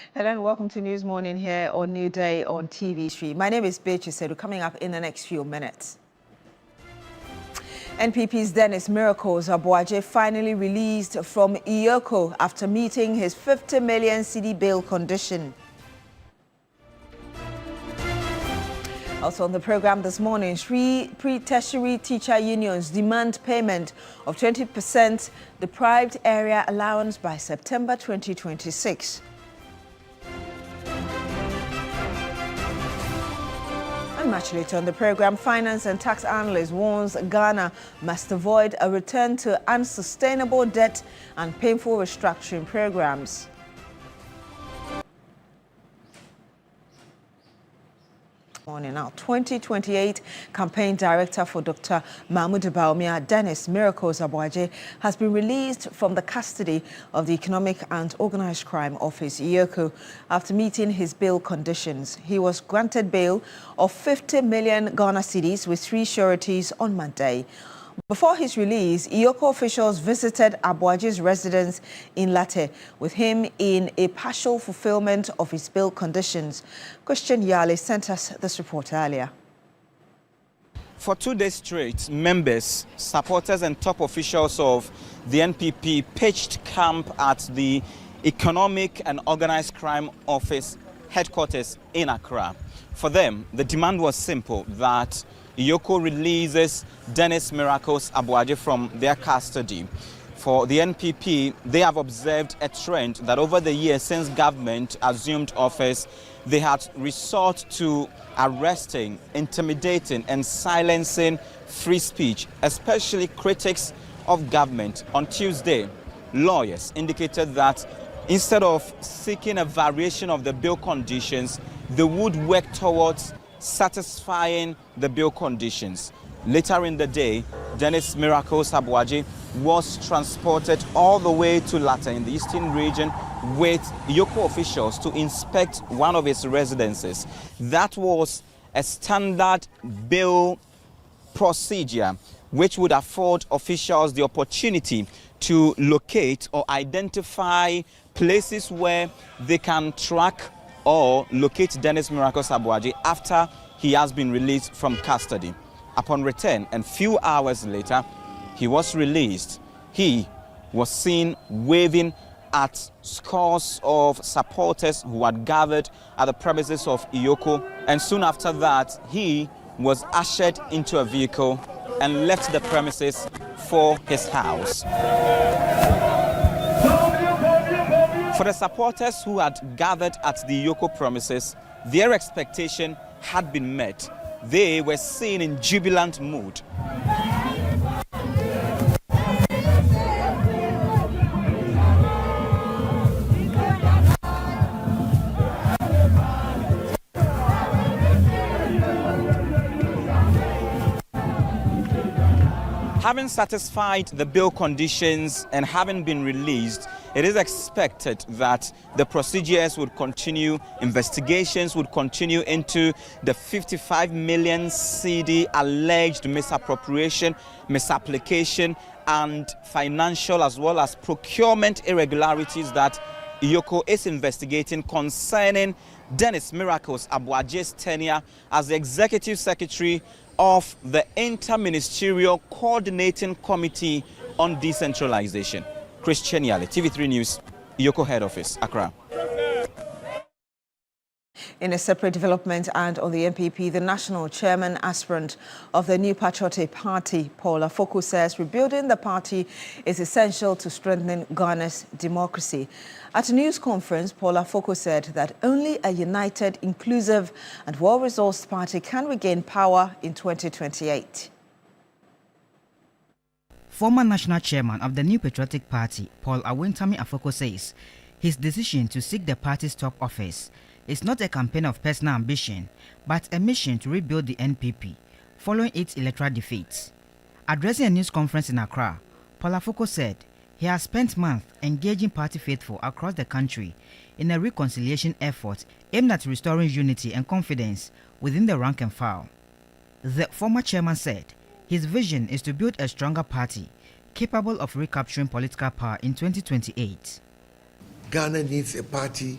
Hello and welcome to News Morning here on New Day on TV3. My name is Beatrice Sedu. Coming up in the next few minutes. NPP's Dennis Miracles Abuaje finally released from Iyoko after meeting his 50 million cedi bail condition. Also on the program this morning, three pre-tertiary teacher unions demand payment of 20% deprived area allowance by September 2026. And much later on the program, finance and tax analyst warns Ghana must avoid a return to unsustainable debt and painful restructuring programs. Now, 2028 campaign director for Dr. Mahmoud Bawumia, Dennis Miracles Abuaje, has been released from the custody of the Economic and Organized Crime Office, Iyoko, after meeting his bail conditions. He was granted bail of 50 million Ghana cedis with 3 sureties on Monday. Before his release, Iyoko officials visited Abuaje's residence in Latte with him in a partial fulfillment of his bail conditions. Christian Yale sent us this report earlier. For 2 days straight, members, supporters and top officials of the NPP pitched camp at the Economic and Organized Crime Office headquarters in Accra. For them, the demand was simple, that Iyoko releases Dennis Miracles Abuaje from their custody. For the NPP, they have observed a trend that over the years since government assumed office, they had resort to arresting, intimidating and silencing free speech, especially critics of government. On Tuesday, lawyers indicated that instead of seeking a variation of the bail conditions, they would work towards satisfying the bail conditions. Later in the day, Dennis Miracles Abuaje was transported all the way to Latte in the eastern region with Iyoko officials to inspect one of his residences. That was a standard bail procedure which would afford officials the opportunity to locate or identify places where they can track or locate Dennis Miracles Abuaje after he has been released from custody. Upon return, and few hours later, he was released. He was seen waving at scores of supporters who had gathered at the premises of Iyoko, and soon after that, he was ushered into a vehicle and left the premises for his house. For the supporters who had gathered at the Iyoko premises, their expectation had been met. They were seen in jubilant mood. Having satisfied the bail conditions and having been released, it is expected that the procedures would continue, investigations would continue into the 55 million cedi alleged misappropriation, misapplication, and financial as well as procurement irregularities that Iyoko is investigating concerning Dennis Miracles Abuaje's tenure as the Executive Secretary of the Interministerial Coordinating Committee on Decentralization. Christian Yale, TV3 News, Iyoko Head Office, Accra. In a separate development and on the NPP, the national chairman aspirant of the New Patriotic Party, Paul Afoko, says rebuilding the party is essential to strengthening Ghana's democracy. At a news conference, Paul Afoko said that only a united, inclusive and well-resourced party can regain power in 2028. Former national chairman of the New Patriotic Party, Paul Awentami Afoko, says his decision to seek the party's top office is not a campaign of personal ambition, but a mission to rebuild the NPP following its electoral defeat. Addressing a news conference in Accra, Paul Afoko said he has spent months engaging party faithful across the country in a reconciliation effort aimed at restoring unity and confidence within the rank and file. The former chairman said his vision is to build a stronger party capable of recapturing political power in 2028. Ghana needs a party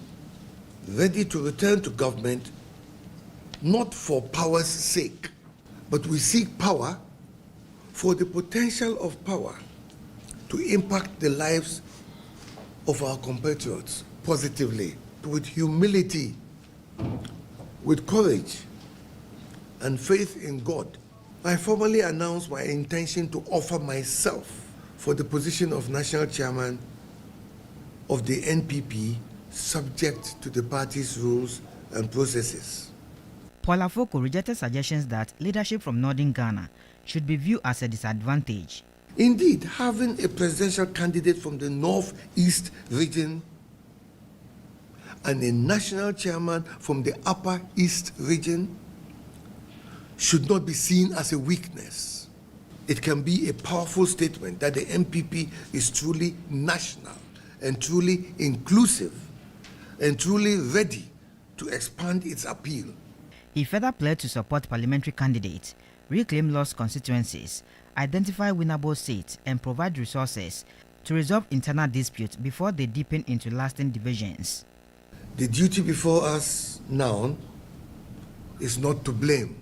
ready to return to government, not for power's sake, but we seek power for the potential of power to impact the lives of our compatriots positively, with humility, with courage, and faith in God. I formally announce my intention to offer myself for the position of National Chairman of the NPP, subject to the party's rules and processes. Paul Afoko rejected suggestions that leadership from Northern Ghana should be viewed as a disadvantage. Indeed, having a presidential candidate from the Northeast region and a national chairman from the Upper East region should not be seen as a weakness. It can be a powerful statement that the MPP is truly national and truly inclusive and truly ready to expand its appeal. He further pledged to support parliamentary candidates, reclaim lost constituencies, identify winnable seats, and provide resources to resolve internal disputes before they deepen into lasting divisions. The duty before us now is not to blame.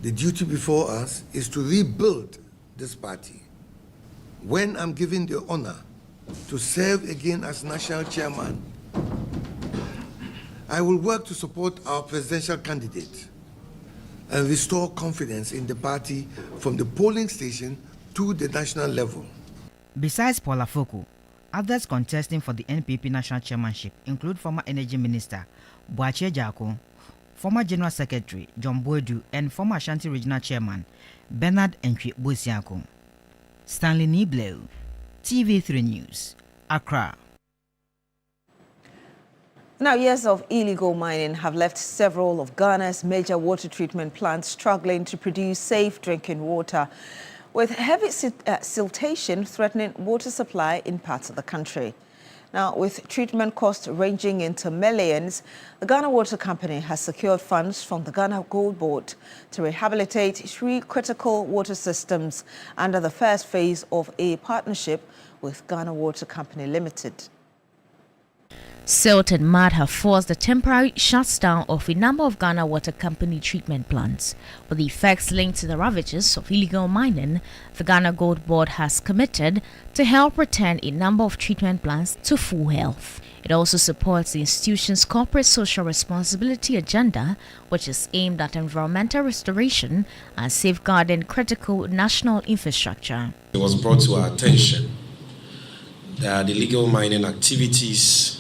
The duty before us is to rebuild this party. When I'm given the honor to serve again as national chairman, I will work to support our presidential candidate and restore confidence in the party from the polling station to the national level. Besides Paul Afoko, others contesting for the NPP national chairmanship include former Energy Minister Boakye Jako, former General Secretary John Boydu, and former Ashanti Regional Chairman Bernard Entwi Bosiako. Stanley Niblew, TV3 News, Accra. Now, years of illegal mining have left several of Ghana's major water treatment plants struggling to produce safe drinking water, with heavy siltation threatening water supply in parts of the country. Now, with treatment costs ranging into millions, the Ghana Water Company has secured funds from the Ghana Gold Board to rehabilitate 3 critical water systems under the first phase of a partnership with Ghana Water Company Limited. Silt and mud have forced the temporary shutdown of a number of Ghana Water Company treatment plants. With the effects linked to the ravages of illegal mining, the Ghana Gold Board has committed to help return a number of treatment plants to full health. It also supports the institution's corporate social responsibility agenda, which is aimed at environmental restoration and safeguarding critical national infrastructure. It was brought to our attention that the illegal mining activities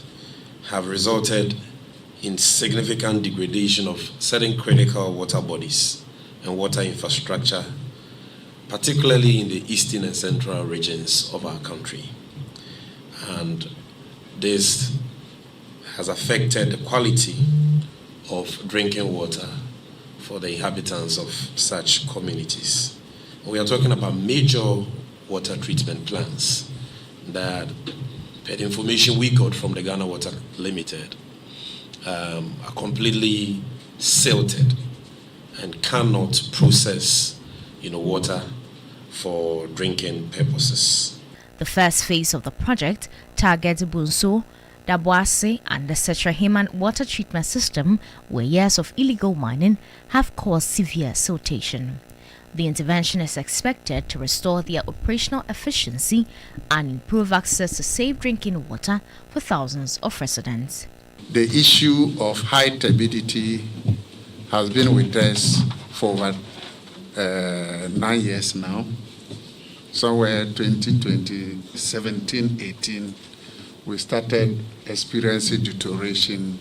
have resulted in significant degradation of certain critical water bodies and water infrastructure, particularly in the eastern and central regions of our country. And this has affected the quality of drinking water for the inhabitants of such communities. We are talking about major water treatment plants that, per the information we got from the Ghana Water Limited, are completely silted and cannot process, water for drinking purposes. The first phase of the project targets Bunso, Daboase, and the Setraheman water treatment system, where years of illegal mining have caused severe siltation. The intervention is expected to restore their operational efficiency and improve access to safe drinking water for thousands of residents. The issue of high turbidity has been with us for over 9 years now. Somewhere 2020, 17, 18, we started experiencing deterioration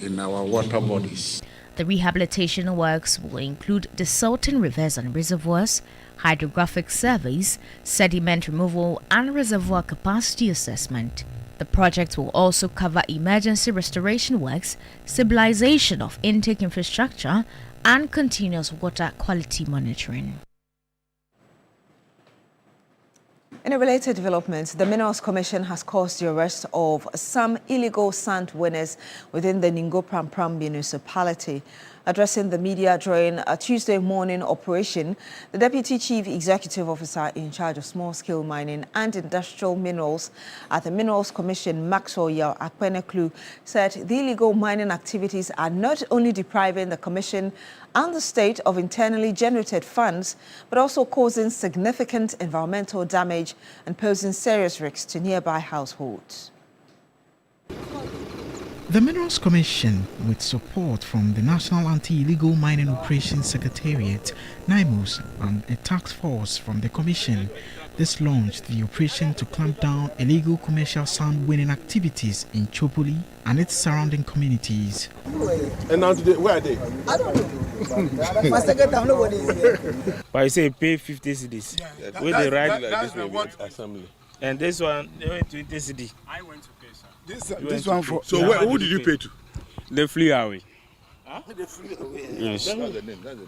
in our water bodies. The rehabilitation works will include desalting rivers and reservoirs, hydrographic surveys, sediment removal, and reservoir capacity assessment. The project will also cover emergency restoration works, stabilization of intake infrastructure, and continuous water quality monitoring. In a related development, the Minerals Commission has caused the arrest of some illegal sand winners within the Ningo Pram Pram municipality. Addressing the media during a Tuesday morning operation, the Deputy Chief Executive Officer in charge of small-scale mining and industrial minerals at the Minerals Commission, Maxwell Yao Akpeneklu, said the illegal mining activities are not only depriving the Commission and the state of internally generated funds, but also causing significant environmental damage and posing serious risks to nearby households. The Minerals Commission, with support from the National Anti-Illegal Mining Operations Secretariat, NIMOS, and a task force from the Commission, this launched the operation to clamp down illegal commercial sand winning activities in Chopoli and its surrounding communities. And now today, where are they? I don't know. My second time, nobody is here. But I say pay 50 cedis. Yeah, With the right that's what assembly. And this one, they went 20 cedi. I went to pay, sir. This one for. So who did you pay to? They flew away. Huh? They flew away. Yes. That's the name. That's the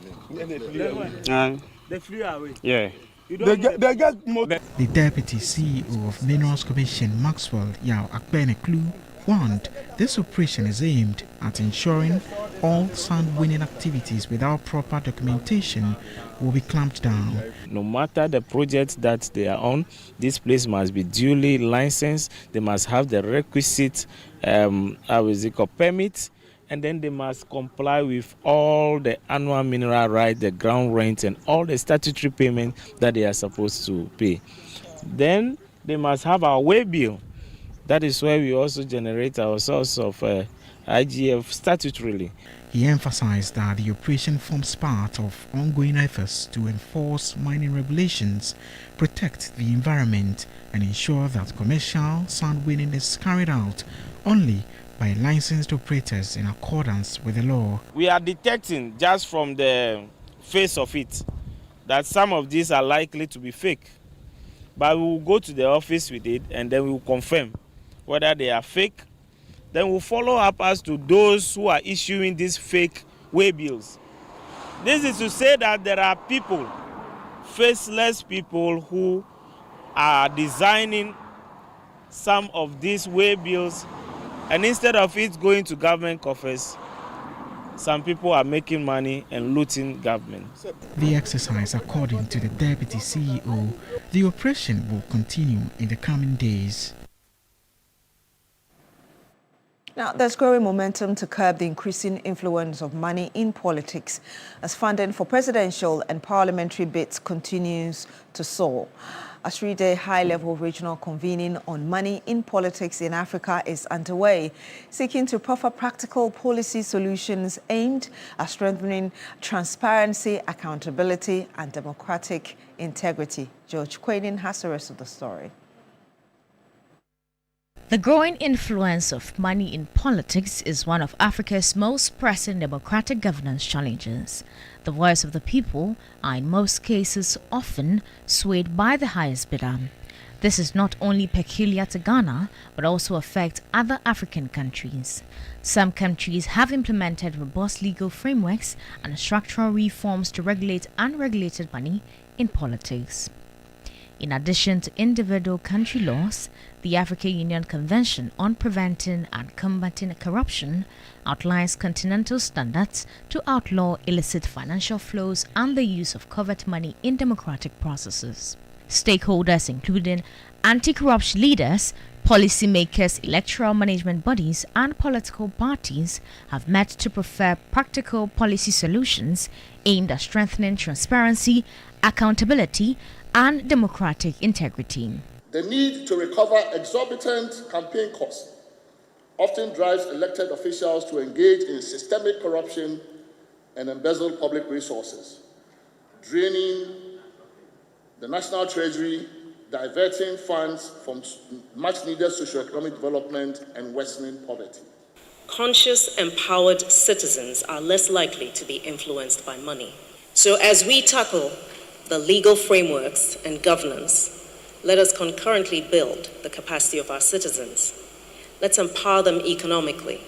name. They flew away. Yeah. They get more. The Deputy CEO of Minerals Commission, Maxwell Yao Akpeneklu, warned this operation is aimed at ensuring all sand winning activities without proper documentation will be clamped down. No matter the project that they are on, this place must be duly licensed. They must have the requisite permit, and then they must comply with all the annual mineral rights, the ground rent, and all the statutory payments that they are supposed to pay. Then they must have our way bill. That is where we also generate our source of IGF statutorily. He emphasized that the operation forms part of ongoing efforts to enforce mining regulations, protect the environment, and ensure that commercial sand winning is carried out only by licensed operators in accordance with the law. We are detecting just from the face of it that some of these are likely to be fake. But we will go to the office with it and then we will confirm whether they are fake. Then we'll follow up as to those who are issuing these fake way bills. This is to say that there are people, faceless people, who are designing some of these way bills, and instead of it going to government coffers, some people are making money and looting government. The exercise, according to the Deputy CEO, the operation will continue in the coming days. Now, there's growing momentum to curb the increasing influence of money in politics as funding for presidential and parliamentary bids continues to soar. A three-day high-level regional convening on money in politics in Africa is underway, seeking to proffer practical policy solutions aimed at strengthening transparency, accountability, and democratic integrity. George Quainin has the rest of the story. The growing influence of money in politics is one of Africa's most pressing democratic governance challenges. The voice of the people are in most cases often swayed by the highest bidder. This is not only peculiar to Ghana, but also affects other African countries. Some countries have implemented robust legal frameworks and structural reforms to regulate unregulated money in politics. In addition to individual country laws, the African Union Convention on Preventing and Combating Corruption outlines continental standards to outlaw illicit financial flows and the use of covert money in democratic processes. Stakeholders, including anti-corruption leaders, policymakers, electoral management bodies, and political parties, have met to prefer practical policy solutions aimed at strengthening transparency, accountability, and democratic integrity. The need to recover exorbitant campaign costs often drives elected officials to engage in systemic corruption and embezzle public resources, draining the national treasury, diverting funds from much-needed socio-economic development and worsening poverty. Conscious, empowered citizens are less likely to be influenced by money. So as we tackle the legal frameworks and governance, let us concurrently build the capacity of our citizens. Let's empower them economically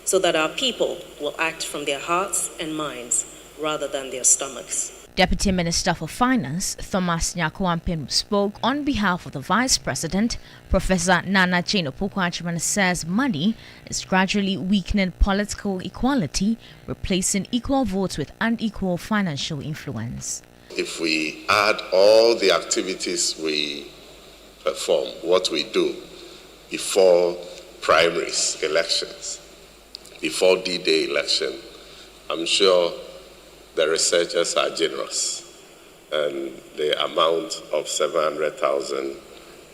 so that our people will act from their hearts and minds rather than their stomachs. Deputy Minister for Finance, Thomas Nyakuampin, spoke on behalf of the Vice President, Professor Nana Chino-Pokuachman, says money is gradually weakening political equality, replacing equal votes with unequal financial influence. If we add all the activities we perform, what we do before primaries, elections, before D-Day election, I'm sure the researchers are generous, and the amount of 700,000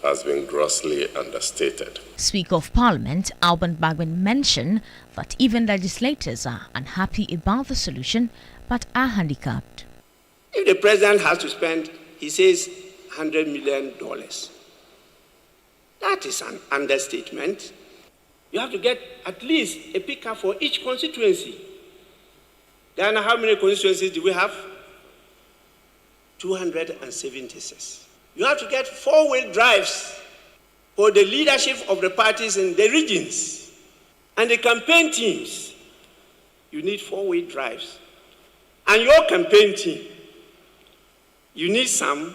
has been grossly understated. Speaker of Parliament, Alban Bagwin, mentioned that even legislators are unhappy about the solution, but are handicapped. If the president has to spend, he says, $100 million, that is an understatement. You have to get at least a picker for each constituency. Ghana, how many constituencies do we have? 276. You have to get four-wheel drives for the leadership of the parties in the regions and the campaign teams. You need four-wheel drives. And your campaign team, you need some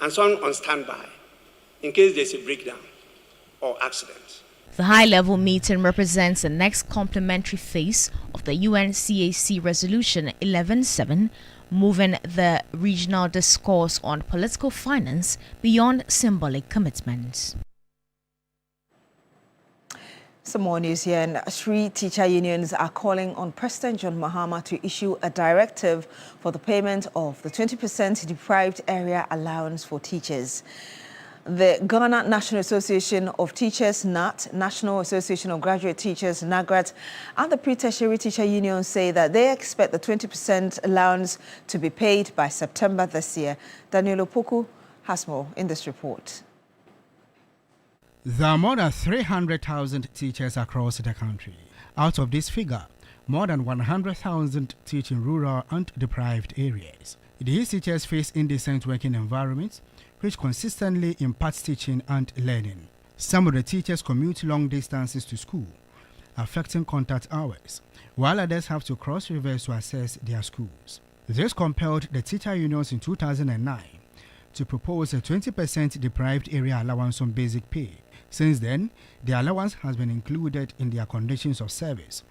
and some on standby in case there's a breakdown or accident. The high-level meeting represents the next complementary phase of the UNCAC Resolution 11.7, moving the regional discourse on political finance beyond symbolic commitments. Some more news here. And three teacher unions are calling on President John Mahama to issue a directive for the payment of the 20% deprived area allowance for teachers. The Ghana National Association of Teachers, NAT, National Association of Graduate Teachers, NAGRAT, and the Pre-Tertiary Teacher Union say that they expect the 20% allowance to be paid by September this year. Daniel Opoku has more in this report. There are more than 300,000 teachers across the country. Out of this figure, more than 100,000 teach in rural and deprived areas. These teachers face indecent working environments, which consistently imparts teaching and learning. Some of the teachers commute long distances to school, affecting contact hours, while others have to cross rivers to access their schools. This compelled the teacher unions in 2009 to propose a 20% deprived area allowance on basic pay. Since then, the allowance has been included in their conditions of service,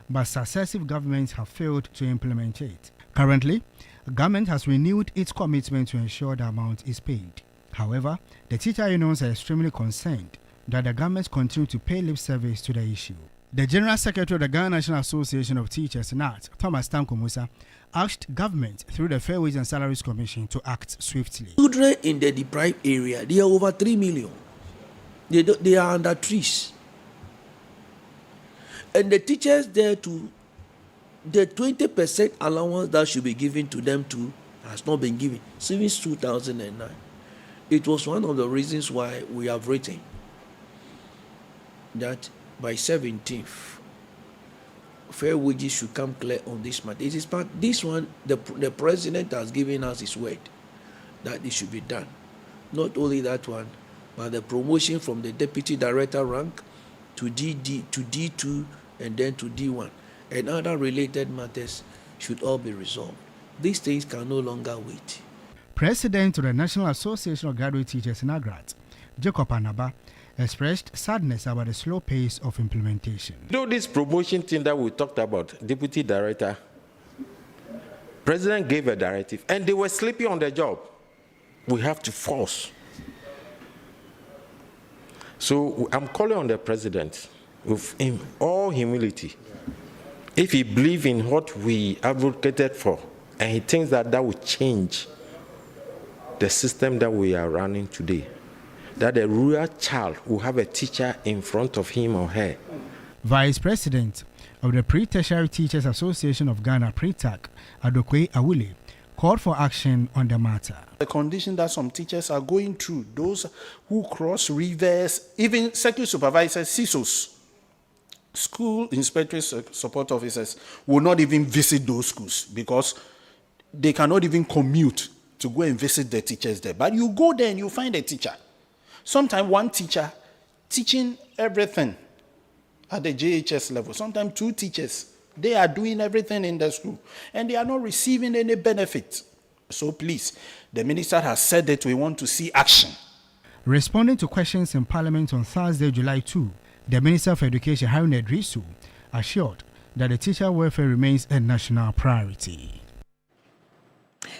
but successive governments have failed to implement it. Currently, the government has renewed its commitment to ensure the amount is paid. However, the teacher unions are extremely concerned that the government continue to pay lip service to the issue. The General Secretary of the Ghana National Association of Teachers, NAT, Thomas Tanko Musa, asked government through the Fair Wage and Salaries Commission to act swiftly. Children in the deprived area, they are over 3 million. They are under trees. And the teachers there too, the 20% allowance that should be given to them too has not been given since 2009. It was one of the reasons why we have written that by 17th, fair wages should come clear on this matter. It is part, this one, the president has given us his word that it should be done. Not only that one, but the promotion from the deputy director rank to DD to D2 and then to D1 and other related matters should all be resolved. These things can no longer wait. President of the National Association of Graduate Teachers, NAGRAT, Jacob Anaba, expressed sadness about the slow pace of implementation. This promotion thing that we talked about, deputy director, president gave a directive and they were sleeping on the job. We have to force. So I'm calling on the president with in all humility. If he believes in what we advocated for and he thinks that that will change the system that we are running today, that a rural child will have a teacher in front of him or her. Vice President of the Pre-Tertiary Teachers Association of Ghana, PRETAC, Adokwe Awule, called for action on the matter. The condition that some teachers are going through, those who cross rivers, even circuit supervisors, CISOs, school inspectorate support officers, will not even visit those schools because they cannot even commute to go and visit the teachers there. But you go there and you find a teacher. Sometimes one teacher teaching everything at the JHS level. Sometimes two teachers, they are doing everything in the school and they are not receiving any benefit. So please, the minister has said that we want to see action. Responding to questions in Parliament on Thursday, July 2, the Minister for Education, Haruna Idrisu, assured that the teacher welfare remains a national priority.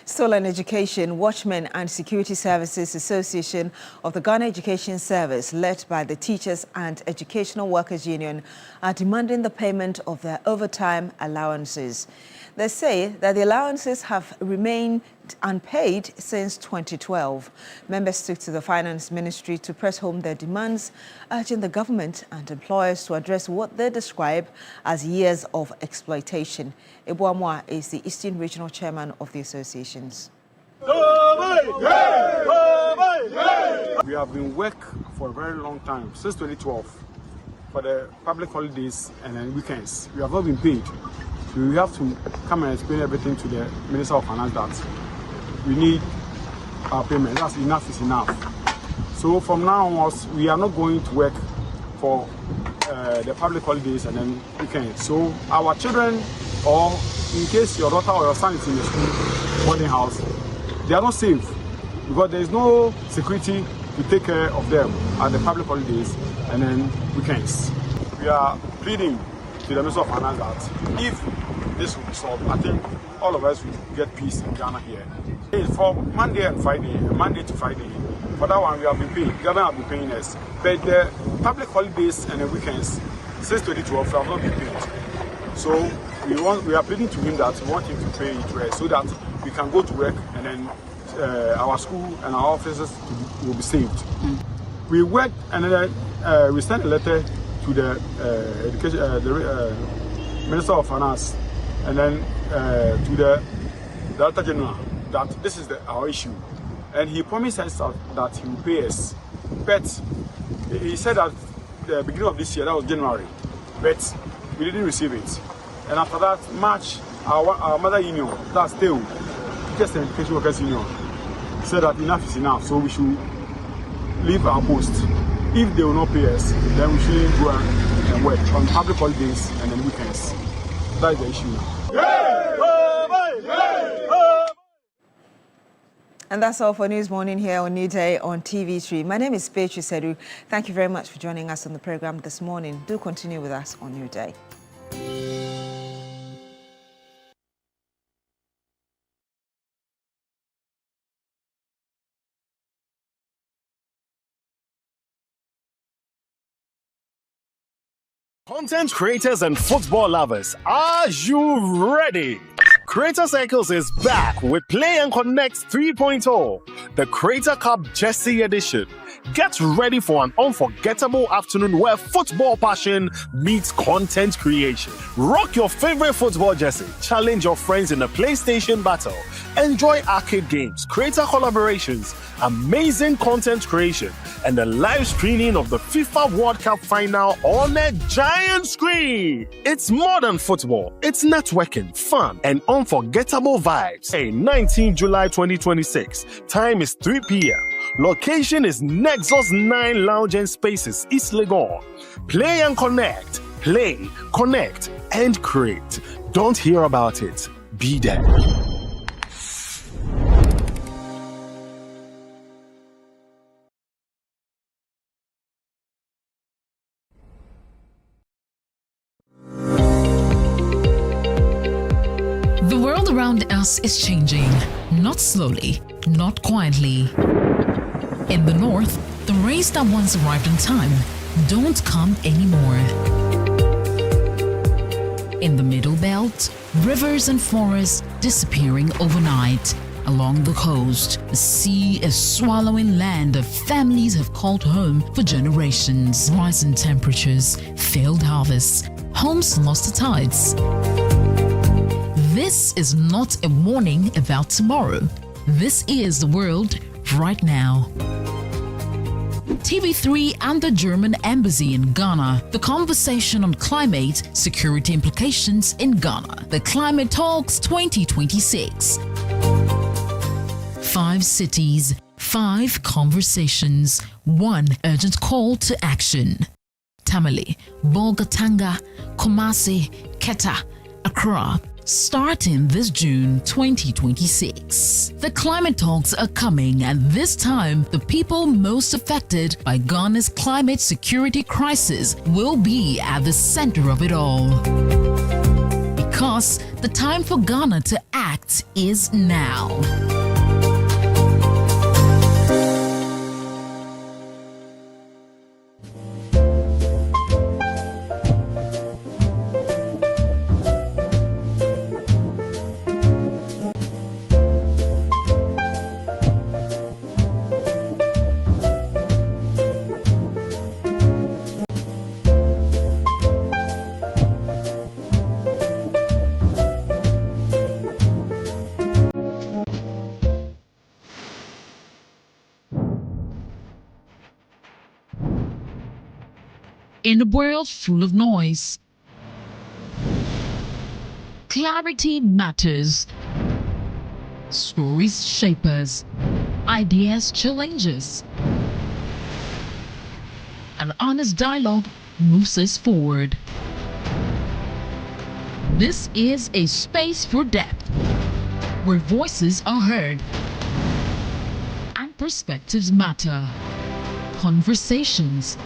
Still on education, Watchmen and Security Services Association of the Ghana Education Service, led by the Teachers and Educational Workers Union, are demanding the payment of their overtime allowances. They say that the allowances have remained unpaid since 2012. Members took to the Finance Ministry to press home their demands, urging the government and employers to address what they describe as years of exploitation. Ebuamwa is the Eastern Regional Chairman of the associations. We have been working for a very long time, since 2012, for the public holidays and then weekends. We have not been paid. We have to come and explain everything to the Minister of Finance that we need our payment. That's enough is enough. So from now onwards, we are not going to work for the public holidays and then weekends. So our children, or in case your daughter or your son is in the school boarding house, they are not safe because there is no security to take care of them at the public holidays and then weekends. We are pleading to the Minister of Finance that if this will be solved, I think all of us will get peace in Ghana here. It's for Monday and Friday, Monday to Friday. For that one, we have been paying. The government have been paying us. But the public holidays and the weekends, since 2012, we have not been paid. So we are pleading to him that we want him to pay it to us so that we can go to work and then our school and our offices will be saved. We worked and then we sent a letter to the Minister of Finance and then to the Director General that this is our issue. And he promised us that he will pay us. But he said that the beginning of this year, that was January, but we didn't receive it. And after that, March, our mother union, that's still Teachers and Education Workers Union, said that enough is enough, so we should leave our post. If they will not pay us, then we shouldn't go and work on public holidays and then weekends. That is the issue now. And that's all for News Morning here on Newday on TV3. My name is Beatrice Sedu. Thank you very much for joining us on the program this morning. Do continue with us on Newday. Content creators and football lovers, are you ready? Creator Circles is back with Play and Connect 3.0, the Creator Cup Jersey Edition. Get ready for an unforgettable afternoon where football passion meets content creation. Rock your favorite football jersey, challenge your friends in a PlayStation battle, enjoy arcade games, creator collaborations, amazing content creation, and the live streaming of the FIFA World Cup final on a giant screen. It's more than football. It's networking, fun, and unforgettable vibes. Hey, 19 July 2026. Time is 3 p.m. Location is Nexus 9 Lounge and Spaces, East Legon. Play and connect. Play, connect, and create. Don't hear about it. Be there. The world around us is changing, not slowly, not quietly. In the north, the rains that once arrived on time don't come anymore. In the middle belt, rivers and forests disappearing overnight. Along the coast, the sea is swallowing land that families have called home for generations. Rising temperatures, failed harvests, homes lost to tides. This is not a warning about tomorrow. This is the world right now. TV3 and the German Embassy in Ghana. The conversation on climate security implications in Ghana. The Climate Talks 2026. 5 cities, 5 conversations, 1 urgent call to action. Tamale, Bolgatanga, Kumasi, Keta, Accra, starting this June 2026. The climate talks are coming, and this time, the people most affected by Ghana's climate security crisis will be at the center of it all. Because the time for Ghana to act is now. In a world full of noise, clarity matters. Stories shape us, ideas challenge us, and honest dialogue moves us forward. This is a space for depth, where voices are heard and perspectives matter. Conversations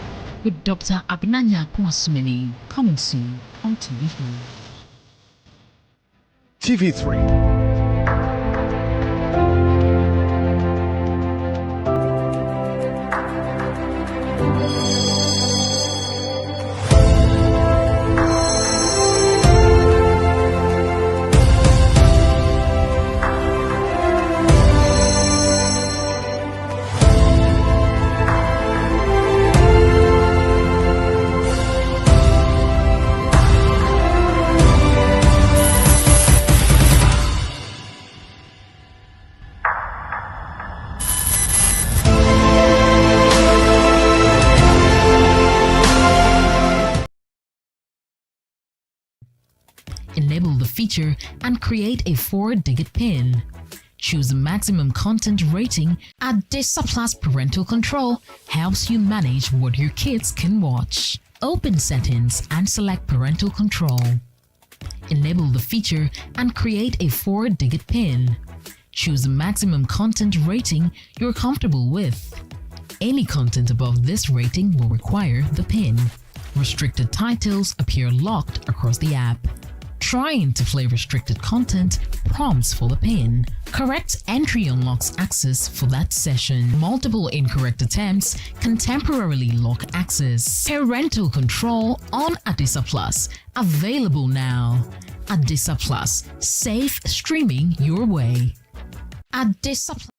with Dr. Abnanya Kwasumeni, coming soon on TV3. TV3. Enable the feature and create a 4-digit PIN. Choose maximum content rating. Adisa Plus Parental Control helps you manage what your kids can watch. Open settings and select parental control. Enable the feature and create a 4-digit PIN. Choose a maximum content rating you're comfortable with. Any content above this rating will require the PIN. Restricted titles appear locked across the app. Trying to play restricted content prompts for the PIN. Correct entry unlocks access for that session. Multiple incorrect attempts can temporarily lock access. Parental control on Adisa Plus. Available now. Adisa Plus. Safe streaming your way. Adisa Plus.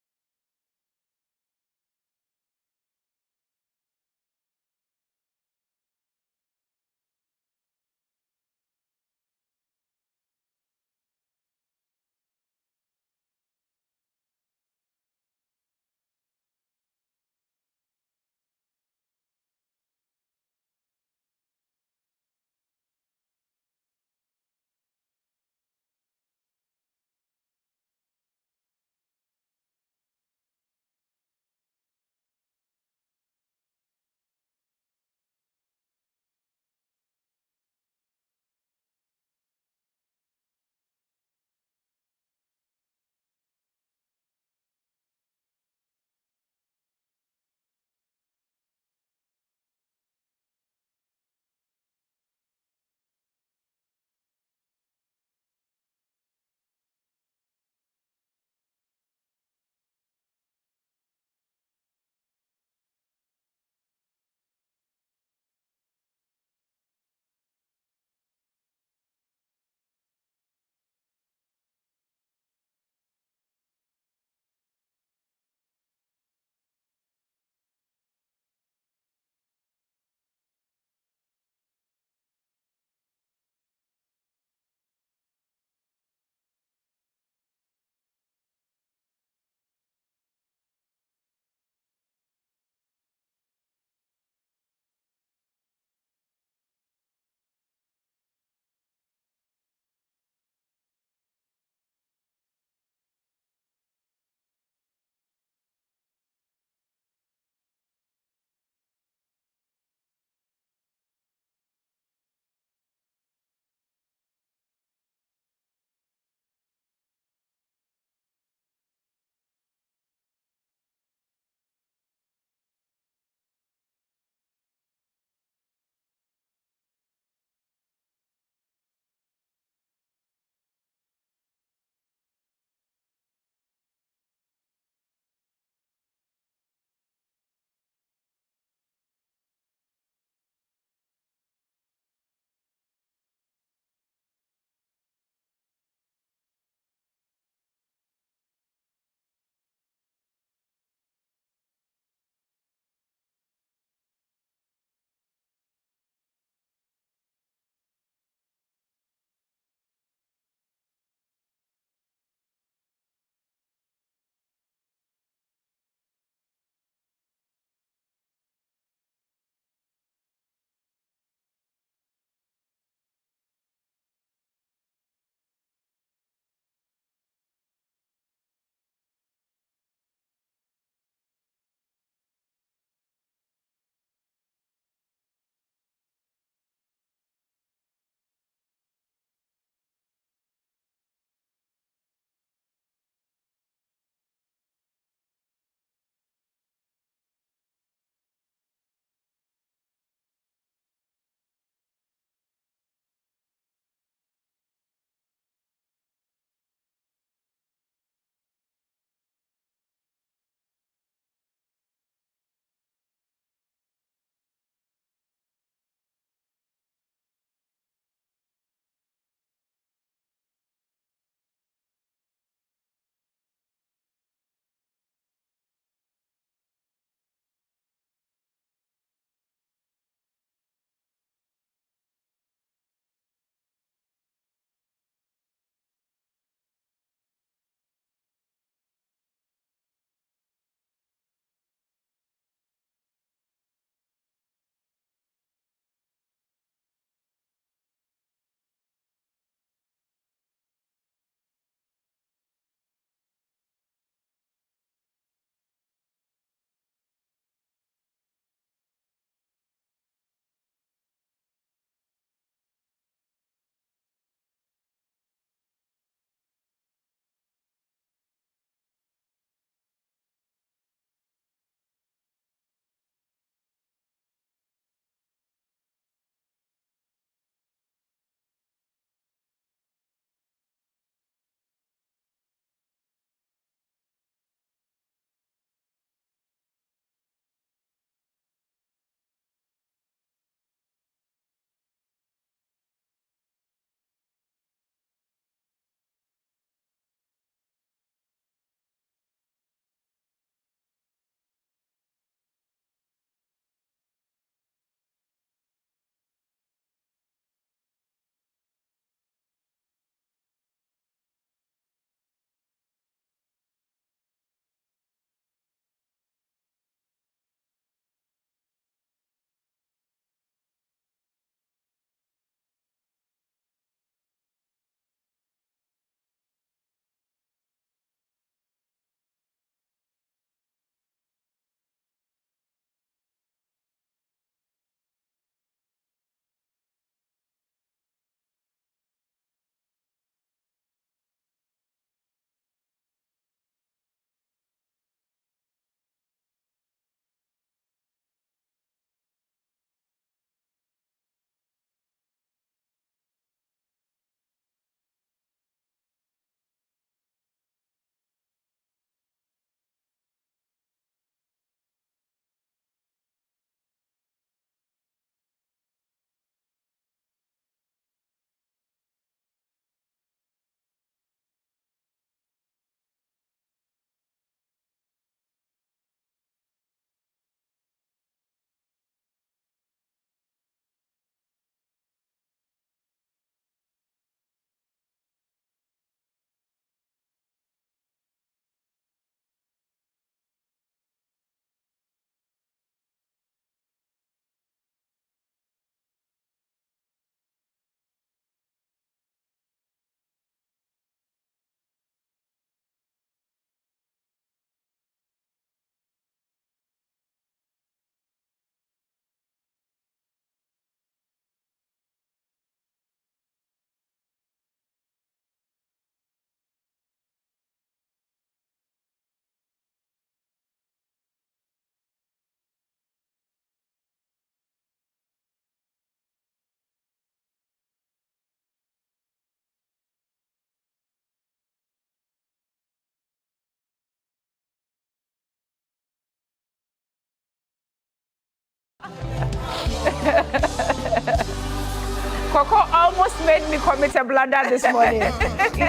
Coco almost made me commit a blunder this morning.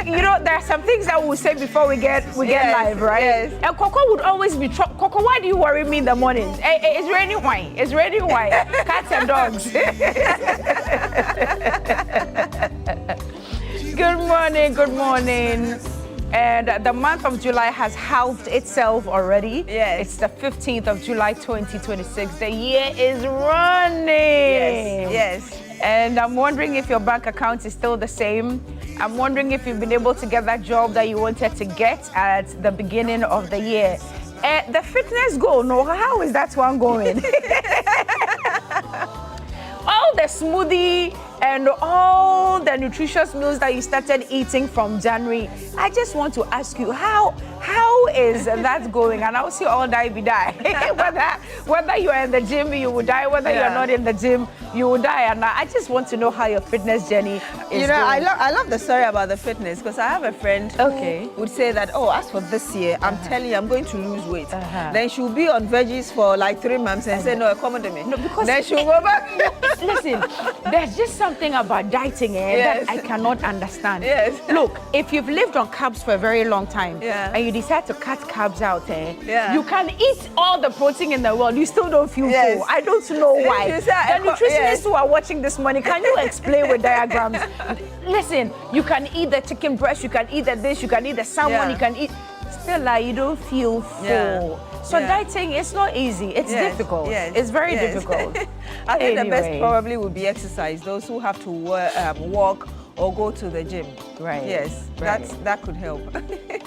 You know, there are some things that we'll say before we get live, right? Yes. And Coco would always be Coco, why do you worry me in the mornings? It's raining wine. It's raining wine. Cats and dogs. Good morning, good morning. And the month of July has halved itself already. Yes. It's the 15th of July, 2026. The year is running. Yes. And I'm wondering if your bank account is still the same. I'm wondering if you've been able to get that job that you wanted to get at the beginning of the year. The fitness goal, no, how is that one going? All the smoothie and all the nutritious meals that you started eating from January, I just want to ask you, how is that going? And I'll see all die be die. whether you are in the gym, you will die. Whether you are not in the gym, you will die. And I just want to know how your fitness journey is going. I love the story about the fitness because I have a friend who would say that, as for this year, I'm telling you, I'm going to lose weight. Then she'll be on veggies for like 3 months and say, no, accommodate me. No, because then she'll go back. Listen, there's just something about dieting that I cannot understand. Yes. Look, if you've lived on carbs for a very long time and you decide to cut carbs out, you can eat all the protein in the world, you still don't feel full. I don't know why. The nutritionists who are watching this morning, can you explain with diagrams? Listen, you can eat the chicken breast, you can eat the dish, you can eat the salmon, you can eat, still you don't feel full. So dieting, it's not easy. It's difficult. Yes. It's very difficult. I think the best probably would be exercise. Those who have to walk or go to the gym. Right. Yes, right. that could help.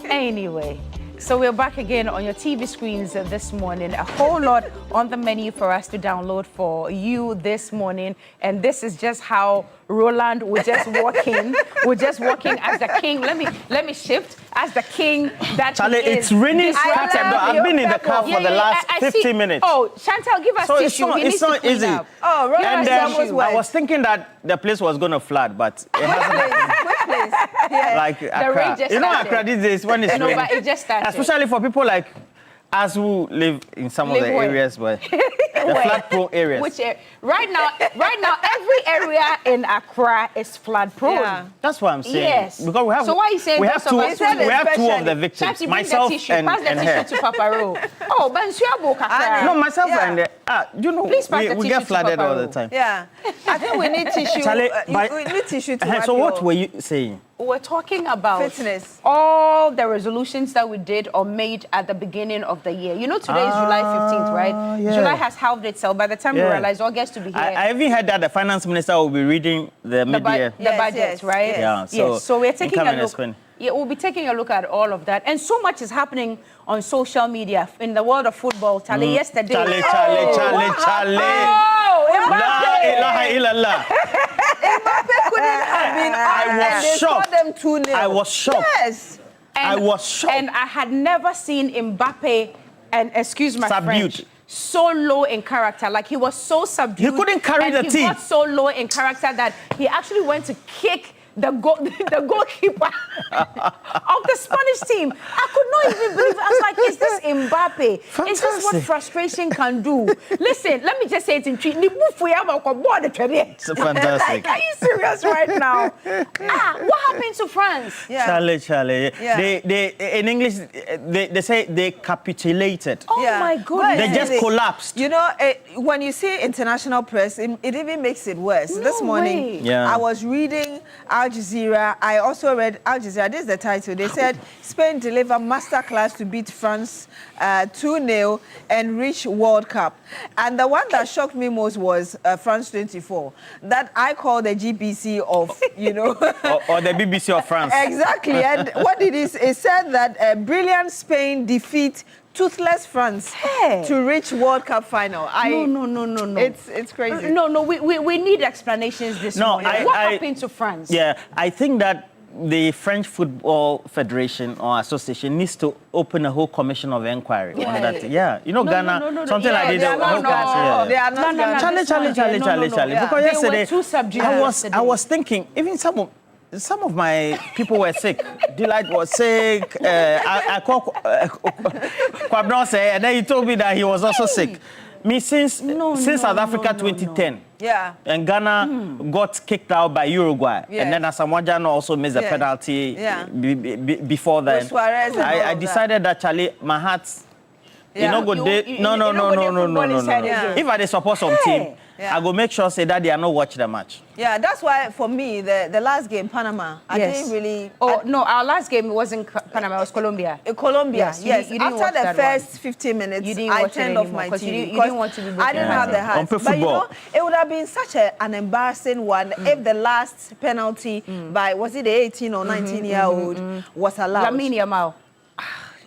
Anyway, so we're back again on your TV screens this morning. A whole lot on the menu for us to download for you this morning. And this is just how Roland was just walking. We're just walking as the king. Let me shift as the king that Charlie, he is. it's raining scattered. I've been in the car for the last 50 minutes. Oh, Chantal, give us tissue. It's not easy. Oh, Roland, and I was thinking that the place was going to flood, but it hasn't. Like Accra. You know, Accra these days when it's raining. But it just started. Especially for people like us who live in some of the areas where the flood-prone areas. Which right now, every area in Accra is flood-prone. Yeah. That's what I'm saying. Yes. Because we have. So why are you saying we have two of the victims, myself and her. Pass the tissue to Papa Ro. Oh, but no, myself and you know, we get flooded all the time. Yeah, I think we need tissue. Charlie, we need tissue to so what were you saying? We're talking about fitness. All the resolutions that we did or made at the beginning of the year. You know, today is July 15th, right? Yeah. July has halved itself. By the time we realize August to be here. I even heard that the finance minister will be reading the mid-year. The budget, right? Yeah. So we're taking a look. Yeah, we'll be taking a look at all of that. And so much is happening on social media in the world of football. Charlie, yesterday. Charlie. Oh, La ilaha illallah. Mbappe couldn't have been. I was shocked. Them 2-0. I was shocked. Yes. I was shocked. And I had never seen Mbappe, and excuse my French, so low in character. Like he was so subdued. He couldn't carry the team. He got so low in character that he actually went to kick the goalkeeper of the Spanish team. I could not even believe it. I was like, is this Mbappe? Fantastic. Is this what frustration can do? Listen, let me just say it in Twi. It's fantastic. Like, are you serious right now? What happened to France? Yeah. Charlie. Yeah. They in English, they say they capitulated. Oh my goodness. They just collapsed. You know, when you see international press, it even makes it worse. This morning, I was reading Al Jazeera. I also read Al Jazeera. This is the title. They said Spain deliver masterclass to beat France 2-0 and reach World Cup. And the one that shocked me most was France 24. That I call the GBC of, you know. or the BBC of France. Exactly. And what it is, it said that brilliant Spain defeat toothless France to reach World Cup final. No. It's crazy. No. We need explanations this morning. What happened to France? Yeah, I think that the French Football Federation or Association needs to open a whole commission of inquiry on that. Yeah, you know, Ghana, something like this. They are not Ghana. Charlie. Because yesterday, I was thinking, even some of my people were sick. Delight was sick. I called Kwabnon, and then he told me that he was also sick. Since South Africa 2010, Yeah. And Ghana got kicked out by Uruguay. Yes. And then Asamoah also missed the penalty before then. I decided that, Charlie, my heart... You know, no. If I support some team, I go make sure say that they are not watch the match. Yeah, that's why for me the last game Panama, I didn't really. No, our last game wasn't Panama, it was Colombia. Colombia, yes. You didn't After the first 15 minutes, I turned off my TV. You didn't want to be. I didn't have the heart. But you know, it would have been such an embarrassing one if the last penalty by was it the 18 or 19-year-old was allowed. Lamine Yamal.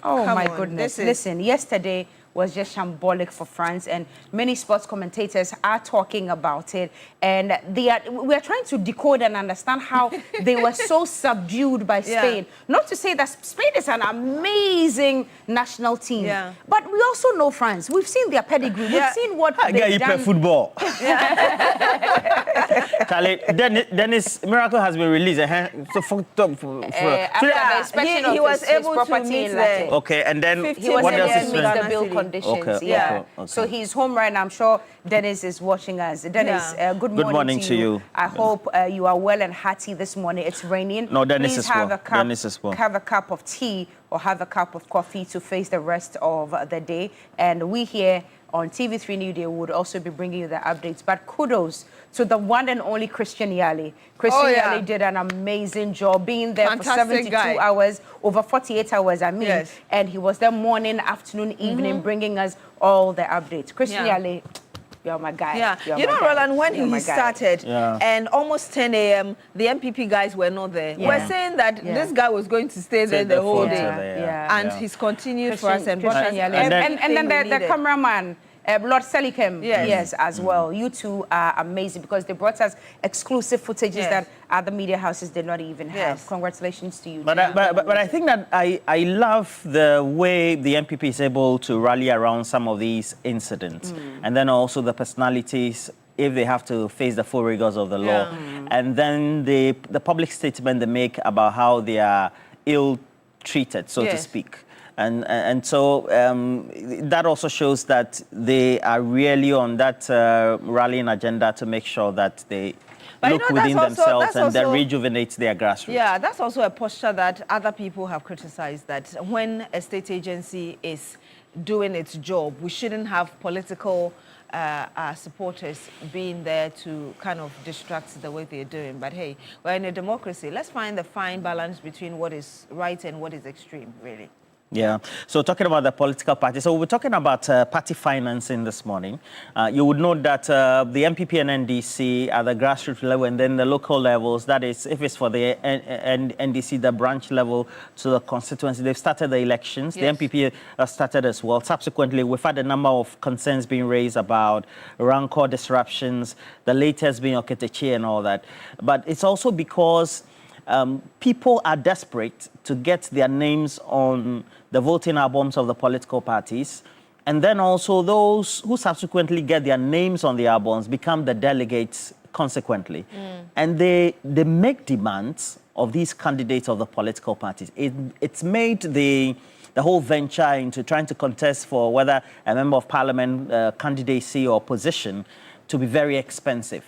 Oh Come my on, goodness. Listen, yesterday was just shambolic for France, and many sports commentators are talking about it, and we are trying to decode and understand how they were so subdued by Spain. Not to say that Spain is an amazing national team, but we also know France. We've seen their pedigree. We've seen what they've done. Football. Charlie, Dennis Miracle has been released. So he was able to meet the okay, and then he was able to meet the bill conditions. Okay. So he's home right now. I'm sure Dennis is watching us. Dennis, good morning to you. I hope you are well and hearty this morning. It's raining. No, Dennis Please is have well. a cup, Dennis is well. Have a cup of tea or have a cup of coffee to face the rest of the day. And we here on TV3 Newday would also be bringing you the updates. But kudos to the one and only Christian Yali. Christian Yali did an amazing job being there for 72 hours, over 48 hours, I mean. And he was there morning, afternoon, evening, bringing us all the updates. Christian Yali, you're my guy. Yeah, you know, Roland, when he started and almost 10 a.m., the MPP guys were not there. We're saying that this guy was going to stay there the whole day. And he's continued for us and brought us everything and then the cameraman, Lord Selikem, yes, as well. You two are amazing because they brought us exclusive footages that other media houses did not even have. Congratulations to you. But I think that I love the way the MPP is able to rally around some of these incidents, and then also the personalities if they have to face the full rigors of the law, and then the public statement they make about how they are ill-treated, so to speak. And so that also shows that they are really on that rallying agenda to make sure that they look within themselves and then rejuvenate their grassroots. Yeah, that's also a posture that other people have criticized, that when a state agency is doing its job, we shouldn't have political supporters being there to kind of distract the way they're doing. But hey, we're in a democracy. Let's find the fine balance between what is right and what is extreme, really. Yeah. So talking about the political party, so we're talking about party financing this morning. You would note that the MPP and NDC at the grassroots level and then the local levels, that is, if it's for the NDC, the branch level to the constituency, they've started the elections. The MPP started as well. Subsequently, we've had a number of concerns being raised about rancor disruptions, the latest being Oketechi and all that. But it's also because people are desperate to get their names on the voting albums of the political parties, and then also those who subsequently get their names on the albums become the delegates consequently. And they make demands of these candidates of the political parties. It's made the whole venture into trying to contest for whether a member of parliament candidacy or position to be very expensive.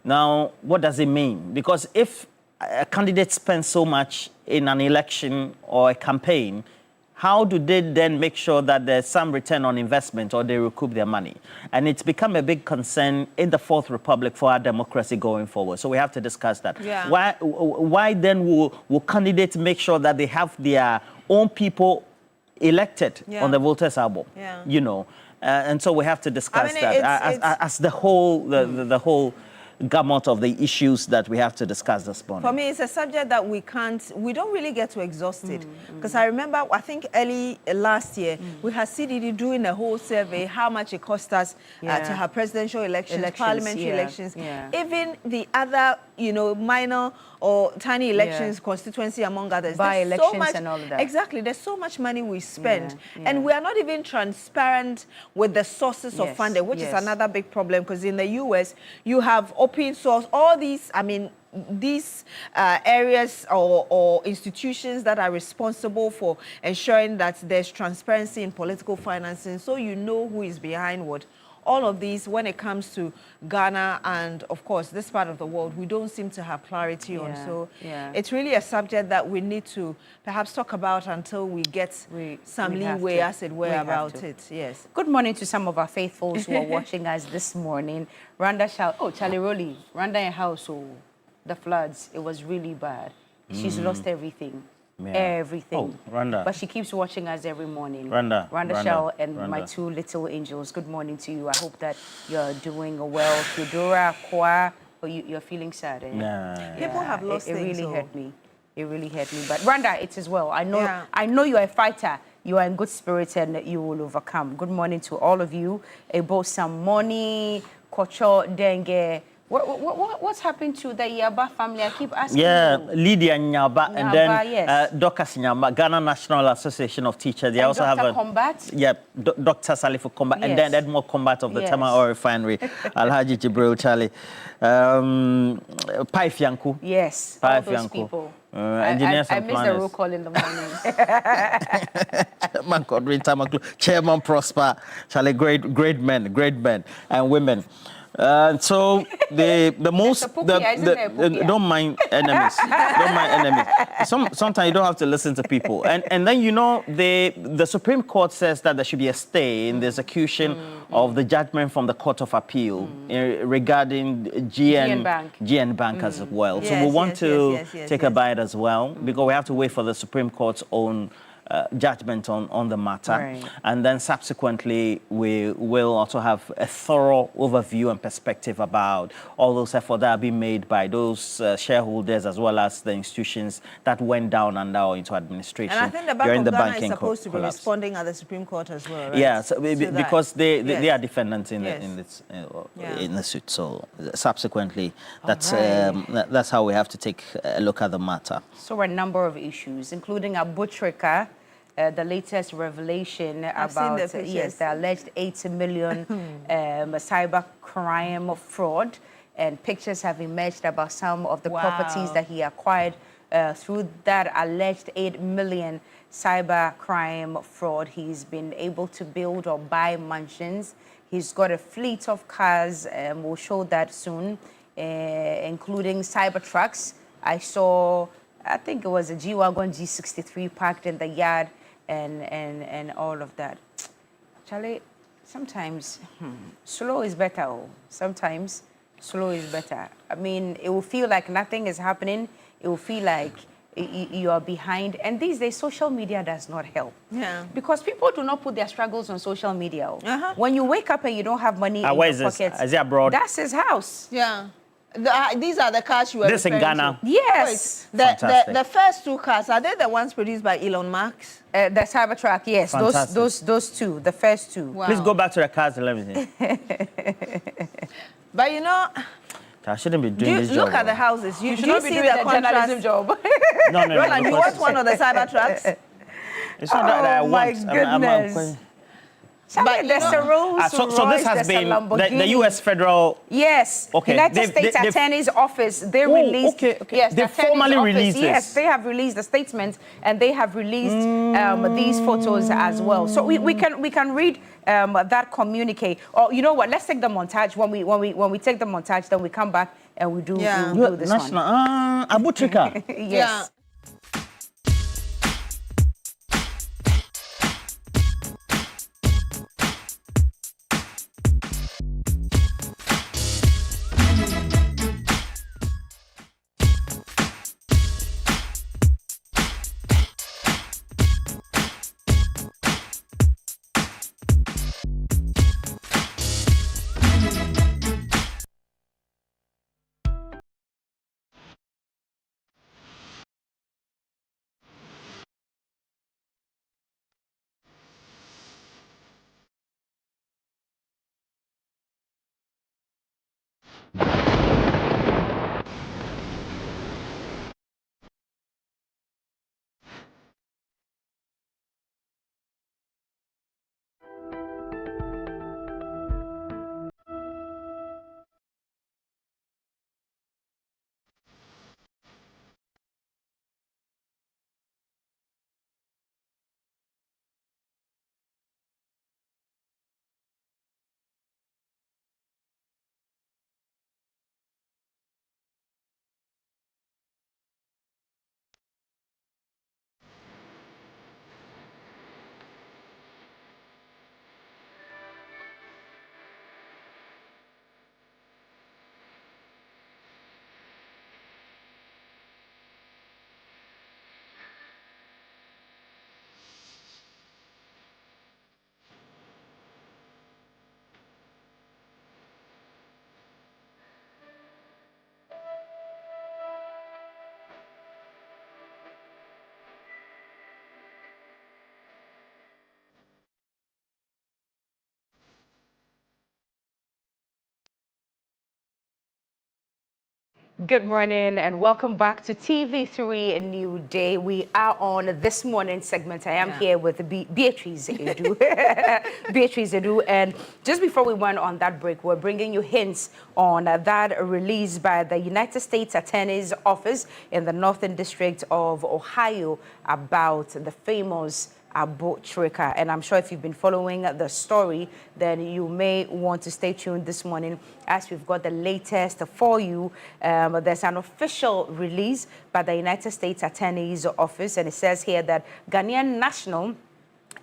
Now, what does it mean? Because if a candidate spends so much in an election or a campaign, how do they then make sure that there's some return on investment or they recoup their money? And it's become a big concern in the Fourth Republic for our democracy going forward. So we have to discuss that. Why then will candidates make sure that they have their own people elected on the voters' album? You know, and so we have to discuss that as the whole the whole gamut of the issues that we have to discuss this morning. For me, it's a subject that we don't really get to exhaust it. Because I remember, I think early last year, we had CDD doing a whole survey, how much it cost us to have presidential elections, parliamentary elections, even the other, you know, minor or tiny elections, constituency among others. By elections and all of that. Exactly. There's so much money we spend. And we are not even transparent with the sources of funding, which is another big problem, because in the US, you have open source, all these, I mean, these areas or institutions that are responsible for ensuring that there's transparency in political financing, so you know who is behind what. all of these, when it comes to Ghana and, of course, this part of the world, we don't seem to have clarity on. So it's really a subject that we need to perhaps talk about until we get some leeway, as it were, about it. Yes. Good morning to some of our faithfuls who are watching us this morning. Randa Charlie Rowley, Randa in house, the floods, it was really bad. She's lost everything. Everything. Oh, Randa. But she keeps watching us every morning. Randa Shell and my two little angels. Good morning to you. I hope that you're doing well. Theodora, Kwa, you're feeling sad. People have lost it things. It really hurt me. It really hurt me. But Randa, it is well. I know you're a fighter. You are in good spirits and you will overcome. Good morning to all of you. Ebo Samoni, Kocho, Dengue. What's happened to the Yaba family? I keep asking you. Lydia Nyaba, and then yes. Dorcas Nyaba, Ghana National Association of Teachers. They and also Dr. have Combat? Dr. Salifu Combat, and then Edmore Combat of the Tama Oil Refinery, Alhaji Jibril Charlie, Pai Fianku. Yes, Pai all those Fianku. people. Engineers I and miss the roll call in the morning. Chairman Prosper, Charlie, great men and women. So the most don't mind enemies. Don't mind enemies. Sometimes you don't have to listen to people. And then the Supreme Court says that there should be a stay in the execution of the judgment from the Court of Appeal regarding GN Bank as well. So we want to take a bite as well because we have to wait for the Supreme Court's own judgment on the matter. And then subsequently, we will also have a thorough overview and perspective about all those efforts that have been made by those shareholders as well as the institutions that went down and now into administration. And I think the Bank of Ghana is supposed to be responding at the Supreme Court as well, right? Yeah, because they are defendants in the suit. So subsequently, that's how we have to take a look at the matter. So a number of issues, including Abutrika, the latest revelation about the alleged 80 million cyber crime fraud, and pictures have emerged about some of the properties that he acquired through that alleged 8 million cyber crime fraud. He's been able to build or buy mansions. He's got a fleet of cars. We'll show that soon, including cyber trucks. I saw, I think it was a G-Wagon G63 parked in the yard, and all of that. Charlie, sometimes slow is better. Sometimes slow is better. I mean, it will feel like nothing is happening. It will feel like you are behind. And these days, social media does not help. Yeah. Because people do not put their struggles on social media. When you wake up and you don't have money in your pockets, is it abroad? That's his house. Yeah. These are the cars you were referring in Ghana. To. Yes. The first two cars, are they the ones produced by Elon Musk? The Cybertruck, yes. Those two, the first two. Wow. Please go back to the cars and everything. But you know, I shouldn't be doing this job. Look at the houses. You should not be doing the journalism job. No. Roland, you want one of the Cybertrucks? It's not that I want. My goodness. But there's a Rolls so this has been the U.S. federal. Yes. Okay. United States Attorney's Office. They released. Yes. They formally released this. Yes, they have released the statement and they have released these photos as well. So we can read that communique. Or you know what? Let's take the montage. When we take the montage, then we come back and we do this one. Abutrika. Yes. Yeah. Good morning and welcome back to TV3 Newday. We are on this morning segment. I am here with Beatrice Edu. Beatrice Edu. And just before we went on that break, we're bringing you hints on that release by the United States Attorney's Office in the Northern District of Ohio about the famous Abotrika. And I'm sure if you've been following the story, then you may want to stay tuned this morning as we've got the latest for you. There's an official release by the United States Attorney's Office, and it says here that Ghanaian national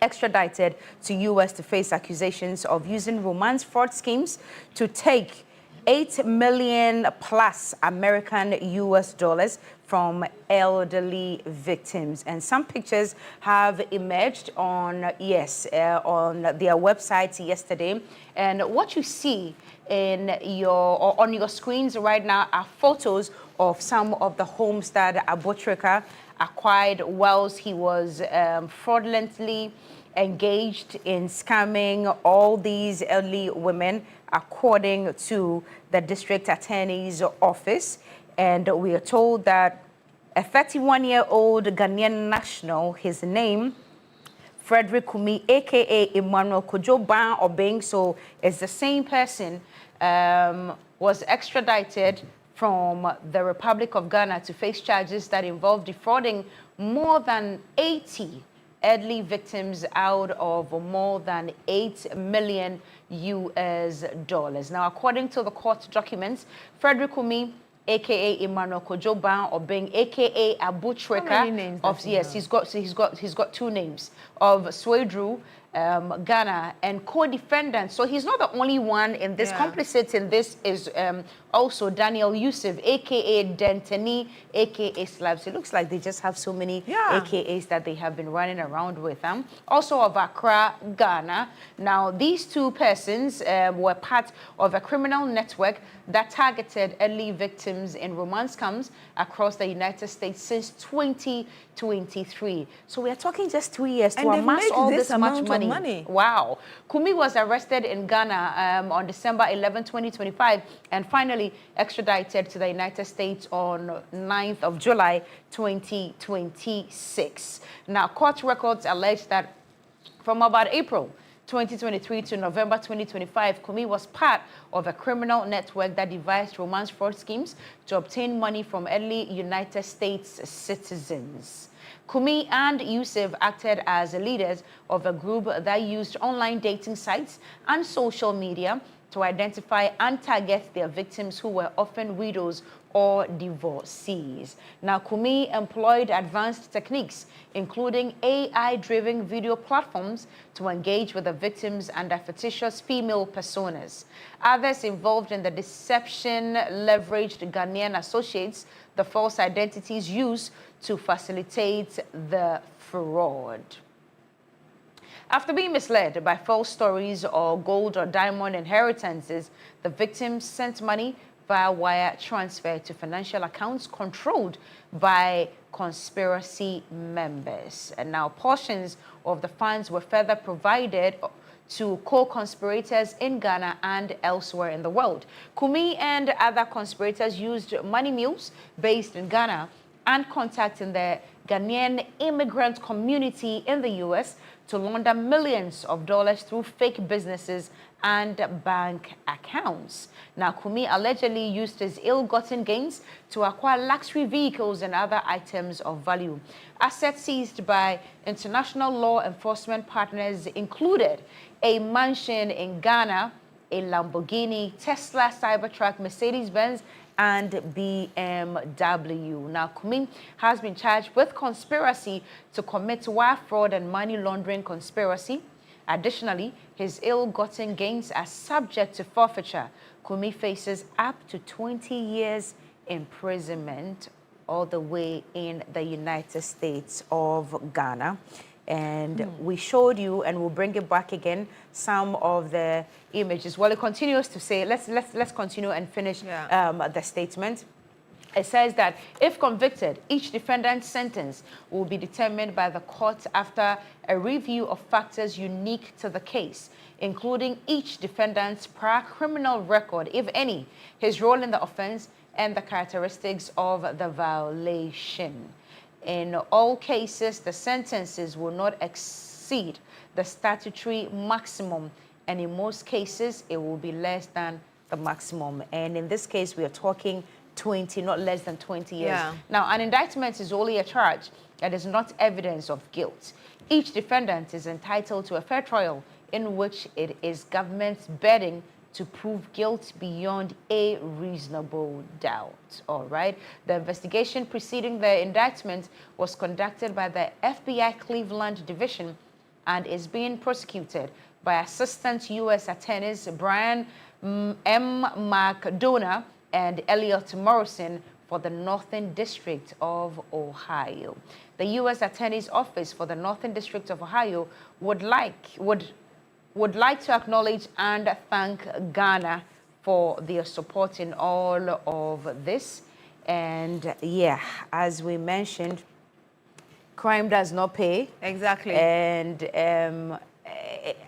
extradited to U.S. to face accusations of using romance fraud schemes to take $8 million plus American US dollars from elderly victims. And some pictures have emerged on, on their website yesterday. And what you see in on your screens right now are photos of some of the homes that Abotrika acquired whilst he was fraudulently engaged in scamming all these elderly women, according to the district attorney's office. And we are told that a 31-year-old Ghanaian national, his name, Frederick Kumi, a.k.a. Emmanuel Kojo Ban Obeng, so it's the same person, was extradited from the Republic of Ghana to face charges that involve defrauding more than 80 elderly victims out of more than $8 million US dollars. Now, according to the court documents, Frederick Kumi, aka Emmanuel Kojo Ban Obeng, aka Abotrika, of he's got two names of Swedru, Ghana, and co-defendant. So he's not the only one in this. Complicit in this is also Daniel Yusuf, aka Dentani, aka Slabs. It looks like they just have so many AKAs that they have been running around with them. Also of Accra, Ghana. Now, these two persons were part of a criminal network that targeted early victims in romance scams across the United States since 2023. So we are talking just 2 years to amass all this much money. Wow. Kumi was arrested in Ghana on December 11, 2025, and finally extradited to the United States on 9th of July, 2026. Now, court records allege that from about April 2023 to November 2025, Kumi was part of a criminal network that devised romance fraud schemes to obtain money from early United States citizens. Kumi and Yusuf acted as leaders of a group that used online dating sites and social media to identify and target their victims, who were often widows or divorcees. Now, Kumi employed advanced techniques, including AI-driven video platforms, to engage with the victims and their fictitious female personas. Others involved in the deception leveraged Ghanaian associates, the false identities used to facilitate the fraud. After being misled by false stories or gold or diamond inheritances, the victims sent money via wire transfer to financial accounts controlled by conspiracy members. And now portions of the funds were further provided to co-conspirators in Ghana and elsewhere in the world. Kumi and other conspirators used money mules based in Ghana and contacts in the Ghanaian immigrant community in the U.S. to launder millions of dollars through fake businesses and bank accounts. Now, Kumi allegedly used his ill-gotten gains to acquire luxury vehicles and other items of value. Assets seized by international law enforcement partners included a mansion in Ghana, a Lamborghini, Tesla, Cybertruck, Mercedes-Benz, and BMW. Now, Kumi has been charged with conspiracy to commit wire fraud and money laundering conspiracy. Additionally, his ill-gotten gains are subject to forfeiture. Kumi faces up to 20 years imprisonment all the way in the United States of Ghana. And we showed you, and we'll bring it back again, some of the images. Well, it continues to say, let's continue and finish the statement. It says that if convicted, each defendant's sentence will be determined by the court after a review of factors unique to the case, including each defendant's prior criminal record, if any, his role in the offense, and the characteristics of the violation. In all cases, the sentences will not exceed the statutory maximum, and in most cases, it will be less than the maximum. And in this case, we are talking 20, not less than 20 years. Yeah. Now, an indictment is only a charge that is not evidence of guilt. Each defendant is entitled to a fair trial in which it is government's burden to prove guilt beyond a reasonable doubt. All right. The investigation preceding the indictment was conducted by the FBI Cleveland Division and is being prosecuted by Assistant U.S. Attorneys Brian M. McDonough and Elliot Morrison for the Northern District of Ohio. The U.S. Attorney's Office for the Northern District of Ohio would like to acknowledge and thank Ghana for their support in all of this. And yeah, as we mentioned, crime does not pay. Exactly. And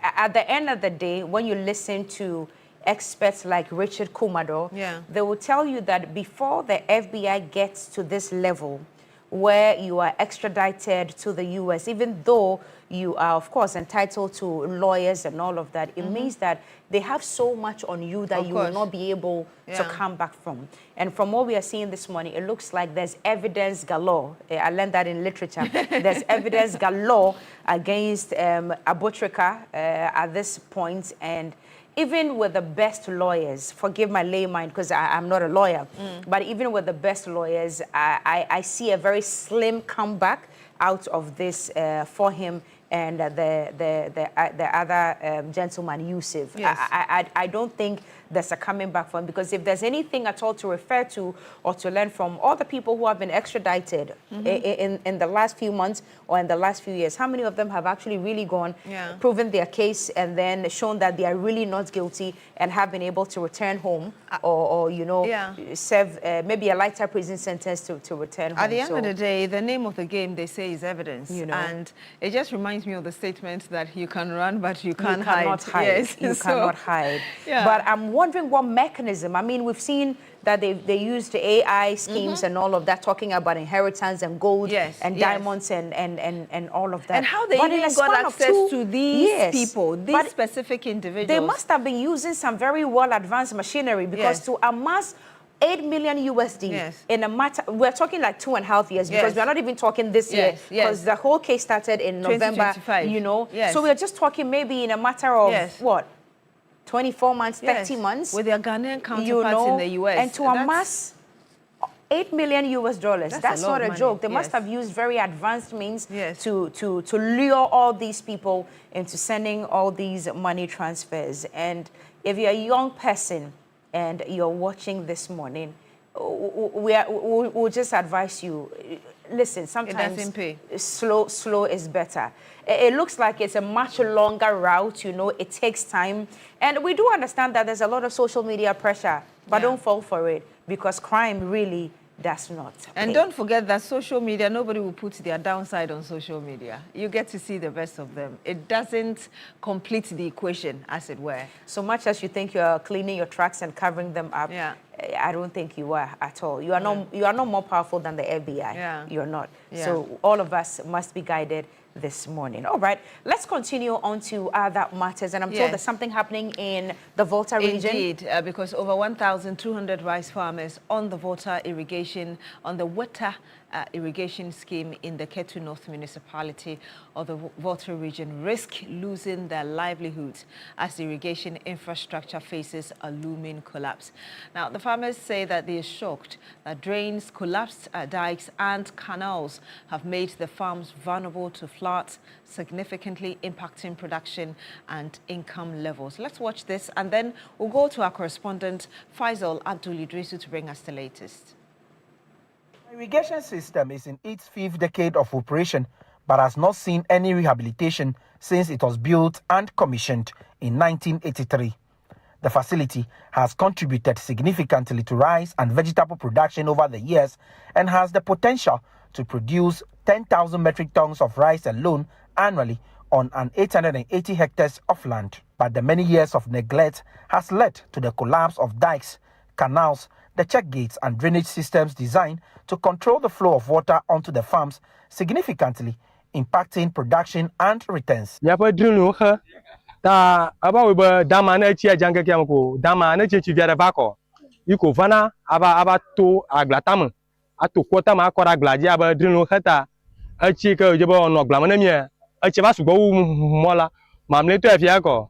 at the end of the day, when you listen to experts like Richard Kumado, they will tell you that before the FBI gets to this level where you are extradited to the U.S., even though you are, of course, entitled to lawyers and all of that, it means that they have so much on you that you will not be able to come back from. And from what we are seeing this morning, it looks like there's evidence galore. I learned that in literature. There's evidence galore against Abutrika at this point. And even with the best lawyers, forgive my layman because I'm not a lawyer, but even with the best lawyers, I see a very slim comeback out of this for him and the other gentleman, Yusuf. Yes. I don't think there's a coming back from, because if there's anything at all to refer to or to learn from all the people who have been extradited in the last few months or in the last few years, how many of them have actually really gone, proven their case, and then shown that they are really not guilty and have been able to return home or you know, serve maybe a lighter prison sentence to return home. At the end of the day, the name of the game, they say, is evidence. You know? And it just reminds me of the statement that you can run, but you can't hide. Cannot hide. Yes. You cannot hide. Yeah. But I'm wondering what mechanism. I mean, we've seen that they used AI schemes and all of that, talking about inheritance and gold and diamonds and all of that. And how they even got access to these people, these specific individuals. They must have been using some very well-advanced machinery, because to amass 8 million USD in a matter, we're talking like 2.5 years, because we're not even talking this year, because the whole case started in November, you know. So we're just talking maybe in a matter of what? 24 months, 30 months. With their Ghanaian counterparts in the US. And to amass $8 million US, that's not a joke. They must have used very advanced means to lure all these people into sending all these money transfers. And if you're a young person and you're watching this morning, we'll just advise you, listen, sometimes it doesn't pay. Slow is better. It looks like it's a much longer route, you know, it takes time. And we do understand that there's a lot of social media pressure, but don't fall for it, because crime really does not pay. And don't forget that social media, nobody will put their downside on social media. You get to see the best of them. It doesn't complete the equation, as it were. So much as you think you're cleaning your tracks and covering them up, I don't think you are at all. You are not more powerful than the FBI. You're not. So all of us must be guided this morning. All right, let's continue on to other matters. And I'm told there's something happening in the Volta region. Indeed, because over 1,200 rice farmers on the Volta irrigation, on the Weta irrigation scheme in the Ketu North municipality of the Volta region risk losing their livelihoods as the irrigation infrastructure faces a looming collapse. Now, the farmers say that they are shocked that drains, collapsed dikes and canals have made the farms vulnerable to floods, significantly impacting production and income levels. Let's watch this, and then we'll go to our correspondent Faisal Abdul-Idrisu to bring us the latest. The irrigation system is in its 5th decade of operation, but has not seen any rehabilitation since it was built and commissioned in 1983. The facility has contributed significantly to rice and vegetable production over the years and has the potential to produce 10,000 metric tons of rice alone annually on an 880 hectares of land. But the many years of neglect has led to the collapse of dikes, canals, the check gates and drainage systems designed to control the flow of water onto the farms, significantly impacting production and returns. Ta aba dama na chi ajanga kiam ko dama na chi viara bako iko vana aba to aglatam atu kota ma akora aglaji aba drinu khata achi ka jebo no glama na mia achi ba sugo mola mamle to afia ko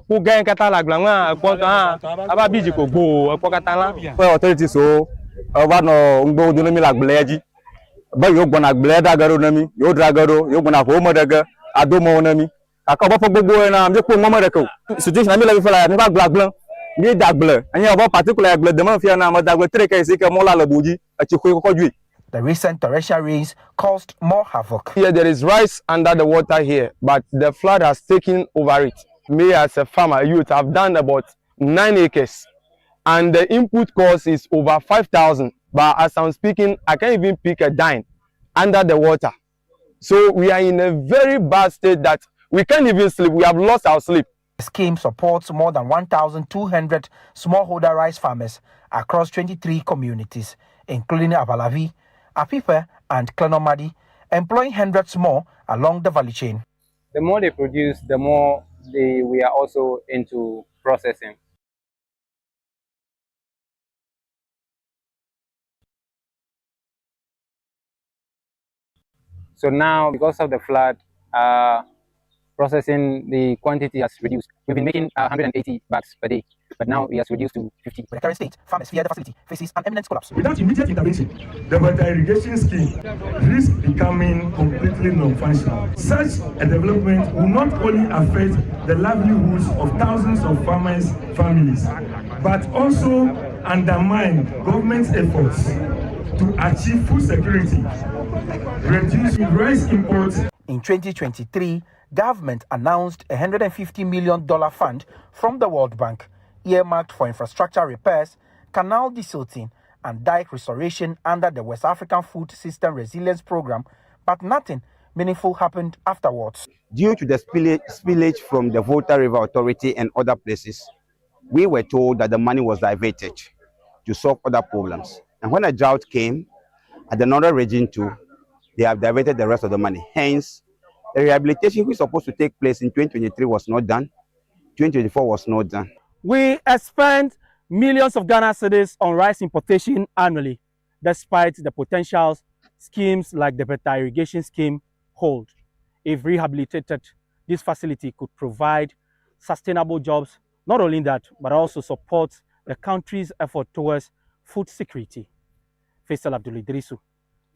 ku gan kata la glama ko ta aba biji ko go ko kata la authority so aba no ngbo dunu mi la gbleji ba yo gbona gbleda garo na mi yo dragaro yo gbona ko mo daga adomo na mi aka ba gbogbo na me ko mo re ko situation na mi la fi la ni ba gbagblon ni dagble anya ba particular agble de man fi na ma dagble 3 ka isi ke mo la boji achi ko ju. The recent torrential rains caused more havoc. Here there is rice under the water here, but the flood has taken over it. Me as a farmer youth have done about 9 acres and the input cost is over 5,000, but as I'm speaking I can't even pick a dime under the water. So we are in a very bad state that we can't even sleep. We have lost our sleep. The scheme supports more than 1,200 smallholder rice farmers across 23 communities, including Abalavi, Apipe, and Klenomadi, employing hundreds more along the value chain. The more they produce, the more we are also into processing. So now, because of the flood, processing the quantity has reduced. We've been making 180 bags per day, but now it has reduced to 50. With the current state, farmers fear the facility faces an imminent collapse. Without immediate intervention, the water irrigation scheme risks becoming completely non-functional. Such a development will not only affect the livelihoods of thousands of farmers' families, but also undermine government's efforts to achieve food security, reduce rice imports. In 2023, government announced a $150 million fund from the World Bank, earmarked for infrastructure repairs, canal desilting, and dike restoration under the West African Food System Resilience Program, but nothing meaningful happened afterwards. Due to the spillage from the Volta River Authority and other places, we were told that the money was diverted to solve other problems. And when a drought came at the northern region too, they have diverted the rest of the money. Hence, the rehabilitation which was supposed to take place in 2023 was not done. 2024 was not done. We spend millions of Ghana cedis on rice importation annually, despite the potential schemes like the better irrigation scheme hold. If rehabilitated, this facility could provide sustainable jobs, not only that, but also support the country's effort towards food security. Faisal Abdul Idrisu,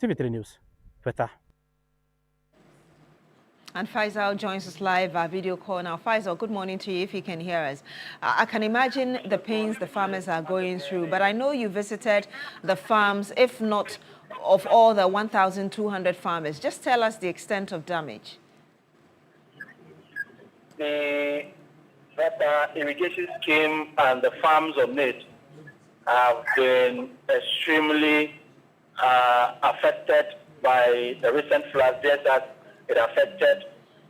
TV3 News, Twitter. And Faisal joins us live via video call now. Faisal, good morning to you if you can hear us. I can imagine the pains the farmers are going through, but I know you visited the farms, if not of all the 1,200 farmers. Just tell us the extent of damage. The irrigation scheme and the farms on it have been extremely affected by the recent floods. Just as it affected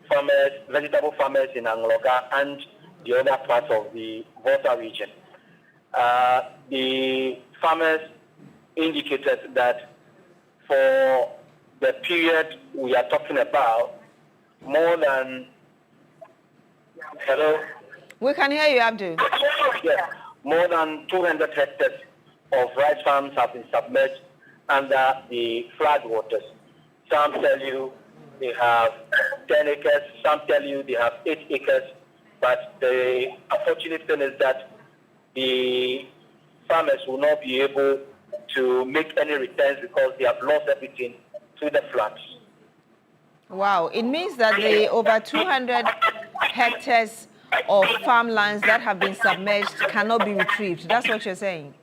farmers, vegetable farmers in Angloga and the other parts of the Volta region. The farmers indicated that for the period we are talking about, more than... Hello? We can hear you, Abdul. Yes, more than 200 hectares of rice farms have been submerged under the flood waters. Some tell you they have 10 acres, some tell you they have 8 acres, but the unfortunate thing is that the farmers will not be able to make any returns because they have lost everything to the floods. Wow, it means that the over 200 hectares of farmlands that have been submerged cannot be retrieved. That's what you're saying?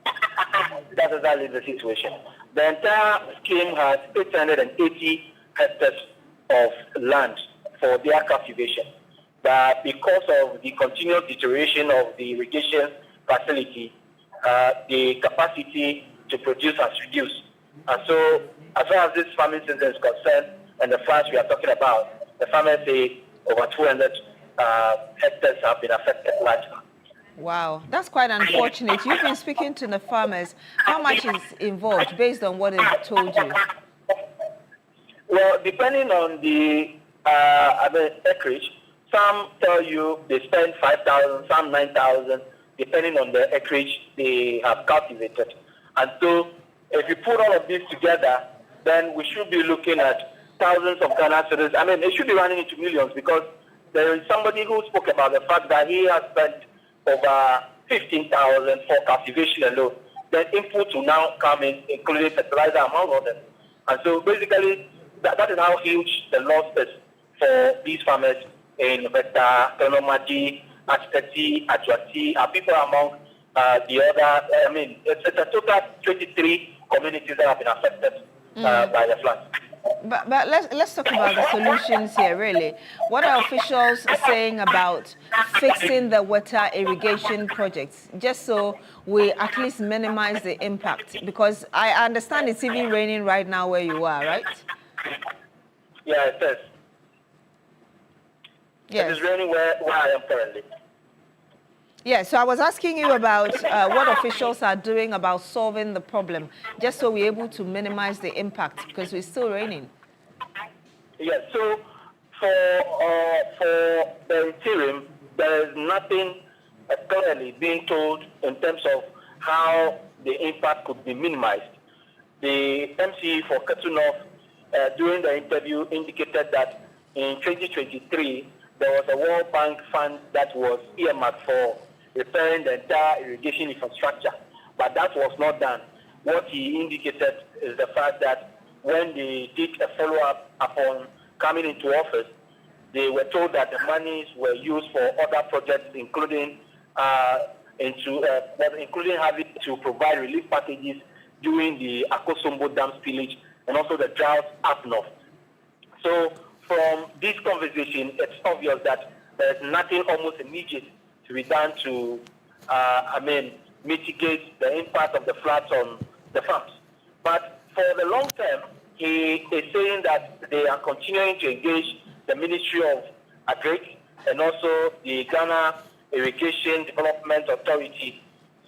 That's exactly the situation. The entire scheme has 880 hectares of land for their cultivation. But because of the continuous deterioration of the irrigation facility, the capacity to produce has reduced. And so, as far as this farming season is concerned, and the floods we are talking about, the farmers say over 200 hectares have been affected largely. Wow, that's quite unfortunate. You've been speaking to the farmers. How much is involved based on what they've told you? Well, depending on the acreage, some tell you they spend 5,000, some 9,000, depending on the acreage they have cultivated. And so, if you put all of this together, then we should be looking at thousands of Ghana cedis. I mean, it should be running into millions, because there is somebody who spoke about the fact that he has spent over 15,000 for cultivation alone. Then input will now come in, including fertilizer, among others. And so basically, that is how huge the loss is for these farmers in Vesta, Tonomaji, Achiteti, Achuati, and people among the other. I mean, it's a total 23 communities that have been affected by the floods. But let's talk about the solutions here, really. What are officials saying about fixing the water irrigation projects, just so we at least minimize the impact? Because I understand it's even raining right now where you are, right? Yeah, it is. Yes. It is raining where I am currently. Yeah, so I was asking you about what officials are doing about solving the problem, just so we're able to minimize the impact, because it's still raining. Yes, so for the interim, there is nothing currently being told in terms of how the impact could be minimized. The MC for Ketu North, during the interview, indicated that in 2023, there was a World Bank fund that was earmarked for repairing the entire irrigation infrastructure, but that was not done. What he indicated is the fact that when they did a follow-up upon coming into office, they were told that the monies were used for other projects, including including having to provide relief packages during the Akosombo Dam spillage and also the drought up north. So from this conversation, it's obvious that there's nothing almost immediate to be done to, mitigate the impact of the floods on the farms. But for the long term, he is saying that they are continuing to engage the Ministry of Agric and also the Ghana Irrigation Development Authority,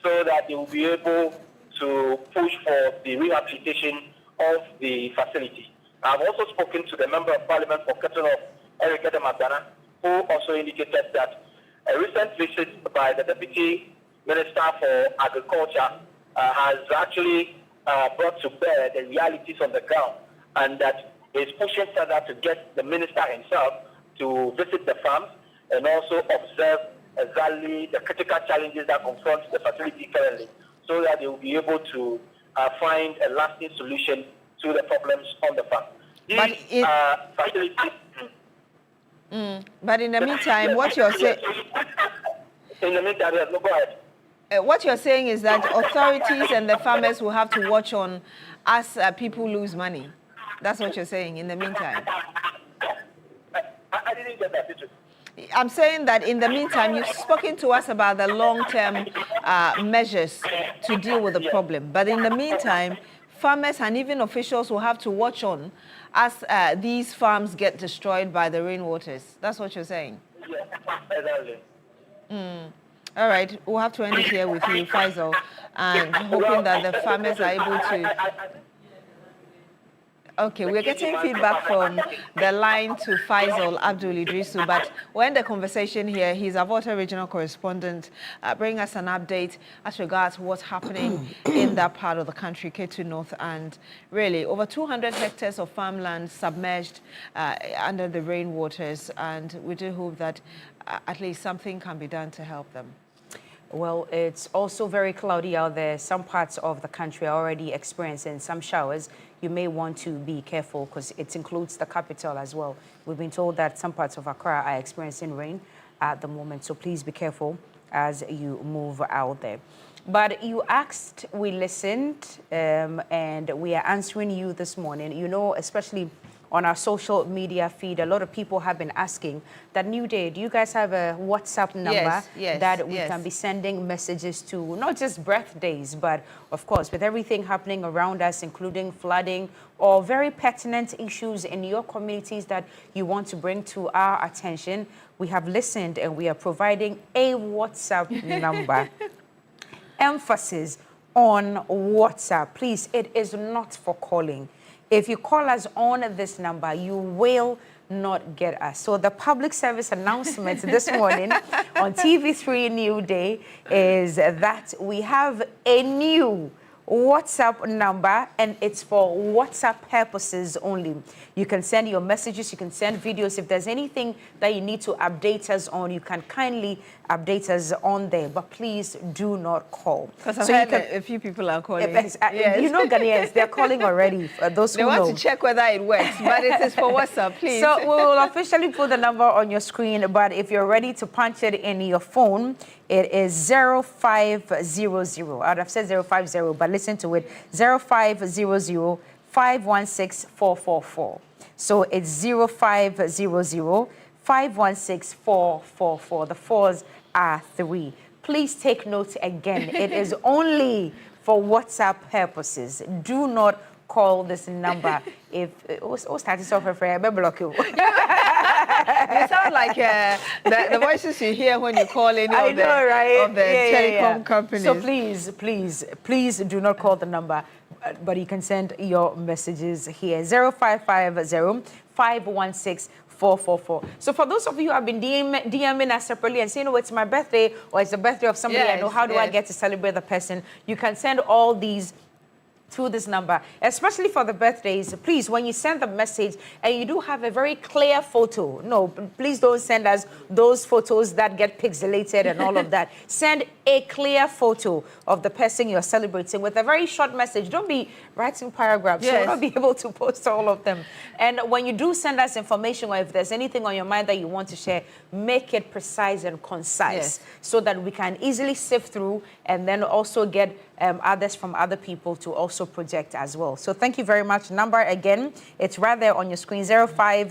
so that they will be able to push for the rehabilitation of the facility. I've also spoken to the Member of Parliament for Ketu North, Eric Edemagana, who also indicated that a recent visit by the Deputy Minister for Agriculture has actually brought to bear the realities on the ground, and that is pushing further to get the minister himself to visit the farms and also observe exactly the critical challenges that confront the facility currently, so that they will be able to find a lasting solution to the problems on the farm. But in the meantime, what you're saying... In the meantime, yes, go ahead. What you're saying is that authorities and the farmers will have to watch on as people lose money. That's what you're saying in the meantime. I didn't get that, did you? I'm saying that in the meantime, you've spoken to us about the long-term measures to deal with the problem. But in the meantime, farmers and even officials will have to watch on as these farms get destroyed by the rainwaters. That's what you're saying? Yes, exactly. All right, we'll have to end it here with you, Faisal, and hoping that the farmers are able to... Okay, we're getting feedback from the line to Faisal Abdul Idrisu, but we're in the conversation here. He's our Volta regional correspondent, bringing us an update as regards what's happening in that part of the country, Ketu North, and really over 200 hectares of farmland submerged under the rainwaters, and we do hope that at least something can be done to help them. Well, it's also very cloudy out there. Some parts of the country are already experiencing some showers. You may want to be careful because it includes the capital as well. We've been told that some parts of Accra are experiencing rain at the moment, so please be careful as you move out there. But you asked, we listened, and we are answering you this morning. You know, especially on our social media feed. A lot of people have been asking that Newday, do you guys have a WhatsApp number that we can be sending messages to, not just birthdays, but of course, with everything happening around us, including flooding or very pertinent issues in your communities that you want to bring to our attention? We have listened and we are providing a WhatsApp number. Emphasis on WhatsApp. Please, it is not for calling. If you call us on this number, you will not get us. So the public service announcement this morning on TV3 Newday is that we have a new WhatsApp number, and it's for WhatsApp purposes only. You can send your messages, you can send videos. If there's anything that you need to update us on, you can kindly update us on there, but please do not call. Because I've heard a few people are calling. You know Ghanaians, they're calling already. Those who they want know. to check whether it works, but it is for WhatsApp, please. So we will officially put the number on your screen, but if you're ready to punch it in your phone, it is 0500. I'd have said 050, but listen to it. 0500 516 444. So it's 0500 516 444. The fours are 3. Please take note again. It is only for WhatsApp purposes. Do not call this number. If started off for block you. You sound like the voices you hear when you call any of the telecom companies. So please do not call the number, but you can send your messages here. 0550 516 444. So for those of you who have been DMing us separately and saying, oh, it's my birthday or it's the birthday of somebody I know, how do I get to celebrate the person? You can send all these to this number, especially for the birthdays. Please, when you send the message and you do have a very clear photo, no, please don't send us those photos that get pixelated and all of that. Send a clear photo of the person you're celebrating with a very short message. Don't be writing paragraphs. You'll not be able to post all of them. And when you do send us information, or if there's anything on your mind that you want to share, make it precise and concise so that we can easily sift through and then also get others from other people to also project as well. So thank you very much. Number again, it's right there on your screen, 0500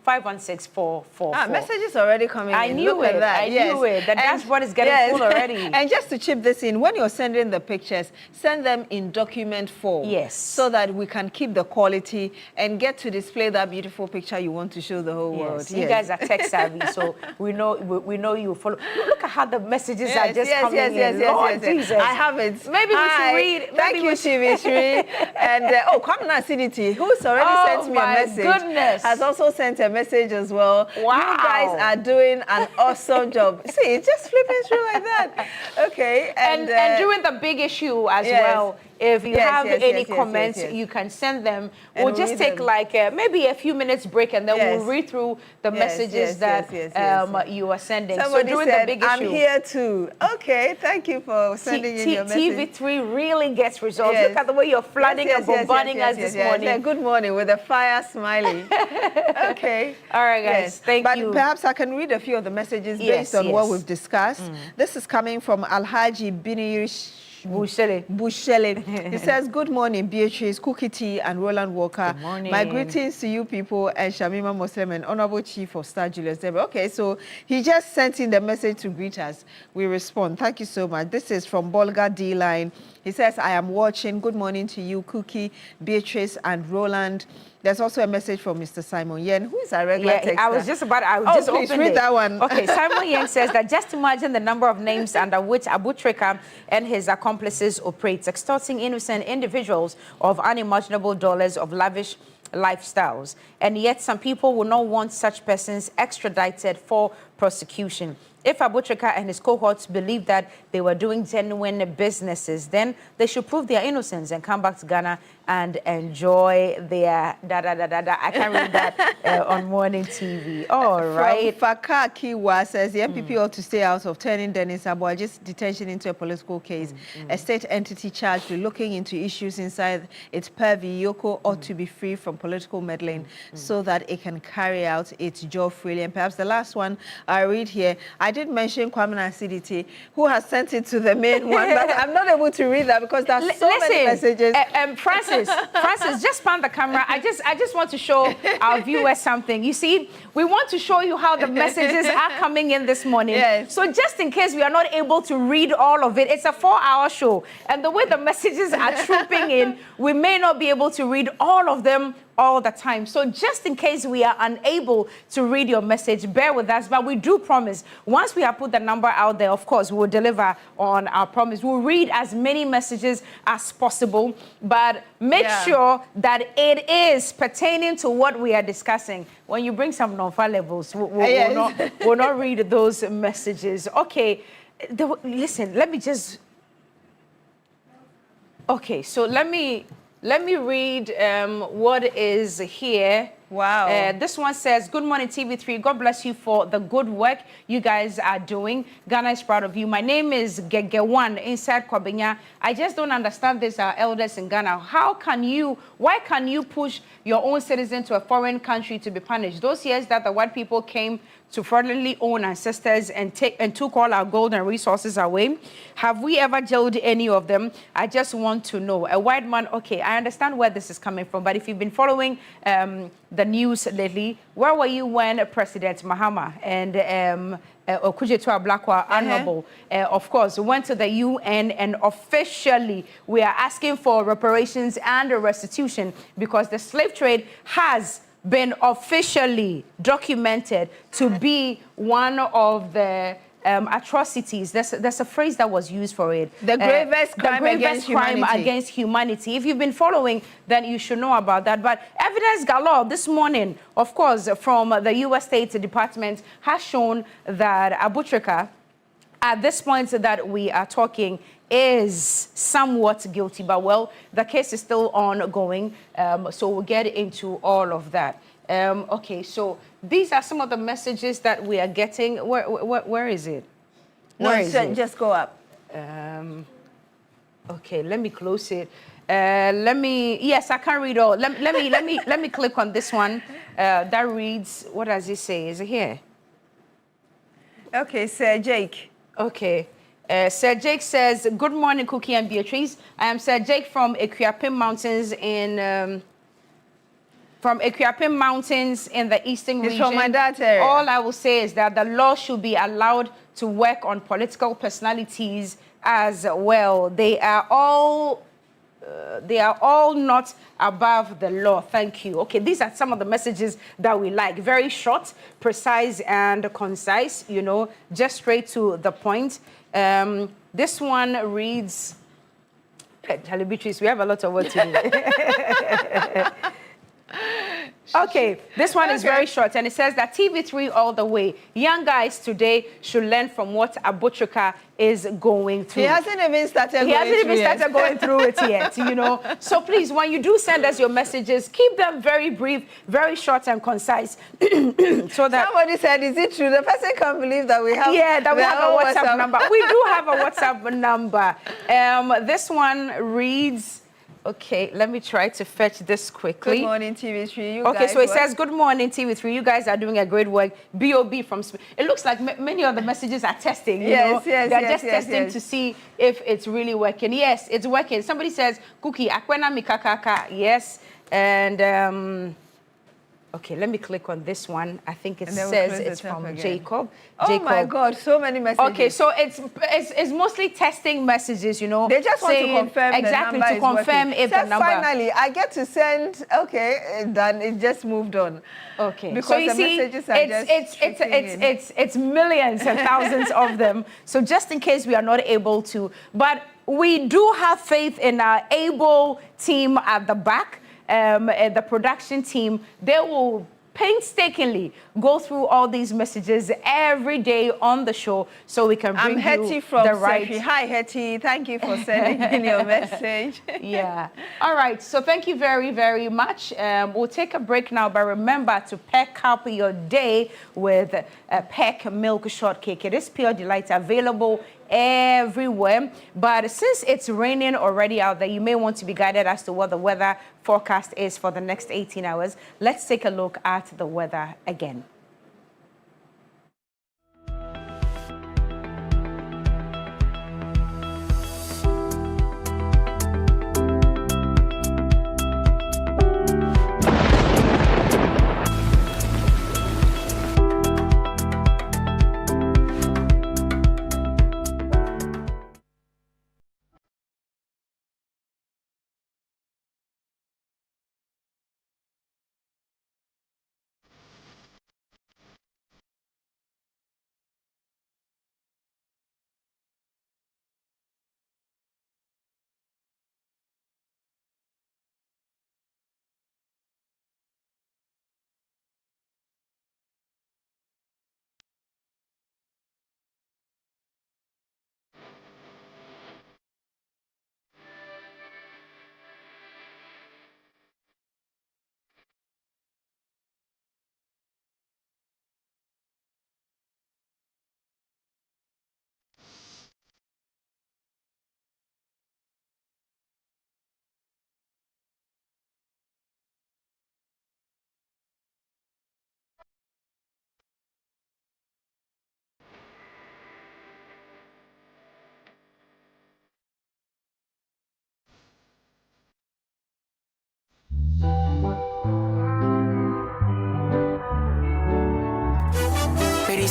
516 444. Messages already coming in. I knew it. I knew it. The dashboard is getting full already. And just to chip this in, when you're sending the pictures, send them in document form. Yes. So that we can keep the quality and get to display that beautiful picture you want to show the whole world. You guys are tech savvy, so we know you follow. Look at how the messages are just coming in. Lord Jesus. I have it. Maybe we should read. Thank you, TV3. And Kwamna Acidity, who's already sent me a message, has also sent a message as well. Wow. You guys are doing an awesome job. See, it's just flipping through like that. Okay. And during the big issue as well, if you have any comments, you can send them. We'll just take like maybe a few minutes break, and then we'll read through the messages that you are sending. Somebody so during said, the big issue, I'm here too. Okay, thank you for sending in your message. TV3 really gets results. Look at the way you're flooding and bombarding us this morning. Good morning with a fire smiley. Okay. All right, guys. Thank you. But perhaps I can read a few of the messages based on what we've discussed. This is coming from Alhaji Binirish Bushele. He says, good morning, Beatrice, Cookie T, and Roland Walker. Good morning. My greetings to you people and Shamima Muslim and Honorable Chief of Star Julius Deborah. Okay, so he just sent in the message to greet us. We respond. Thank you so much. This is from Bolga D-Line. He says, I am watching. Good morning to you, Cookie, Beatrice, and Roland. There's also a message from Mr. Simon Yen, who is a regular texter. I was just please read that one. Okay, Simon Yen says that just imagine the number of names under which Abu Trika and his accomplices operate, extorting innocent individuals of unimaginable dollars of lavish lifestyles. And yet some people will not want such persons extradited for prosecution. If Abu Trika and his cohorts believe that they were doing genuine businesses, then they should prove their innocence and come back to Ghana and enjoy their I can't read that on morning TV. All right. Faka Kiwa says the MPP ought to stay out of turning Dennis Abuaje's detention into a political case. A state entity charged with looking into issues inside its purview, Yoko, ought to be free from political meddling so that it can carry out its job freely. And perhaps the last one I read here, I I did mention Kwame Nsiditi, who has sent it to the main one, but I'm not able to read that because there's so many messages. Francis, just pan the camera. I just want to show our viewers something. You see, we want to show you how the messages are coming in this morning. Yes. So just in case we are not able to read all of it, it's a 4-hour show. And the way the messages are trooping in, we may not be able to read all of them all the time. So just in case we are unable to read your message, bear with us. But we do promise, once we have put the number out there, of course, we'll deliver on our promise. We'll read as many messages as possible, but make sure that it is pertaining to what we are discussing. When you bring some non-fallables, we'll not read those messages. Okay, listen, let me just... Okay, so let me read what is here. Wow. This one says, good morning, TV3. God bless you for the good work you guys are doing. Ghana is proud of you. My name is Gegewan inside Kwabenya. I just don't understand this, our elders in Ghana. Why can you push your own citizen to a foreign country to be punished? Those years that the white people came to fraudulently own ancestors and took all our gold and resources away, have we ever jailed any of them? I just want to know. A white man, okay, I understand where this is coming from, but if you've been following the news lately, where were you when President Mahama and Okujetua Blakwa, Honorable, of course, went to the UN and officially we are asking for reparations and restitution because the slave trade has been officially documented to be one of the atrocities. There's a phrase that was used for it. The gravest crime against humanity. If you've been following, then you should know about that. But evidence galore this morning, of course, from the U.S. State Department has shown that Abutrika, at this point that we are talking, is somewhat guilty. But, well, the case is still ongoing, so we'll get into all of that. Okay, so these are some of the messages that we are getting. Where is it? Just go up. Okay, let me close it. Yes, I can't read all. Let me click on this one. That reads, what does it say? Is it here? Okay, Sir Jake. Okay. Sir Jake says, good morning, Cookie and Beatrice. I am Sir Jake from Equiapim Mountains in the eastern region. From my dad's area. All I will say is that the law should be allowed to work on political personalities as well. They are all not above the law. Thank you. Okay, these are some of the messages that we like. Very short, precise, and concise, you know, just straight to the point. This one reads, Charlie Beatrice, we have a lot of work to do. Okay, this one is very short, and it says that TV3 all the way. Young guys today should learn from what Abutrika is going through. He hasn't even started going through it yet, you know. So please, when you do send us your messages, keep them very brief, very short and concise. So that somebody said, is it true? The person can't believe that we have we have a WhatsApp number. We do have a WhatsApp number. This one reads, okay, let me try to fetch this quickly. Good morning, TV3. Okay, so it says, good morning, TV3. You guys are doing a great work. B.O.B. from... It looks like many of the messages are testing, you know? They're just testing to see if it's really working. Yes, it's working. Somebody says, Cookie, akwena mikakaka. Yes. And... okay, let me click on this one. I think it says it's from Jacob. Oh my God, so many messages. Okay, so it's mostly testing messages, you know. They just want to confirm exactly the number to confirm is working. if the number. Finally, I get to send. Okay, done. It just moved on. Okay, because so you the see, messages are it's millions and thousands of them. So just in case we are not able to, but we do have faith in our able team at the back. The production team, they will painstakingly go through all these messages every day on the show so we can bring you the right... Hi, Hetty. Thank you for sending in your message. Yeah. All right. So thank you very, very much. We'll take a break now, but remember to pack up your day with Peck Milk Shortcake. It is pure delight, available everywhere. But since it's raining already out there, you may want to be guided as to what the weather forecast is for the next 18 hours. Let's take a look at the weather again.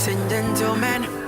ladies and gentlemen.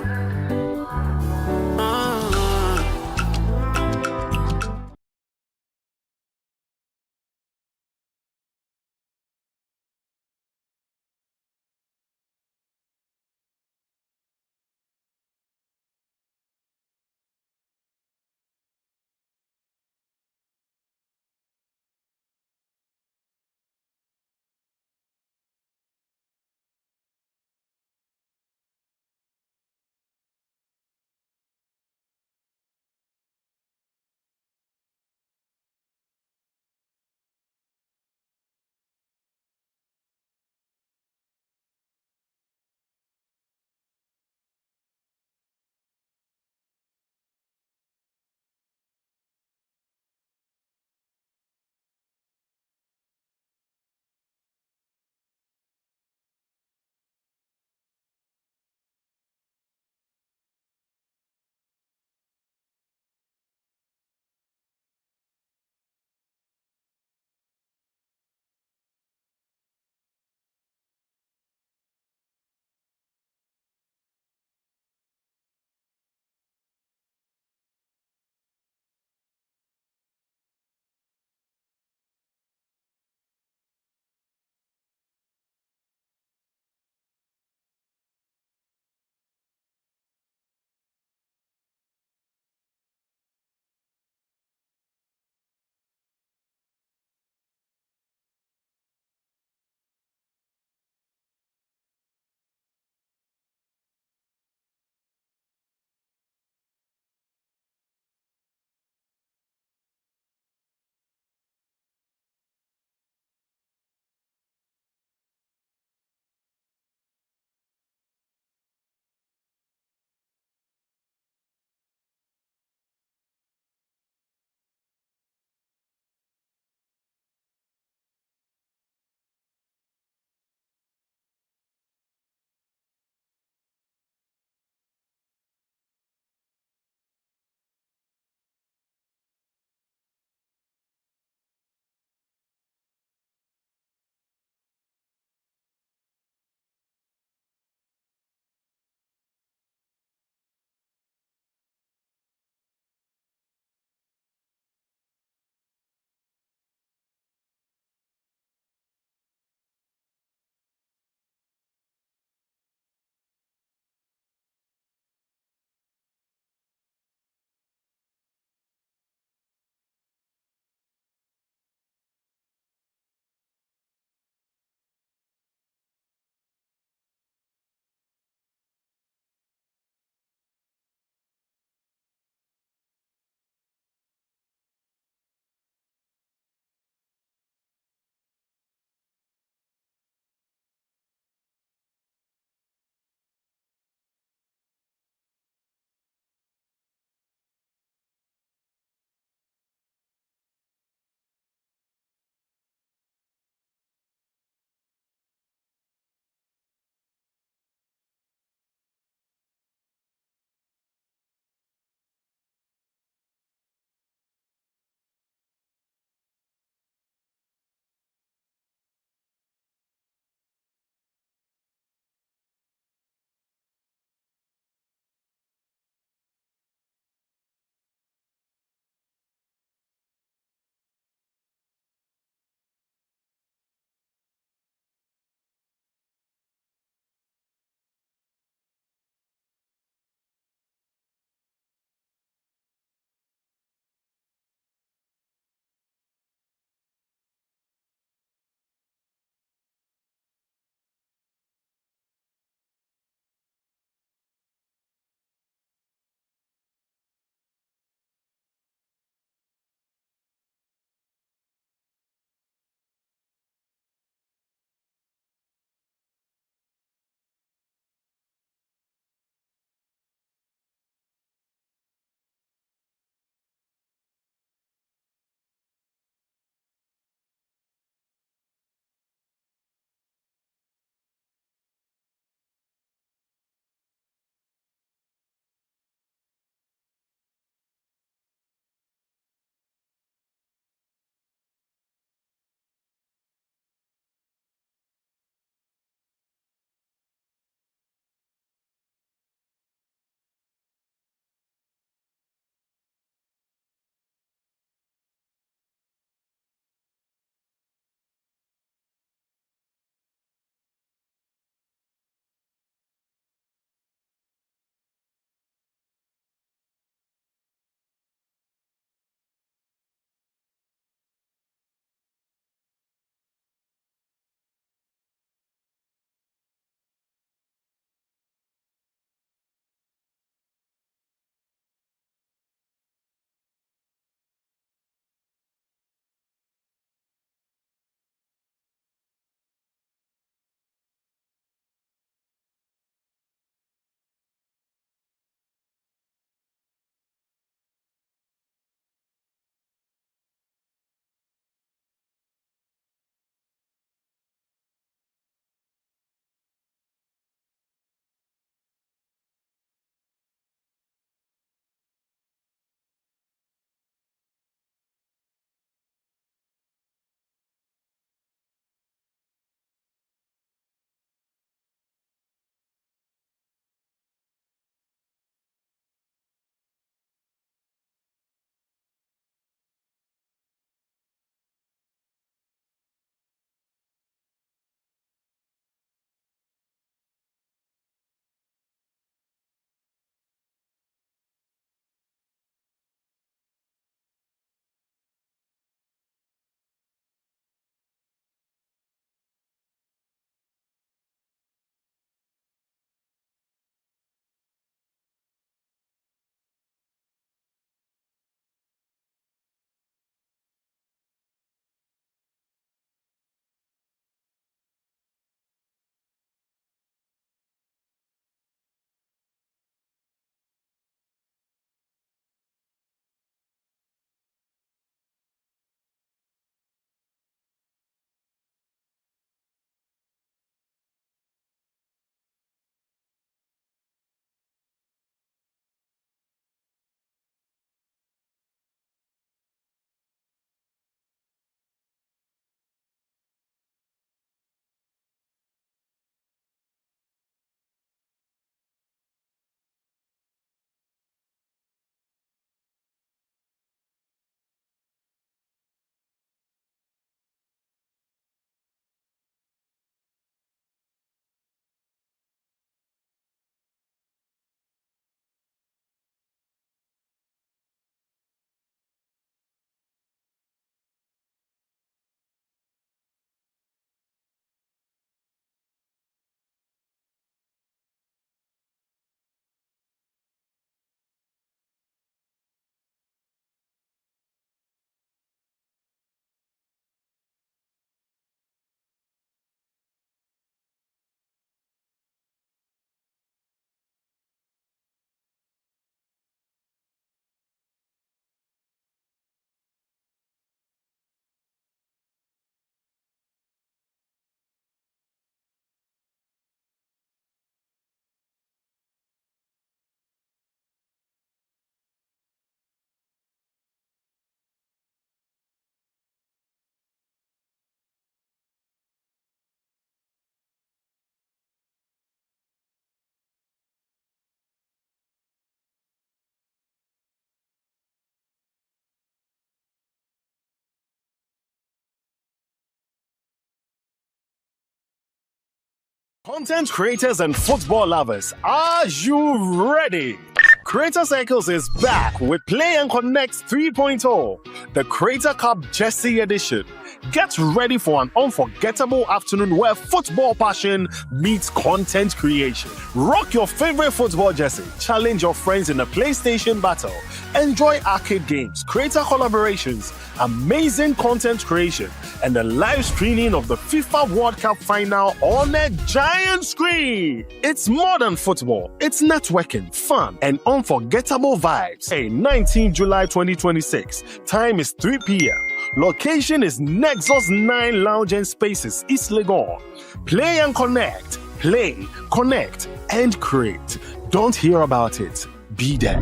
Content creators and football lovers, are you ready? Creator Circles is back with Play and Connect 3.0, the Creator Cup Jersey Edition. Get ready for an unforgettable afternoon where football passion meets content creation. Rock your favorite football jersey, challenge your friends in a PlayStation battle, enjoy arcade games, creator collaborations, amazing content creation, and the live streaming of the FIFA World Cup final on a giant screen. It's more than football. It's networking, fun, and unforgettable vibes. Hey, 19 July 2026. Time is 3 p.m. Location is Nexus 9 Lounge and Spaces, East Legon. Play and connect. Play, connect, and create. Don't hear about it. Be there.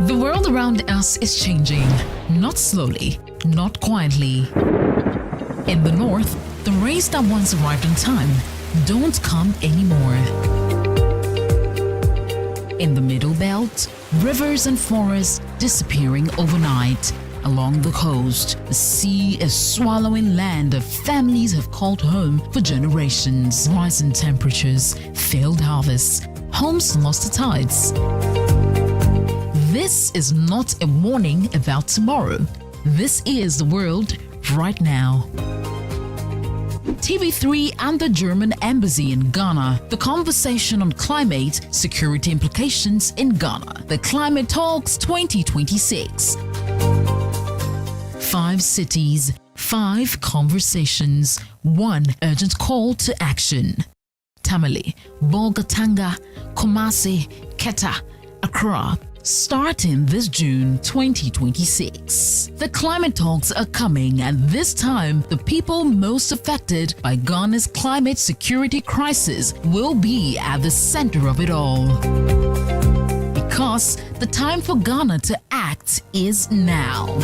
The world around us is changing, not slowly, not quietly. In the north, the rains that once arrived on time don't come anymore. In the middle belt, rivers and forests disappearing overnight. Along the coast, the sea is swallowing land that families have called home for generations. Rising temperatures, failed harvests, homes lost to tides. This is not a warning about tomorrow. This is the world right now. TV3 and the German Embassy in Ghana, the conversation on climate security implications in Ghana, the Climate Talks 2026. 5 cities, 5 conversations, 1 urgent call to action. Tamale, Bolgatanga, Kumasi, Keta, Accra, starting this June 2026. The climate talks are coming, and this time, the people most affected by Ghana's climate security crisis will be at the center of it all. Because the time for Ghana to act is now.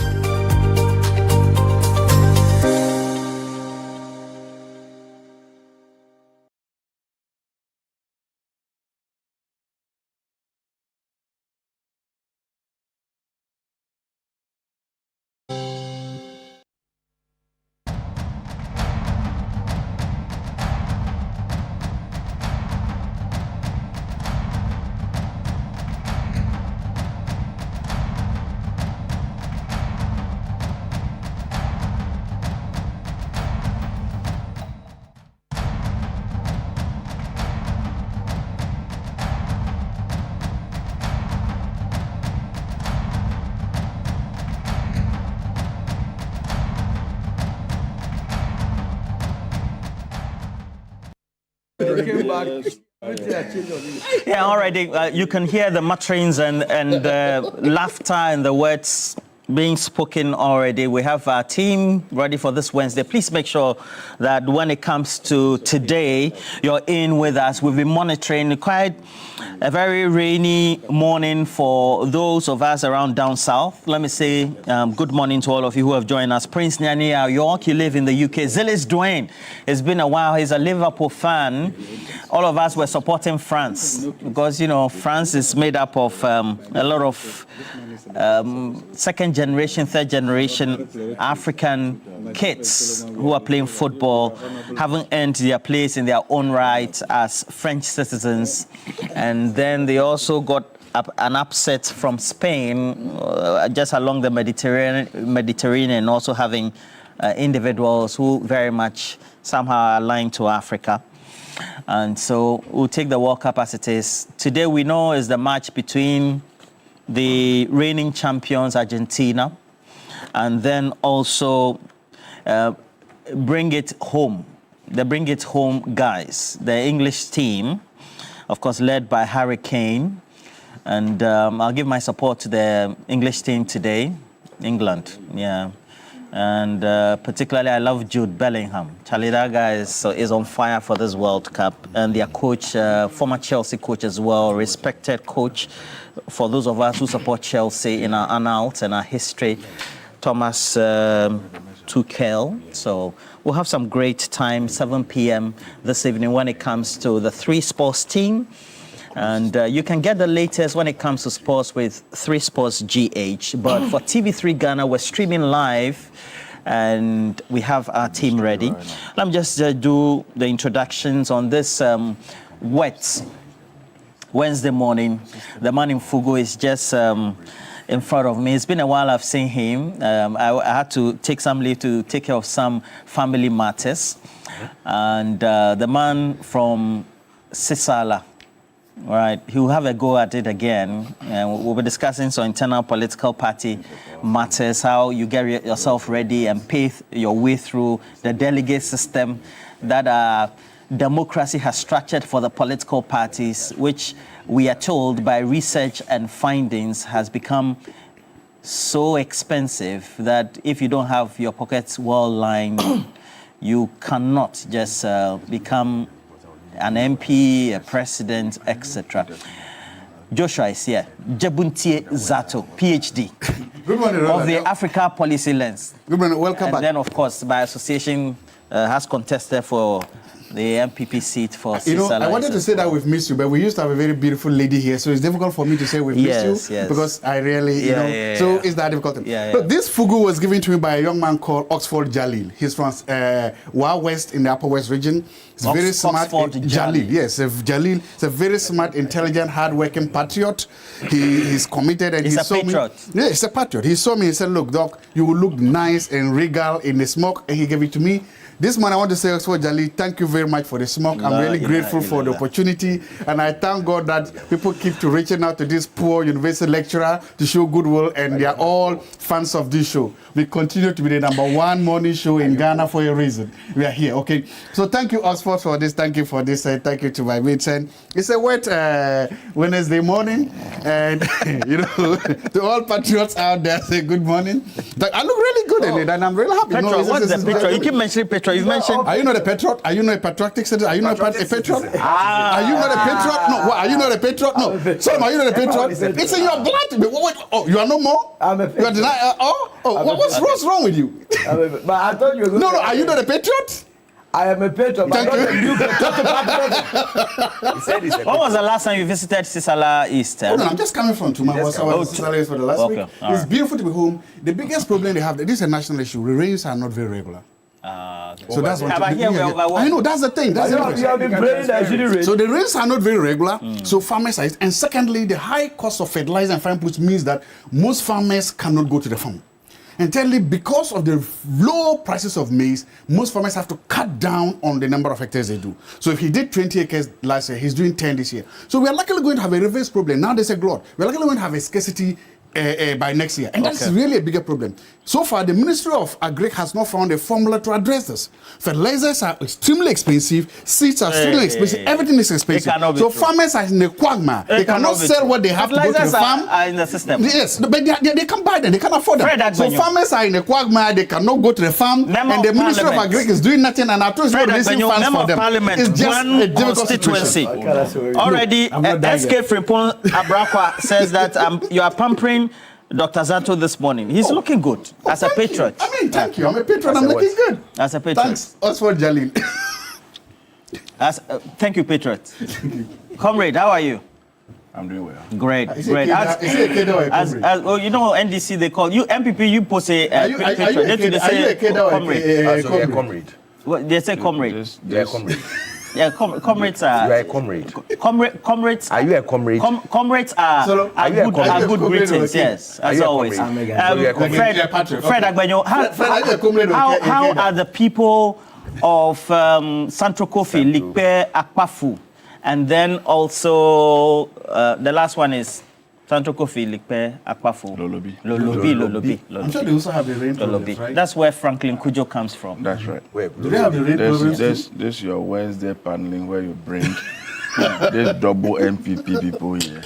Yeah, already you can hear the mutterings and laughter and the words being spoken already. We have our team ready for this Wednesday. Please make sure that when it comes to today, you're in with us. We've been monitoring quite a very rainy morning for those of us around down south. Let me say good morning to all of you who have joined us. Prince Nyania York, you live in the UK. Zilis Dwayne, it's been a while. He's a Liverpool fan. All of us were supporting France because, you know, France is made up of a lot of second generation, third generation African kids who are playing football, haven't earned their place in their own right as French citizens. And then they also got an upset from Spain, just along the Mediterranean, also having individuals who very much somehow are aligned to Africa. And so we'll take the World Cup as it is. Today we know is the match between the reigning champions Argentina, and then also bring it home. The bring it home guys, the English team, of course led by Harry Kane. And I'll give my support to the English team today, England, yeah. And particularly I love Jude Bellingham. Charlie, that guy is on fire for this World Cup. And their coach, former Chelsea coach as well, respected coach for those of us who support Chelsea in our annals and our history, Thomas Tuchel. So we'll have some great time, 7 p.m. this evening when it comes to the 3 sports team. And you can get the latest when it comes to sports with 3 Sports GH. But for TV3 Ghana, we're streaming live and we have our team ready. Let me just do the introductions on this wet Wednesday morning. The man in Fugu is just in front of me. It's been a while I've seen him. I had to take some leave to take care of some family matters. And the man from Sisala, all right, he'll have a go at it again. And we'll be discussing some internal political party matters, how you get yourself ready and pave your way through the delegate system that democracy has structured for the political parties, which we are told by research and findings has become so expensive that if you don't have your pockets well lined, you cannot just become an MP, a president, etc. Joshua is here. Jebuntie Zato, PhD, Good morning, of the Africa Policy Lens. Good morning, welcome and back. And then, of course, by association, has contested for the MPP seat for Sisala. You know, I wanted to say that we've missed you, but we used to have a very beautiful lady here, so it's difficult for me to say we've missed you because I really, you know, so it's that difficult. But this Fugu was given to me by a young man called Oxford Jalil. He's from Wild West in the Upper West region. He's very smart. Jalil, yes, Jalil. He's a very smart, intelligent, hard-working patriot. He's committed and he's he saw patriot. me. Yeah, he's a patriot. He saw me and said, "Look, Doc, you will look nice and regal in the smoke," and he gave it to me. This man, I want to say, Oxford Jalil, thank you very much for the smoke. I'm really grateful for the opportunity. And I thank God that people keep reaching out to this poor university lecturer to show goodwill, and they are all fans of this show. We continue to be the #1 morning show in Ghana for a reason. We are here, okay? So thank you, Oxford, for this. Thank you for this. Thank you to my mates. And it's a wet Wednesday morning. And, you know, to all patriots out there, say good morning. I look really good in it, and I'm really happy. Petro, what's the Petro? You keep mentioning Petro. You've mentioned... Are you not a patriot? Are you not a patriotic citizen? Are you not a patriot? Are you not a patriot? No. What, are you not a patriot? No. Sam, are you not a patriot? It's in your blood. Oh, you are no more? You are denying... What's wrong with you? But I thought you were going No, are you not a patriot? I am a patriot. Thank you. When was the last time you visited Sisala East? Oh, no, I'm just coming from Tuma. I was Sisala East for the last week. It's beautiful to be home. The biggest problem they have, this is a national issue. The rains are not very regular. So that's what I know. That's the thing. That's so the rains are not very regular. So farmers are, and secondly, the high cost of fertilizer and farm inputs means that most farmers cannot go to the farm. And thirdly, because of the low prices of maize, most farmers have to cut down on the number of hectares they do. So if he did 20 acres last year, he's doing 10 this year. So we are likely going to have a reverse problem. Now there's a glut. We're likely going to have a scarcity by next year. And that's really a bigger problem. So far, the Ministry of Agri has not found a formula to address this. Fertilizers are extremely expensive, seeds are extremely expensive, everything is expensive. So farmers are in a quagmire. They cannot sell what they have to go to the farm. Are in the system. Yes, but they can buy them, they can afford them. So farmers are in a quagmire, they cannot go to the farm, and the Ministry of Agri is doing nothing, and I told you releasing funds for them. It's just a difficult situation. Already, SK Frimpong Abrakwa says that you are pampering Dr. Zato this morning. He's looking good as a patriot. I mean, thank you. I'm a patriot. I'm looking good. As a patriot. Thanks, Oxford Jalil. Thank you, patriot. Comrade, how are you? I'm doing well. Great, Is great. he a kid or a comrade? Oh, you know, NDC, they call you MPP, you post a patriot. Are you a kid or a comrade? Well, they say comrade. They're comrade. Yeah, comrades are... You are a comrade. Comrades... Are you a comrade? Comrades are good greetings, yes, as always. Fred Agbenyo, how are the people of Central Kofi, Likpe, Akpafu, and then also the last one is Central Kofi, Likpe, Akpafu. Lolobi. I'm sure they also have the rain problems, right? That's where Franklin Kujo comes from. That's right. Do they have the rain problems? This is your Wednesday paneling where you bring this double MPP people here.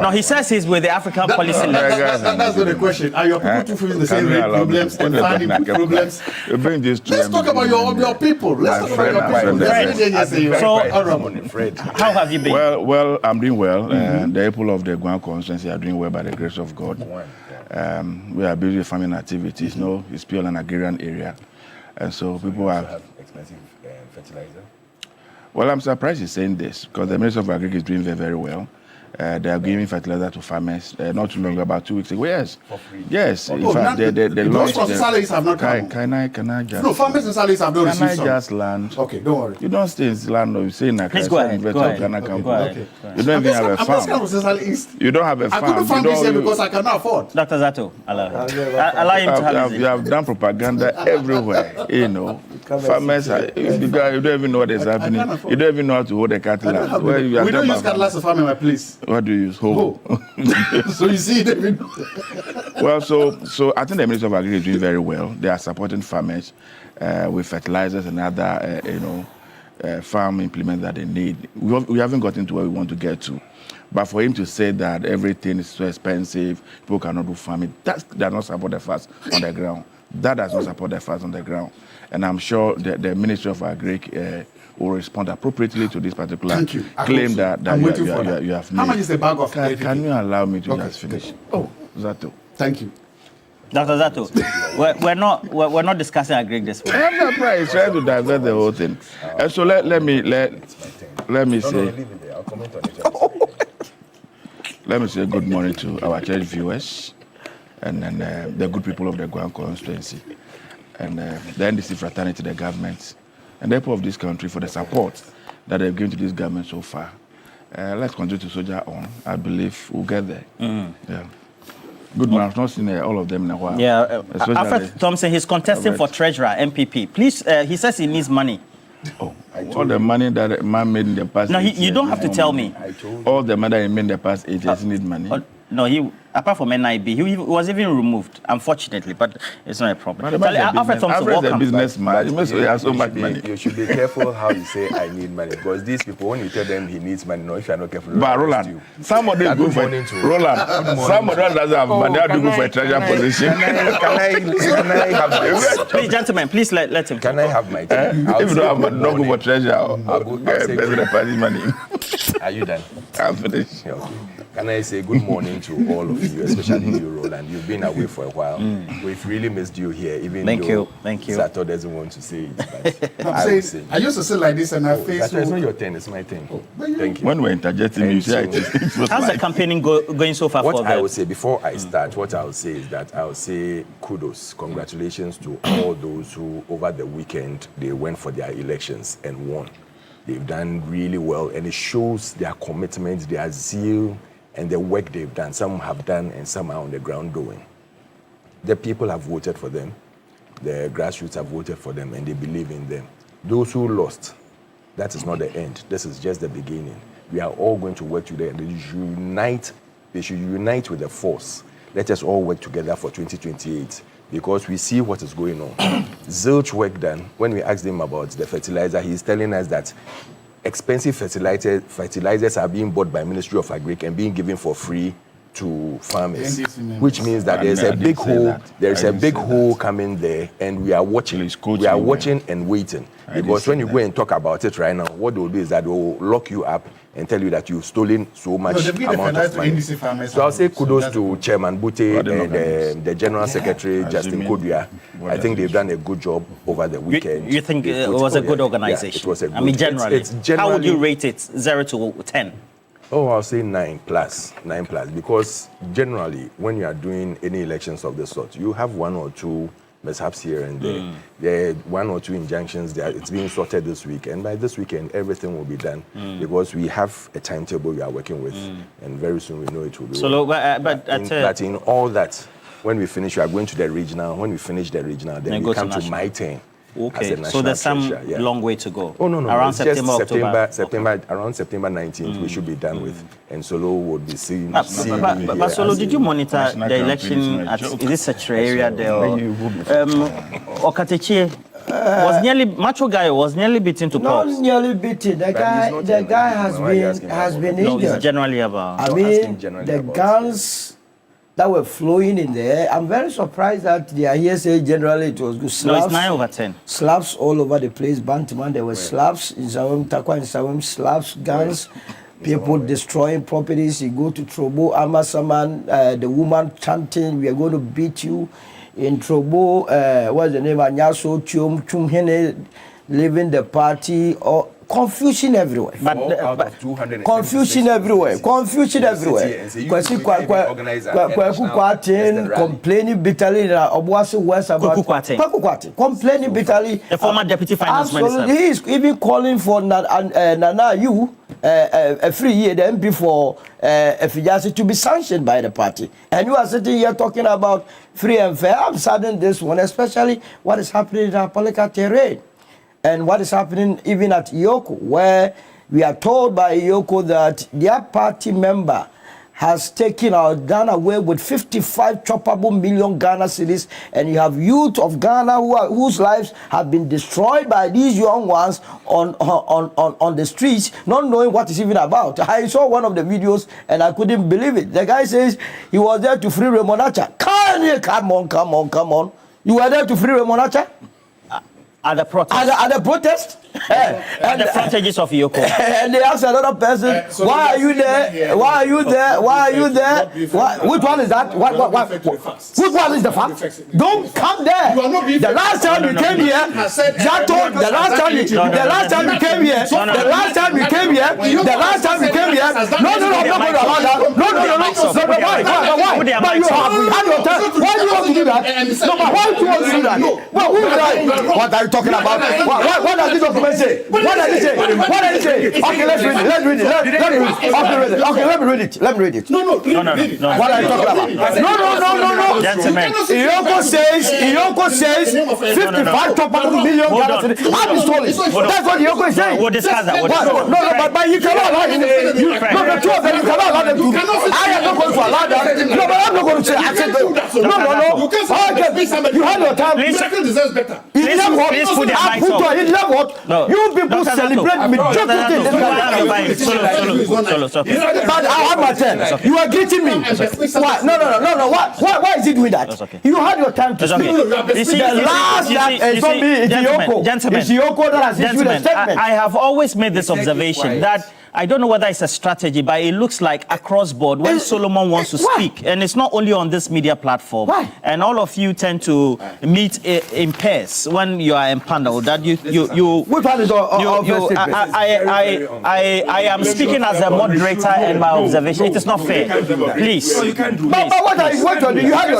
No, he says he's with the African policy. That's not the question. Are your people too facing the same rain problems and funding problems? You bring this to Let's talk about your people. Let's talk about your people. So, Fred, how have you been? Well, I'm doing well. The people of the Guam constituency are doing well by the grace of God. We are busy with farming activities. No, it's pure an agrarian area. And so people have expensive fertilizer. Well, I'm surprised he's saying this because the Minister of Agriculture is doing very, very well. They are giving fertilizer to farmers not too long ago, about 2 weeks ago. Yes. For free. Yes. Oh, in fact, those from salaries have not come. Can I just... No, farmers and salaries have not received some. Can I just land? Okay, don't worry. You don't stay in land, you say in a Please go ahead. Go ahead. You don't even have a farm. You don't have a farm. I couldn't farm this year because I cannot afford. Dr. Zato, allow him to have You have done propaganda everywhere, you know. Farmers, you don't even know what is happening. You don't even know how to hold a cattle. We don't use cattle as a farm in my place. What do you use? Hoe. So you see, well, so I think the Minister of Agriculture is doing very well. They are supporting farmers with fertilizers and other, farm implements that they need. We haven't gotten to where we want to get to. But for him to say that everything is so expensive, people cannot do farming, that does not support the facts on the ground. That does not support the facts on the ground. And I'm sure the Ministry of Agriculture will respond appropriately to this particular claim that you have made. How much is the bag of Can you allow me to just finish? Oh, Zato. Thank you. Dr. Zato, we're not discussing agri this morning. I'm surprised. Trying to divert the whole thing. And so let me say. Let me say good morning to our church viewers and then the good people of the Guam constituency and the NDC fraternity, the government, and the people of this country for the support that they've given to this government so far. Let's continue to soldier on. I believe we'll get there. Yeah. Good man. I've not seen all of them in a while. Yeah. Alfred Thompson, he's contesting for treasurer, MPP. Please, he says he needs money. Oh, all the money that man made in the past. No, you don't have to tell me. All the money that he made in the past 8 years, he needs money. No, he apart from NIB, he was even removed, unfortunately, but it's not a problem. Alfred Thompson, welcome. Businessman, he has so much money. You should be careful how you say I need money because these people, when you tell them he needs money, no, if you are not careful. But Roland, somebody go for Roland. Somebody doesn't have money. They go for a treasure position. Can I have my please, gentlemen, please let him. Can I have my time? If you don't have money, don't go for treasure. I'll go President Party's money. Are you done? I'm finished. Okay. Can I say good morning to all of you, especially you, Roland? You've been away for a while. We've really missed you here, even though Sato doesn't want to say it. But I used to sit like this and I face. It's not your turn, it's my turn. Thank you. When we're interjecting, you say how's the campaigning going so far? What I would say, before I start, what I would say is that I would say kudos, congratulations to all those who, over the weekend, they went for their elections and won. They've done really well, and it shows their commitment, their zeal, and the work they've done. Some have done and some are on the ground doing. The people have voted for them. The grassroots have voted for them and they believe in them. Those who lost, that is not the end. This is just the beginning. We are all going to work together. They should unite with the force. Let us all work together for 2028 because we see what is going on. Zilch work done. When we asked him about the fertilizer, he's telling us that expensive fertilizers are being bought by Ministry of Agriculture and being given for free to farmers, which means that there's a big hole. There's a big hole coming there, and we are watching. We are watching and waiting because when you go and talk about it right now, what they'll do is that they'll lock you up and tell you that you've stolen so much amount of money. So I'll say kudos to Chairman Bute and the General Secretary Justin Kodua. I think they've done a good job over the weekend. You think it was a good organization? Yeah, it was a good. I mean, generally, how would you rate it, 0 to 10? Oh, I'll say 9 plus, because generally, when you are doing any elections of this sort, you have 1 or 2 mishaps here and there. There are 1 or 2 injunctions there. It's being sorted this week, and by this weekend, everything will be done because we have a timetable we are working with, and very soon we know it will be. So, but in all that, when we finish, we are going to the regional. When we finish the regional, then we come to my turn. Okay, so there's some long way to go. Oh, no. Around it's September, October. Around September 19th, we should be done with. And Solo would be seen. But Solo, did you monitor the election at, is this Sachre area there? Okateche was nearly, Macho Guy was nearly beaten to pulp. Not nearly beaten. The guy has been injured. No, it's generally about. I mean, the guns that were flowing in there. I'm very surprised that they are here saying generally it was good. Slaps, no, it's 9 over 10. Slaps all over the place. Bantaman, there were slaps in Zawem, Takwa in Zawem, slaps, guns, people destroying properties. You go to Trobo, Amasaman, the woman chanting, we are going to beat you. In Trobo, what's the name? Anyaso, Chumhene, leaving the party, or confusion everywhere. But 200 confusion everywhere. Confusion everywhere. Complaining bitterly. Complaining bitterly. The former deputy finance minister. He is even calling for Nana you a free year, the MP for Fijasi to be sanctioned by the party. And you are sitting here talking about free and fair. I'm saddened this one, especially what is happening in our political terrain. And what is happening even at Iyoko, where we are told by Iyoko that their party member has taken or done away with 55 choppable million Ghana cedis, and you have youth of Ghana whose lives have been destroyed by these young ones on the streets, not knowing what it's even about. I saw one of the videos and I couldn't believe it. The guy says he was there to free Remonacha. Come on. You were there to free Remonacha? At the protest. At the protest? At the frontages of Iyoko. And they asked another person, so why are you there? Why are you there? Why are you there? Which one is that? Which one is the fact? Don't come there. The last time you came here, Jato, the last time you came here, no, I'm not going to allow that. No, why? But you have your time. Why do you want to do that? No, but why do you want to do that? What are you talking about? What does this document say? What does it say? Okay, let's read it. Okay, let me read it. No. What are you talking about? No. Gentlemen. Iyoko says 55 million Ghana cedis. I'm stolen. That's what Iyoko is saying. We'll discuss that. No, but you cannot allow him. No, the two of them, you cannot allow them to. I am not going to allow that. No, but I'm not going to say. I said no. You had your time. Please put your mic off. No. You people celebrate mediocrity. But I have my turn. You are greeting me. Why? No. Why is he doing that? You had your time to speak. The last that told me is Iyoko that has issued a statement. I have always made this observation that I don't know whether it's a strategy, but it looks like across board when Solomon wants to speak, and it's not only on this media platform. Why? And all of you tend to meet in pairs when you are empaneled. That you. Which one is I am speaking as a moderator, and my observation. It is not fair. Please. But what are you doing? You have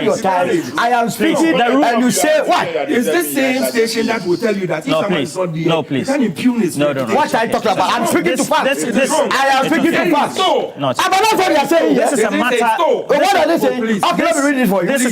your time. I am speaking, and you say what? Is this same station that will tell you that if someone is not there, please. You can impugn his No. What are you talking about? I'm speaking to facts. I am speaking to facts. But that's what you are saying here. This is a matter. What are they saying? Okay, let me read it for you. This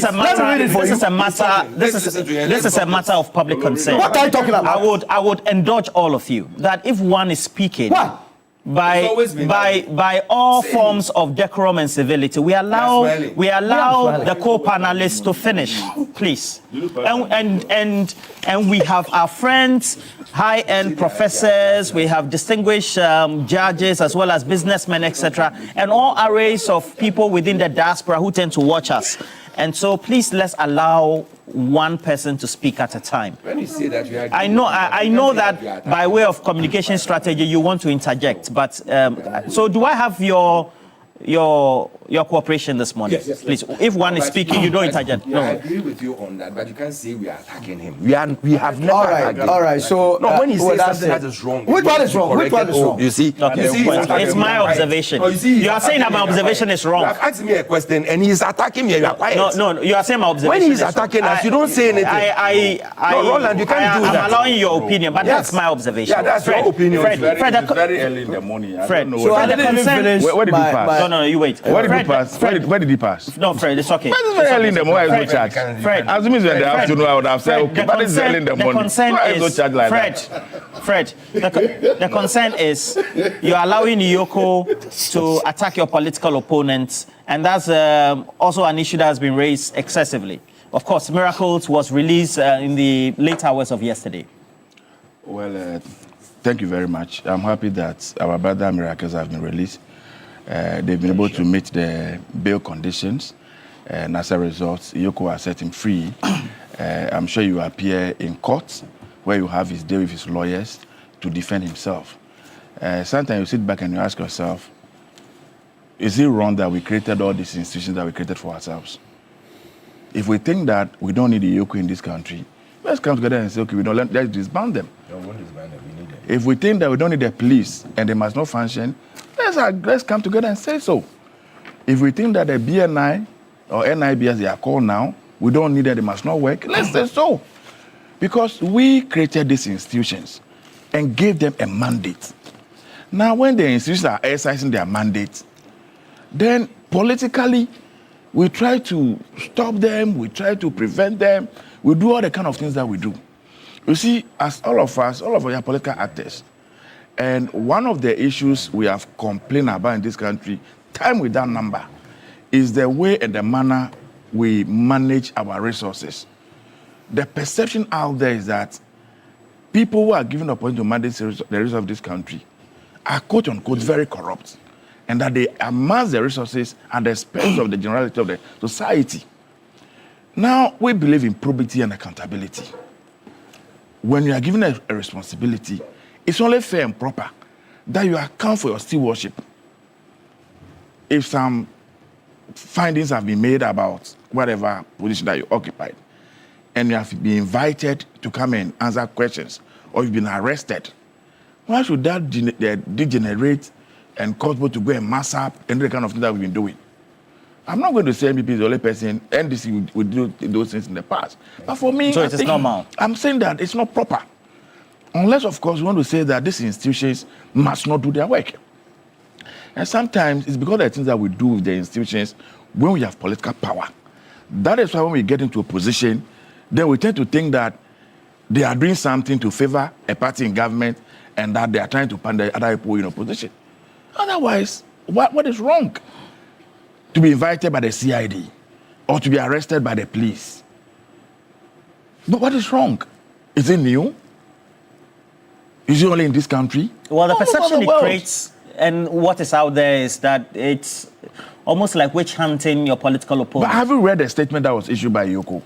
is a matter of public concern. What are you talking about? I would indulge all of you that if one is speaking. What? By all forms of decorum and civility, we allow the co-panelists to finish, please. And we have our friends, high-end professors, we have distinguished judges as well as businessmen, etc., and all arrays of people within the diaspora who tend to watch us. And so please let's allow one person to speak at a time. When you say that, I know that by way of communication strategy you want to interject, but so do I have your cooperation this morning? Yes, please. If one is speaking, you don't interject. No. I agree with you on that, but you can't say we are attacking him. We have never attacked him. All right. So when he says something that is wrong, which one is wrong? You see, it's my observation. You are saying that my observation is wrong. You have asked me a question and he's attacking me. You are quiet. No. You are saying my observation. When he's attacking us, you don't say anything. Roland, you can't do that. I'm allowing your opinion, but that's my observation. Yeah, that's your opinion. Fred, it's very early in the morning. Fred, so I didn't finish. Where did he pass? No, you wait. Where did he pass? No, Fred, it's okay. It's very early in the morning. I no charge. Fred, as soon as in the afternoon, I would have said, okay, but it's early in the morning. Fred, the concern is you're allowing Iyoko to attack your political opponents, and that's also an issue that has been raised excessively. Of course, Miracles was released in the late hours of yesterday. Well, thank you very much. I'm happy that our brother Miracles have been released. They've been able to meet the bail conditions, and as a result, Iyoko has set him free. I'm sure you appear in court where you have his day with his lawyers to defend himself. Sometimes you sit back and you ask yourself, is it wrong that we created all these institutions that we created for ourselves? If we think that we don't need Iyoko in this country, Let's come together and say, okay, let's disband them. No, we won't disband them. We need them. If we think that we don't need the police and they must not function, let's come together and say so. If we think that the BNI or NIB as they are called now, we don't need them, they must not work, let's say so. Because we created these institutions and gave them a mandate. Now, when the institutions are exercising their mandate, then politically, we try to stop them, we try to prevent them, we do all the kind of things that we do. You see, as all of us are political actors, and one of the issues we have complained about in this country, time without number, is the way and the manner we manage our resources. The perception out there is that people who are given the opportunity to manage the resources of this country are quote unquote very corrupt, and that they amass the resources at the expense of the generality of the society. Now, we believe in probity and accountability. When you are given a responsibility, it's only fair and proper that you account for your stewardship. If some findings have been made about whatever position that you occupied, and you have been invited to come and answer questions, or you've been arrested, why should that degenerate and cause people to go and mass up and do the kind of thing that we've been doing? I'm not going to say MPP is the only person, NDC would do those things in the past. But for me, so it is normal. I'm saying that it's not proper. Unless, of course, we want to say that these institutions must not do their work. And sometimes it's because of the things that we do with the institutions when we have political power. That is why when we get into a position, then we tend to think that they are doing something to favor a party in government and that they are trying to pander other people in opposition. Otherwise, what is wrong? To be invited by the CID or to be arrested by the police. But what is wrong? Is it new? Is it only in this country? Well, the perception it creates and what is out there is that it's almost like witch hunting your political opponent. But have you read the statement that was issued by Yoko?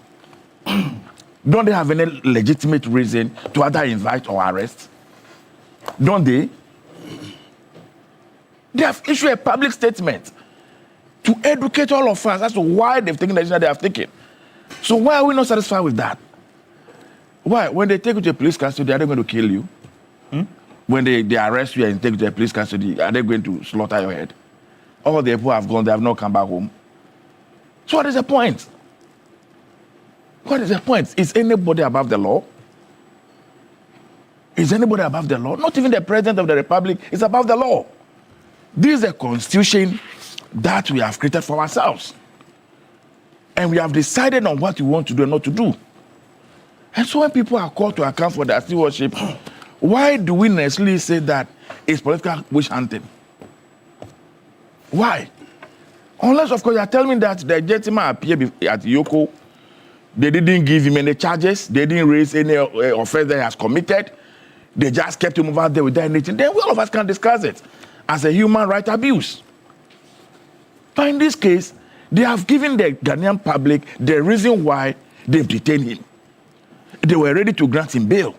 Don't they have any legitimate reason to either invite or arrest? Don't they? They have issued a public statement to educate all of us as to why they've taken the decision they have taken. So why are we not satisfied with that? Why? When they take you to a police custody, are they going to kill you? When they arrest you and take you to a police custody, are they going to slaughter your head? All the people have gone, they have not come back home. So what is the point? What is the point? Is anybody above the law? Is anybody above the law? Not even the President of the Republic is above the law. This is a constitution that we have created for ourselves. And we have decided on what we want to do and not to do. And so when people are called to account for their stewardship, why do we necessarily say that it's political witch hunting? Why? Unless, of course, you are telling me that the gentleman appeared at Yoko, they didn't give him any charges, they didn't raise any offense that he has committed, they just kept him over there without anything, then all of us can discuss it as a human rights abuse. But in this case, they have given the Ghanaian public the reason why they've detained him. They were ready to grant him bail.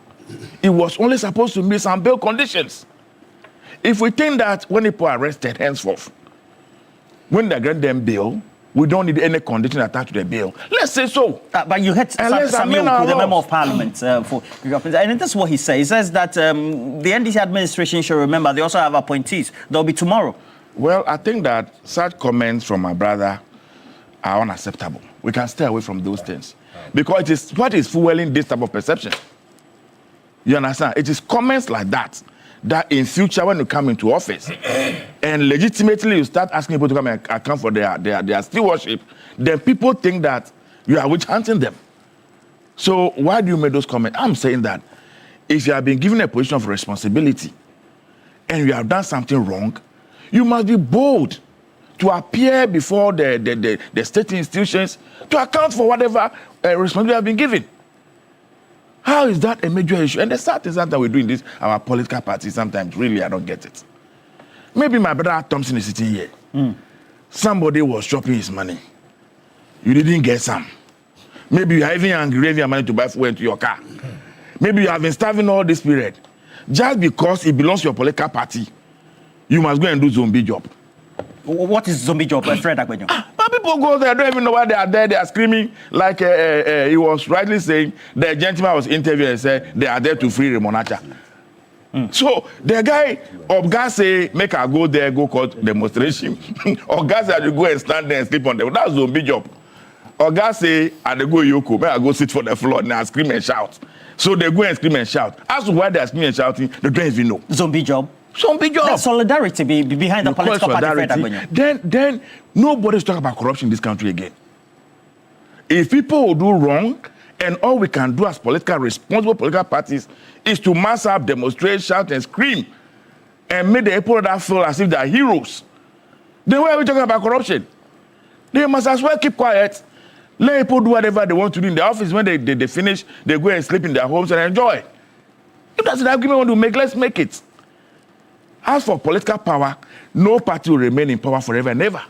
It was only supposed to meet some bail conditions. If we think that when people are arrested henceforth, when they grant them bail, we don't need any condition attached to the bail. Let's say so. But you had Samuel, the Member of Parliament, for and this is what he says. He says that the NDC administration should remember they also have appointees. They'll be tomorrow. Well, I think that such comments from my brother are unacceptable. We can stay away from those things. Because it is what is fueling this type of perception. You understand? It is comments like that in future when you come into office and legitimately you start asking people to come and account for their stewardship, then people think that you are witch hunting them. So why do you make those comments? I'm saying that if you have been given a position of responsibility and you have done something wrong, you must be bold to appear before the state institutions to account for whatever responsibility you have been given. How is that a major issue? And the sad thing that we do in this, our political parties, sometimes really I don't get it. Maybe my brother Thompson is sitting here. Somebody was chopping his money. You didn't get some. Maybe you are even angry, you have money to buy fuel into your car. Maybe you have been starving all this period. Just because it belongs to your political party, you must go and do zombie job. What is zombie job, Fred Agbenyo? People People go there, don't even know why they are there. They are screaming like he was rightly saying. The gentleman was interviewing and said they are there to free Remonacha. So the guy of gas say make her go there, go cause demonstration. Or gas had to go and stand there and sleep on them. That's zombie job. Or gas say I go Yoko, may I go sit for the floor and I scream and shout. So they go and scream and shout. As to why they are screaming and shouting, they don't even know. Zombie job. Zombie job. That's solidarity behind the political party. Then nobody's talking about corruption in this country again. If people will do wrong, and all we can do as responsible political parties is to mass up, demonstrate, shout, and scream, and make the people that feel as if they are heroes. Then why are we talking about corruption? They must as well keep quiet. Let people do whatever they want to do in the office. When they finish, they go and sleep in their homes and enjoy. If that's the argument we want to make, let's make it. As for political power, no party will remain in power forever and ever.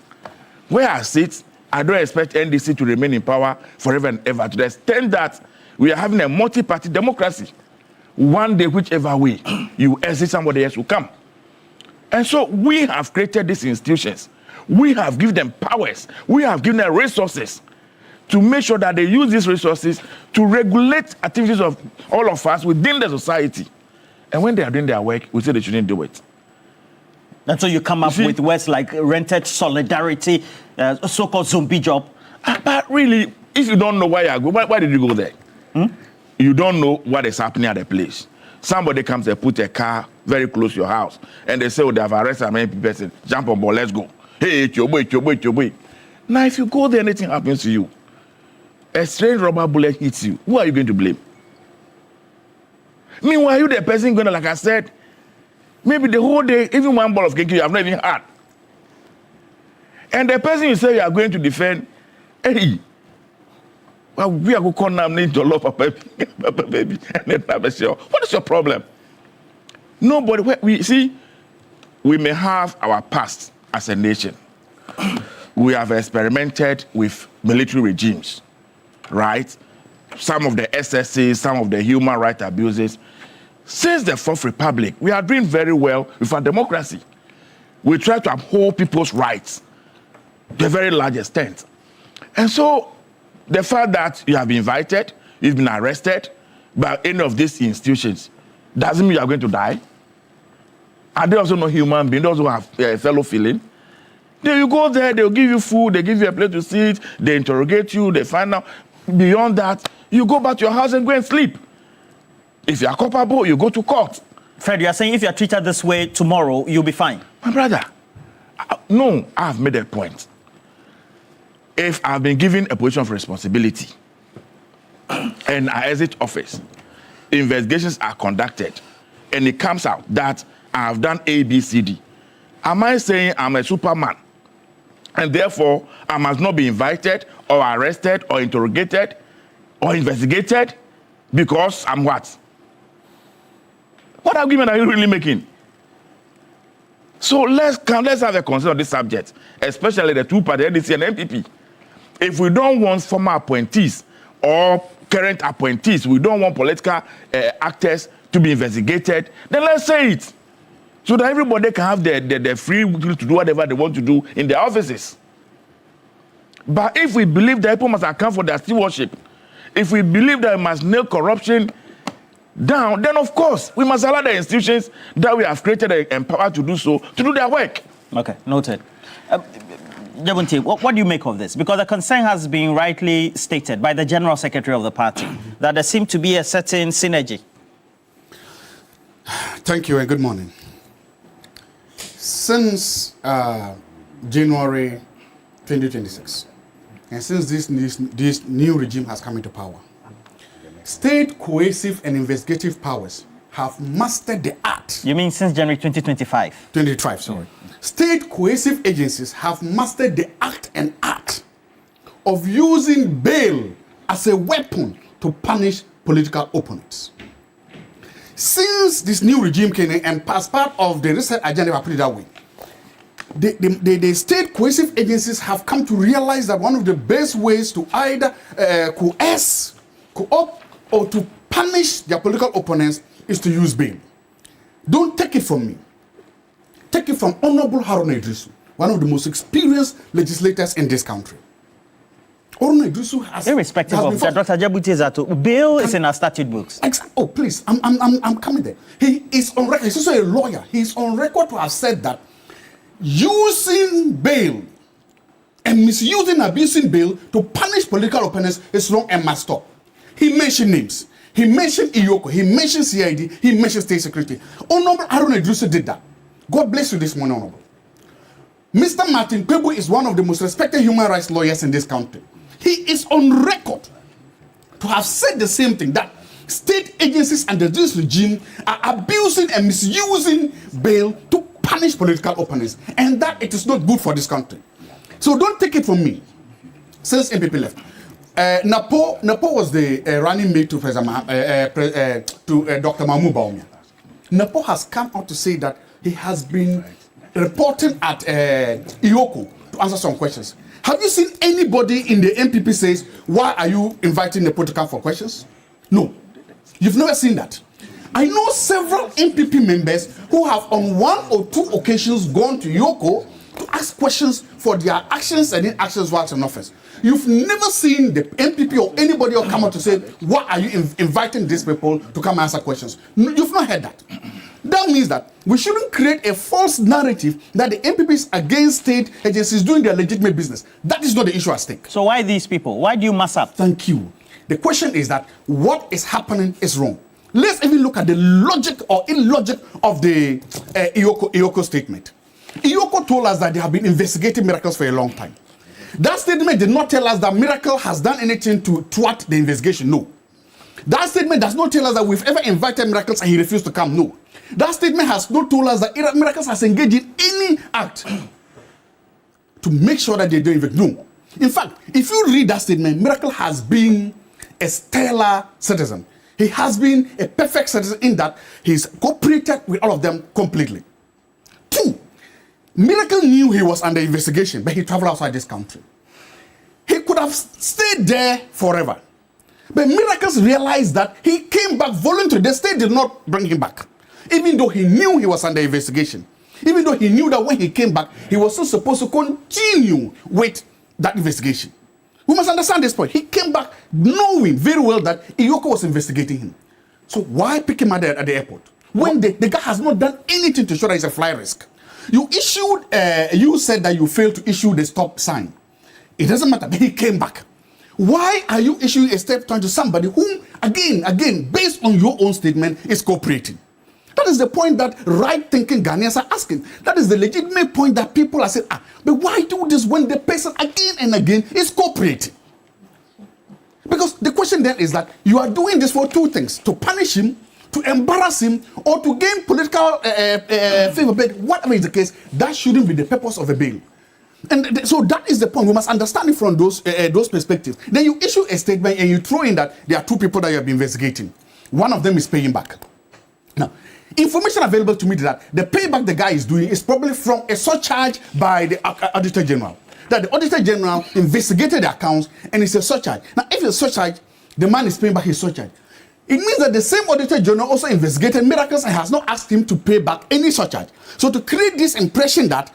Where I sit, I don't expect NDC to remain in power forever and ever, to the extent that we are having a multi-party democracy. One day, whichever way you exit, somebody else will come. And so we have created these institutions. We have given them powers. We have given them resources to make sure that they use these resources to regulate activities of all of us within the society. And when they are doing their work, we say they shouldn't do it. And so you come up with words like rented solidarity, so-called zombie job. But really, if you don't know why you are going, why did you go there? You don't know what is happening at the place. Somebody comes and put a car very close to your house, and they say, oh, they have arrested many people. Jump on board, let's go. Hey, it's your boy. Now, if you go there, anything happens to you, a strange rubber bullet hits you, who are you going to blame? Meanwhile, you the person going to, like I said, maybe the whole day, even one ball of cake you have not even had. And the person you say you are going to defend, hey, well, we are going to call now name to love Papa baby. What is your problem? Nobody, we see, we may have our past as a nation. We have experimented with military regimes, right? Some of the SSCs, some of the human rights abuses. Since the Fourth Republic, we are doing very well with our democracy. We try to uphold people's rights to a very large extent. And so, the fact that you have been invited, you've been arrested by any of these institutions, doesn't mean you are going to die. Are they also not human beings? They also have a fellow feeling. Then you go there, they'll give you food, they give you a place to sit, they interrogate you, they find out. Beyond that, you go back to your house and go and sleep. If you are culpable, you go to court. Fred, you are saying if you are treated this way tomorrow, you'll be fine. My brother, no, I have made a point. If I've been given a position of responsibility and I exit office, investigations are conducted, and it comes out that I have done A, B, C, D, am I saying I'm a Superman? And therefore, I must not be invited or arrested or interrogated or investigated because I'm what? What argument are you really making? So let's have a concern on this subject, especially the two parties, NDC and MPP. If we don't want former appointees or current appointees, we don't want political actors to be investigated, then let's say it. So that everybody can have the free will to do whatever they want to do in their offices. But if we believe that people must account for their stewardship, if we believe that we must nail corruption down, then of course we must allow the institutions that we have created and empowered to do so to do their work. Okay, noted. Jabunti, what do you make of this? Because the concern has been rightly stated by the General Secretary of the party that there seems to be a certain synergy. Thank you and good morning. Since January 2026, and since this new regime has come into power, state coercive and investigative powers have mastered the art. You mean since January 2025? 2025, sorry. State coercive agencies have mastered the act and art of using bail as a weapon to punish political opponents. Since this new regime came in, and as part of the research agenda, I put it that way, the state coercive agencies have come to realize that one of the best ways to either coerce, co-opt, or to punish their political opponents is to use bail. Don't take it from me. Take it from Honorable Haruna Idrisu, one of the most experienced legislators in this country. Irrespective of that, Dr. Jabuti's bail is in our statute books. Oh, please, I'm coming there. He is on record. He's also a lawyer. He's on record to have said that using bail and misusing, abusing bail to punish political opponents is wrong and must stop. He mentioned names. He mentioned Iyoko. He mentioned CID. He mentioned State Security. Honorable Aaron Idrisu did that. God bless you this morning, Honorable. Mr. Martin Kpebu is one of the most respected human rights lawyers in this country. He is on record to have said the same thing, that state agencies under this regime are abusing and misusing bail to punish political opponents, and that it is not good for this country. So don't take it from me. Since MPP left, Napo was the running mate to Dr. Mahmoud Bawumia. Napo has come out to say that he has been reporting at Iyoko to answer some questions. Have you seen anybody in the MPP says, why are you inviting the protocol for questions? No. You've never seen that. I know several MPP members who have on 1 or 2 occasions gone to Iyoko to ask questions for their actions and inactions whilst in office. You've never seen the MPP or anybody else come out to say, why are you inviting these people to come answer questions? No, you've not heard that. That means that we shouldn't create a false narrative that the MPP is against state agencies doing their legitimate business. That is not the issue at stake. So why these people? Why do you mess up? Thank you. The question is that what is happening is wrong. Let's even look at the logic or illogic of the Iyoko statement. Iyoko told us that they have been investigating Miracles for a long time. That statement did not tell us that Miracle has done anything to thwart the investigation. No. That statement does not tell us that we've ever invited Miracles and he refused to come. No. That statement has not told us that Miracles has engaged in any act to make sure that they don't even know. In fact, if you read that statement, Miracle has been a stellar citizen. He has been a perfect citizen in that he's cooperated with all of them completely. 2, Miracle knew he was under investigation, but he traveled outside this country. He could have stayed there forever. But Miracles realized that he came back voluntarily. The state did not bring him back. Even though he knew he was under investigation. Even though he knew that when he came back, he was still supposed to continue with that investigation. We must understand this point. He came back knowing very well that Iyoko was investigating him. So why pick him at the airport? When the guy has not done anything to show that he's a fly risk. You said that you failed to issue the stop sign. It doesn't matter, but he came back. Why are you issuing a step to somebody whom, again, based on your own statement, is cooperating? That is the point that right-thinking Ghanaians are asking. That is the legitimate point that people are saying, but why do this when the person again and again is cooperating? Because the question then is that you are doing this for 2 things, to punish him, to embarrass him, or to gain political favor. But whatever is the case, that shouldn't be the purpose of a bail. And so that is the point. We must understand it from those perspectives. Then you issue a statement and you throw in that there are 2 people that you have been investigating. One of them is paying back. Now, information available to me that the payback the guy is doing is probably from a surcharge by the Auditor General. That the Auditor General investigated the accounts and it's a surcharge. Now, if it's a surcharge, the man is paying back his surcharge. It means that the same Auditor General also investigated Miracles and has not asked him to pay back any surcharge. So to create this impression that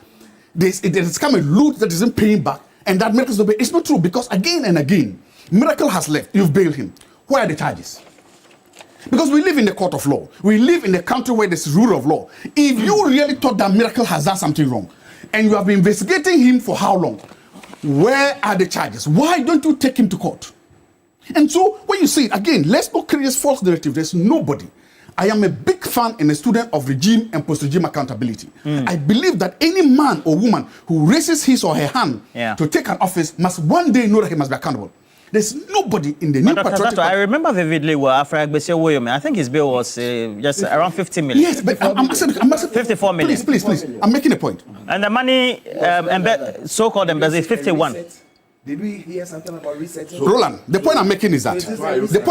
it has come a loot that isn't paying back and that Miracles don't pay, it's not true, because again and again, Miracle has left. You've bailed him. Where are the charges? Because we live in the court of law. We live in a country where there's rule of law. If you really thought that Miracle has done something wrong, and you have been investigating him for how long, where are the charges? Why don't you take him to court? And so, when you say it, again, let's not create this false narrative. There's nobody. I am a big fan and a student of regime and post-regime accountability. I believe that any man or woman who raises his or her hand to take an office must one day know that he must be accountable. There's nobody in the new patriotic... I remember vividly where Afra Agbese Woyome, I think his bill was just around 50 million. Yes, but I'm asking 54 million. Please. I'm making a point. And the money, so-called embezzle, is 51. Did we hear something about research? Roland, the point I'm making is that... The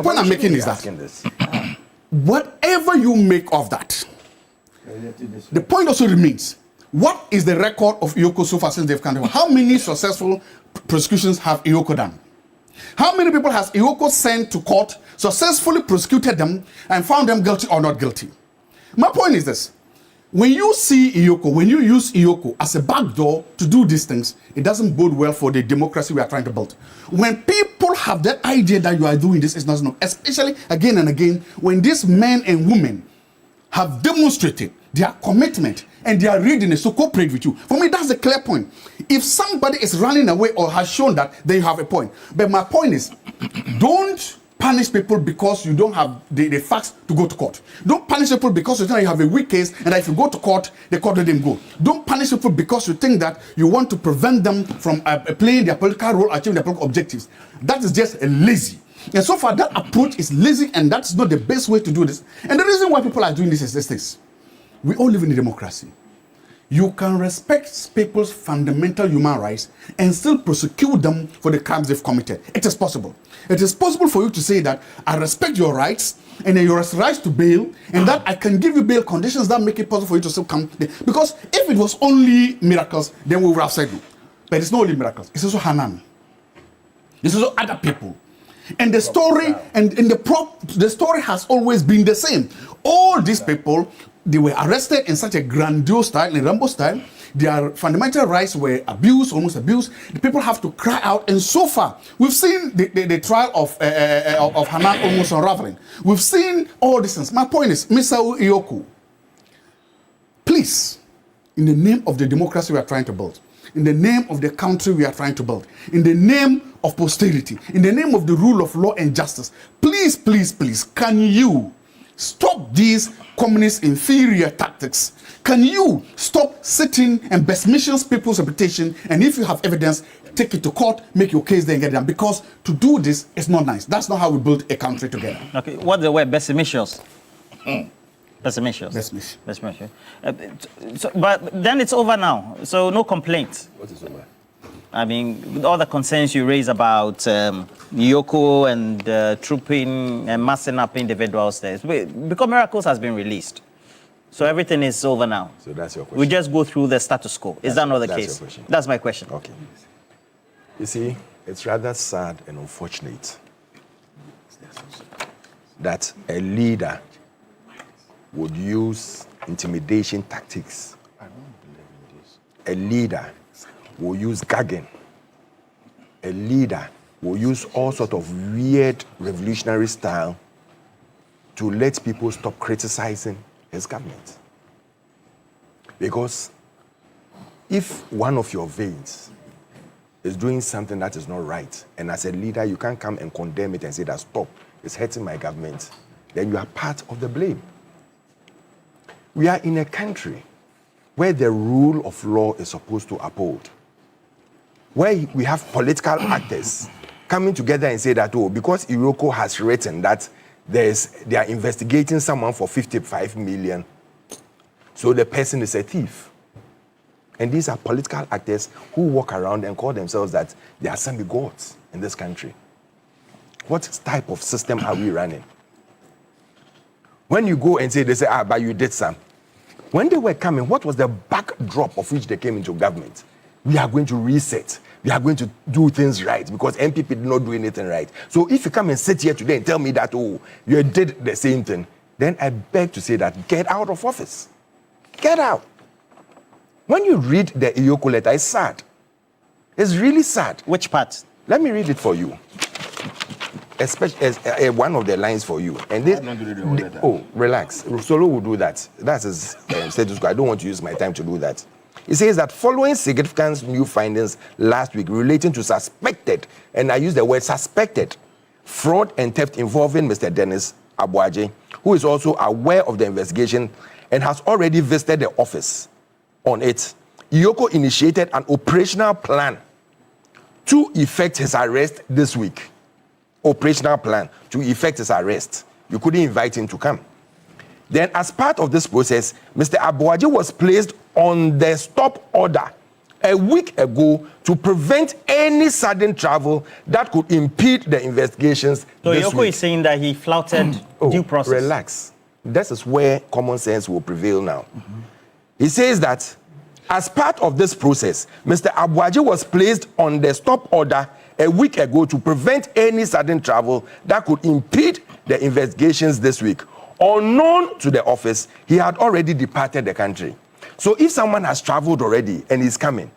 point I'm making is that... Whatever you make of that, the point also remains. What is the record of Iyoko so far since they've come? How many successful prosecutions have Iyoko done? How many people has Iyoko sent to court, successfully prosecuted them, and found them guilty or not guilty? My point is this. when you see Iyoko, when you use Iyoko as a backdoor to do these things, it doesn't bode well for the democracy we are trying to build. When people have that idea that you are doing this, it's not enough, especially again and again, when these men and women have demonstrated their commitment and their readiness to cooperate with you. For me, that's the clear point. If somebody is running away or has shown that, then you have a point. But my point is, don't punish people because you don't have the facts to go to court. Don't punish people because you think you have a weak case and that if you go to court, the court let them go. Don't punish people because you think that you want to prevent them from playing their political role, achieving their political objectives. That is just lazy. And so far, that approach is lazy, and that's not the best way to do this. And the reason why people are doing this is this. We all live in a democracy. You can respect people's fundamental human rights and still prosecute them for the crimes they've committed. It is possible. It is possible for you to say that I respect your rights and then your rights to bail, and that I can give you bail conditions that make it possible for you to still come. Because if it was only miracles, then we would have said no. But it's not only miracles. It's also Hanan. It's also other people. And the story the story has always been the same. All these people, they were arrested in such a grandiose style, in Rambo style. Their fundamental rights were abused, almost abused. The people have to cry out. And so far, we've seen the trial of Hanan almost unraveling. We've seen all these things. My point is, Mr. Iyoko, please, in the name of the democracy we are trying to build, in the name of the country we are trying to build, in the name of posterity, in the name of the rule of law and justice, please, please, please, can you stop these communist inferior tactics? Can you stop sitting and besmirching people's reputation? And if you have evidence, take it to court, make your case, then get it done. Because to do this is not nice. That's not how we build a country together. Okay, what's the word? Besmirchers. Besmirchers. Besmirch. But then it's over now. So no complaints. What is over? I mean, with all the concerns you raise about Iyoko and trooping and massing up individuals there, because Miracles has been released. So everything is over now. So that's your question. We just go through the status quo. Is that not the case? Your question. That's my question. Okay. You see, it's rather sad and unfortunate that a leader would use intimidation tactics. A leader will use gagging. A leader will use all sort of weird revolutionary style to let people stop criticizing his government. Because if one of your veins is doing something that is not right, and as a leader you can't come and condemn it and say that stop, it's hurting my government, then you are part of the blame. We are in a country where the rule of law is supposed to uphold, where we have political actors coming together and say that, oh, because Iyoko has written that they are investigating someone for 55 million, so the person is a thief. And these are political actors who walk around and call themselves that they are semi-gods in this country. What type of system are we running? When you go and say, they say, but you did some. When they were coming, what was the backdrop of which they came into government? We are going to reset. We are going to do things right because MPP did not do anything right. So if you come and sit here today and tell me that, oh, you did the same thing, then I beg to say that get out of office. Get out. When you read the Iyoko letter, it's sad. It's really sad. Which part? Let me read it for you. Especially as one of the lines for you. And this, oh, relax. Solo will do that. That's his status quo. I don't want to use my time to do that. It says that following significant new findings last week relating to suspected, and I use the word suspected, fraud and theft involving Mr. Dennis Abuaje, who is also aware of the investigation and has already visited the office on it, Iyoko initiated an operational plan to effect his arrest this week. Operational plan to effect his arrest. You couldn't invite him to come. Then, as part of this process, Mr. Abuaje was placed on the stop order a week ago to prevent any sudden travel that could impede the investigations. So Iyoko is saying that he flouted due process. Relax. This is where common sense will prevail now. He says that as part of this process, Mr. Abuaje was placed on the stop order a week ago to prevent any sudden travel that could impede the investigations this week. unknown to the office, he had already departed the country. So if someone has traveled already and is coming,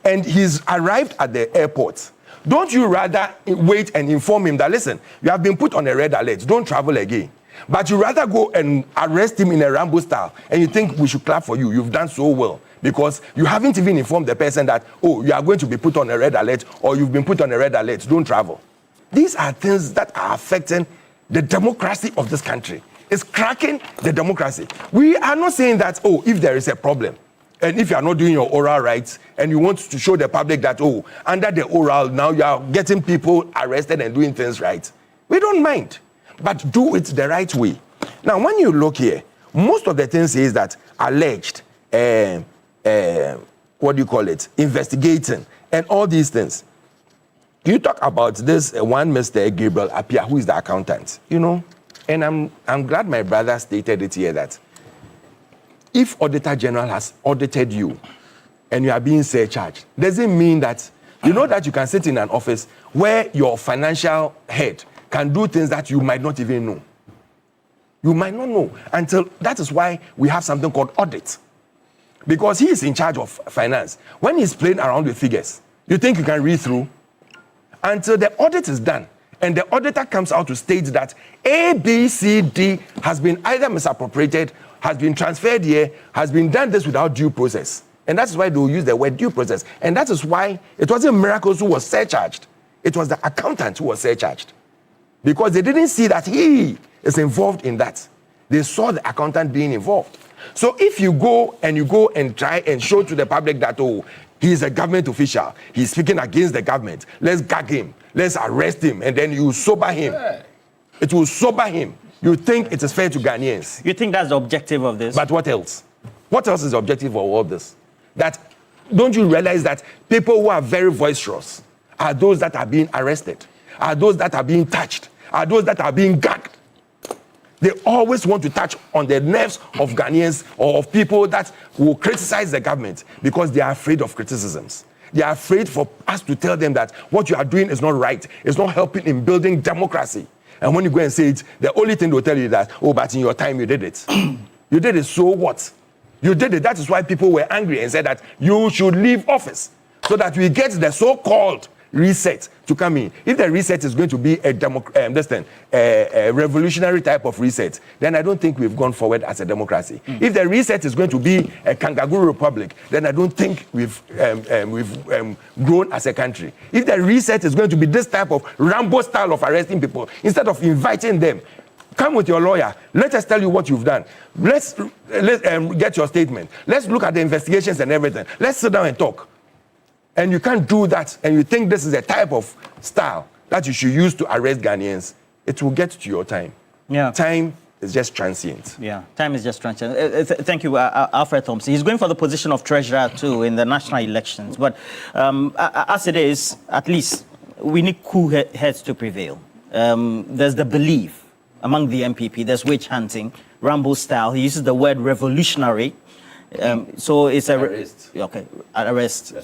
and he's arrived at the airport, don't you rather wait and inform him that, listen, you have been put on a red alert, don't travel again. But you rather go and arrest him in a Rambo style, and you think we should clap for you, you've done so well, because you haven't even informed the person that, oh, you are going to be put on a red alert, or you've been put on a red alert, don't travel. These are things that are affecting the democracy of this country. It's cracking the democracy. We are not saying that, oh, if there is a problem, and if you are not doing your oral rights, and you want to show the public that, oh, under the oral, now you are getting people arrested and doing things right. We don't mind, but do it the right way. Now, when you look here, most of the things is that alleged, what do you call it, investigating, and all these things. You talk about this one Mr. Gabriel Apia, who is the accountant, you know, and I'm glad my brother stated it here that if Auditor General has audited you and you are being surcharged, doesn't mean that, you know, that you can sit in an office where your financial head can do things that you might not even know. You might not know until, that is why we have something called audit. Because he is in charge of finance. When he's playing around with figures, you think you can read through? Until the audit is done, and the auditor comes out to state that A, B, C, D has been either misappropriated, has been transferred here, has been done this without due process. And that's why they will use the word due process. And that is why it wasn't Miracles who was surcharged. It was the accountant who was surcharged. Because they didn't see that he is involved in that. They saw the accountant being involved. So if you go and try and show to the public that, oh, he is a government official, he's speaking against the government, let's gag him, let's arrest him, and then you sober him. It will sober him. You think it is fair to Ghanaians. You think that's the objective of this? But what else? What else is the objective of all this? That, don't you realize that people who are very boisterous are those that are being arrested, are those that are being touched, are those that are being gagged? They always want to touch on the nerves of Ghanaians or of people that will criticize the government because they are afraid of criticisms. They are afraid for us to tell them that what you are doing is not right. It's not helping in building democracy. And when you go and say it, the only thing they'll tell you is that, oh, but in your time you did it. You did it, so what? You did it. That is why people were angry and said that you should leave office so that we get the so-called reset to come in. If the reset is going to be a revolutionary type of reset, then I don't think we've gone forward as a democracy. If the reset is going to be a kangaroo republic, then I don't think we've grown as a country. If the reset is going to be this type of Rambo style of arresting people, instead of inviting them, come with your lawyer, let us tell you what you've done. Let's get your statement. Let's look at the investigations and everything. Let's sit down and talk. And you can't do that, and you think this is a type of style that you should use to arrest Ghanaians, it will get to your time. Yeah. Time is just transient. Yeah, time is just transient. Thank you, Alfred Thompson. He's going for the position of treasurer, too, in the national elections. But as it is, at least, we need cool heads to prevail. There's the belief among the MPP, there's witch hunting, Rambo style. He uses the word revolutionary. So it's arrest.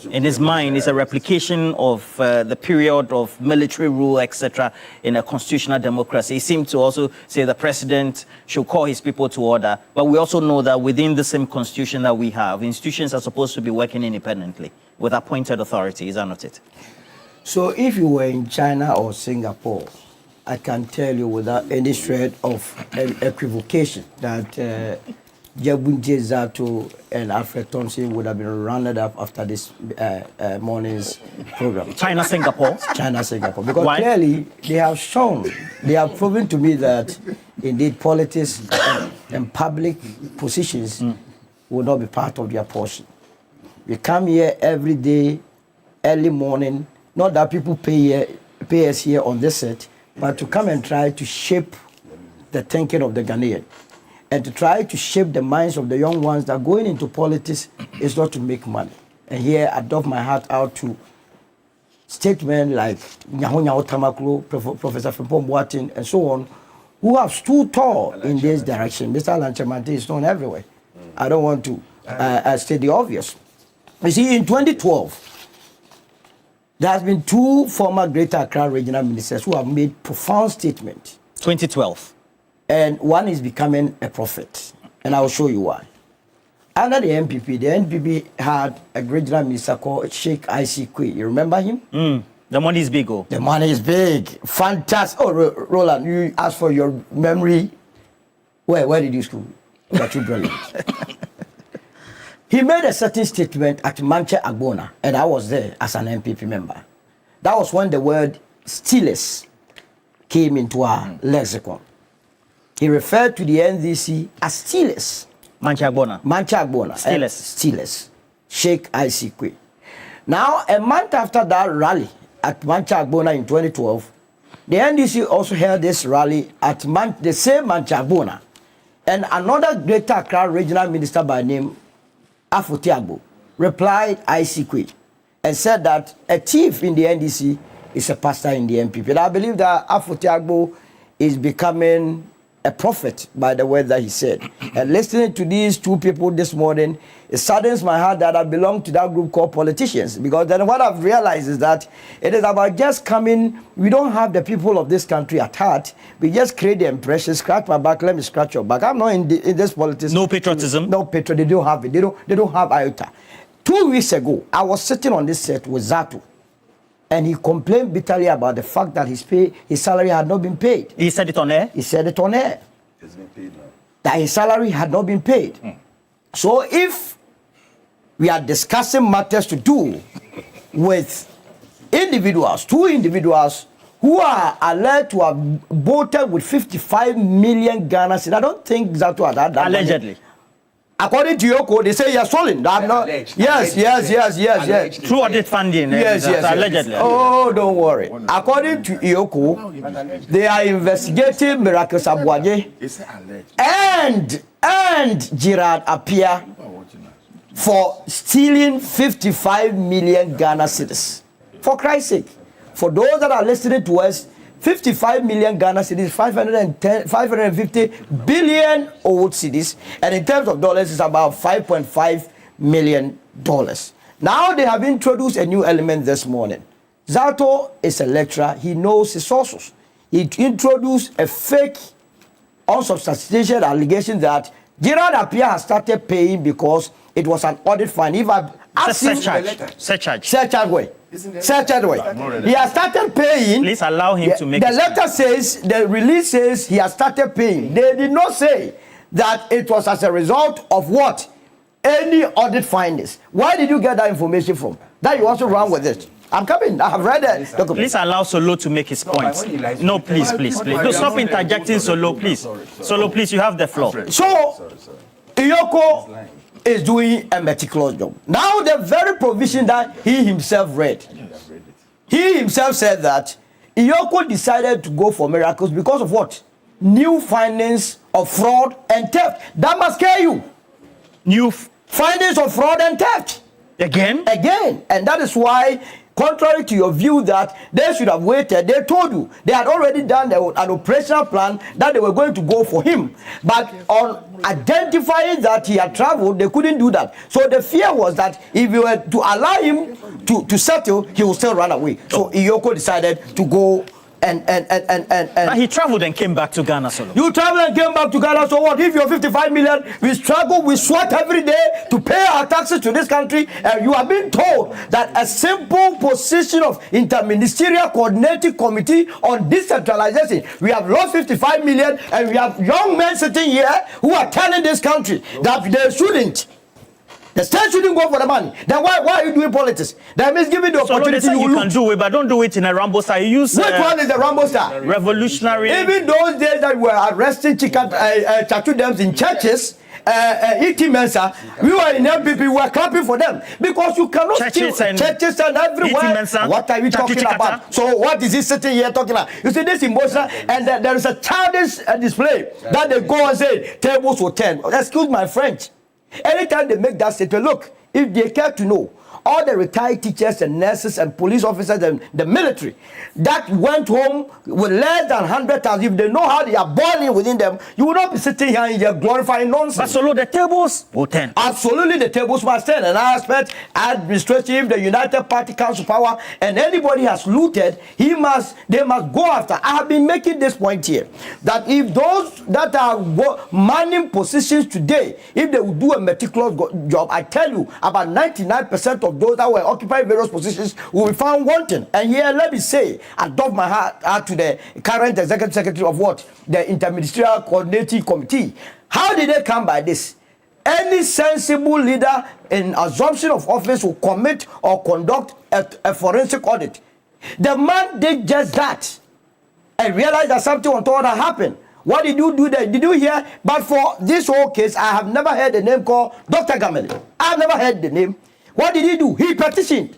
In his mind, it's a replication of the period of military rule, etc., in a constitutional democracy. He seemed to also say the president should call his people to order. But we also know that within the same constitution that we have, institutions are supposed to be working independently with appointed authority. Is that not it? So if you were in China or Singapore, I can tell you without any shred of equivocation that Jabunje Zato and Alfred Thompson would have been rounded up after this morning's program. China, Singapore? China, Singapore. Because clearly they have shown, they have proven to me that indeed politics and public positions will not be part of their portion. We come here every day, early morning, not that people pay us here on this set, but to come and try to shape the thinking of the Ghanaian. And to try to shape the minds of the young ones that going into politics is not to make money. And here I doff my heart out to statesmen like Nyaho Tamaklo, Professor Frimpong Boateng, and so on, who have stood tall in this direction. Mr. Lanchamante is known everywhere. I don't want to state the obvious. You see, in 2012, there has been two former Greater Accra regional ministers who have made profound statements. 2012? and one is becoming a prophet. And I will show you why. Under the NPP had a regional minister called Sheikh I.C. Kwe. You remember him? The money is big, oh. The money is big. Fantastic. Oh, Roland, you asked for your memory. Where did you school? You are too brilliant. He made a certain statement at Manche Agbona, and I was there as an NPP member. That was when the word stealers came into our lexicon. He referred to the NDC as stealers. Manche Agbona. Manche Agbona. Stealers. Stealers. Sheikh I.C. Kwe. Now, a month after that rally at Manche Agbona in 2012, the NDC also held this rally at the same Manche Agbona. And another Greater Accra regional minister by name Afotiagbo replied I.C. Kwe and said that a thief in the NDC is a pastor in the NPP. And I believe that Afotiagbo is becoming a prophet by the word that he said. And listening to these two people this morning, it saddens my heart that I belong to that group called politicians, because then what I've realized is that it is about just coming. We don't have the people of this country at heart. We just create the impression, scratch my back, let me scratch your back. I'm not in this politics. No patriotism? No patriotism. They don't have it. They don't have iota. 2 weeks ago, I was sitting on this set with Zato, and he complained bitterly about the fact that his salary had not been paid. He said it on air? He said it on air. It's been paid now. That his salary had not been paid. So if we are discussing matters to do with individuals, two individuals who are alleged to have voted with 55 million Ghana cedis, I don't think Zato had that. Allegedly. Money. According to Yoko, they say you're stolen. I'm not. Yes. True audit funding. Yes. Allegedly. Oh, don't worry. According to Yoko, they are investigating Miracle Sabwaje and Gerard Appiah for stealing 55 million Ghana cedis. For Christ's sake, for those that are listening to us, 55 million Ghana cedis, 550 billion old cedis, and in terms of dollars, it's about $5.5 million. Now they have introduced a new element this morning. Zato is a lecturer. He knows his sources. He introduced a fake, unsubstantiated allegation that Gerard Appiah has started paying because it was an audit fine. If I ask him, surcharge way. He has started paying. Please allow him to make the letter says, the release says he has started paying. They did not say that it was as a result of what? Any audit findings. Where did you get that information from? That you also run with it. I'm coming. I have read it. Please allow Solo to make his point. No, please. No, stop interjecting, Solo, please. Solo, please, you have the floor. So, Iyoko is doing a meticulous job. Now, the very provision that he himself read, he himself said that Iyoko decided to go for miracles because of what? New findings of fraud and theft. That must scare you. New findings of fraud and theft. Again? And that is why, contrary to your view that they should have waited, they told you they had already done an operational plan that they were going to go for him. But on identifying that he had traveled, they couldn't do that. So the fear was that if you were to allow him to settle, he will still run away. So Iyoko decided to go and he traveled and came back to Ghana, Solo. You traveled and came back to Ghana, so what? If you're 55 million, we struggle, we sweat every day to pay our taxes to this country, and you are being told that a simple position of interministerial coordinating committee on decentralization, we have lost 55 million, and we have young men sitting here who are telling this country that they shouldn't. The state shouldn't go for the money. Then why are you doing politics? That means giving the opportunity. So you can do it, but don't do it in a Rambo style. You use which one is the Rambo style? Revolutionary. Even those days that we were arresting chatudems in churches, E.T. Mensa, we were in MPP, we were clapping for them because you cannot churches steal churches and everywhere. What are you talking about? So what is he sitting here talking about? You see this emotional, and there is a childish display that they go and say tables will turn. Excuse my French. Anytime they make that statement, look, if they care to know, all the retired teachers and nurses and police officers and the military that went home with less than 100,000, if they know how they are boiling within them, you will not be sitting here and you're glorifying nonsense. Absolutely, the tables will turn. Absolutely, the tables must turn. And I expect administrative, the United Party Council Power, and anybody has looted, they must go after. I have been making this point here, that if those that are manning positions today, if they would do a meticulous job, I tell you, about 99% of those that were occupying various positions will be found wanting. And here, let me say, I doff my heart to the current executive secretary of what? The Interministerial Coordinating Committee. How did they come by this? Any sensible leader in assumption of office will commit or conduct a forensic audit. The man did just that and realized that something untoward had happened. What did you do there? Did you hear? But for this whole case, I have never heard a name called Dr. Gameli. I have never heard the name. What did he do? He petitioned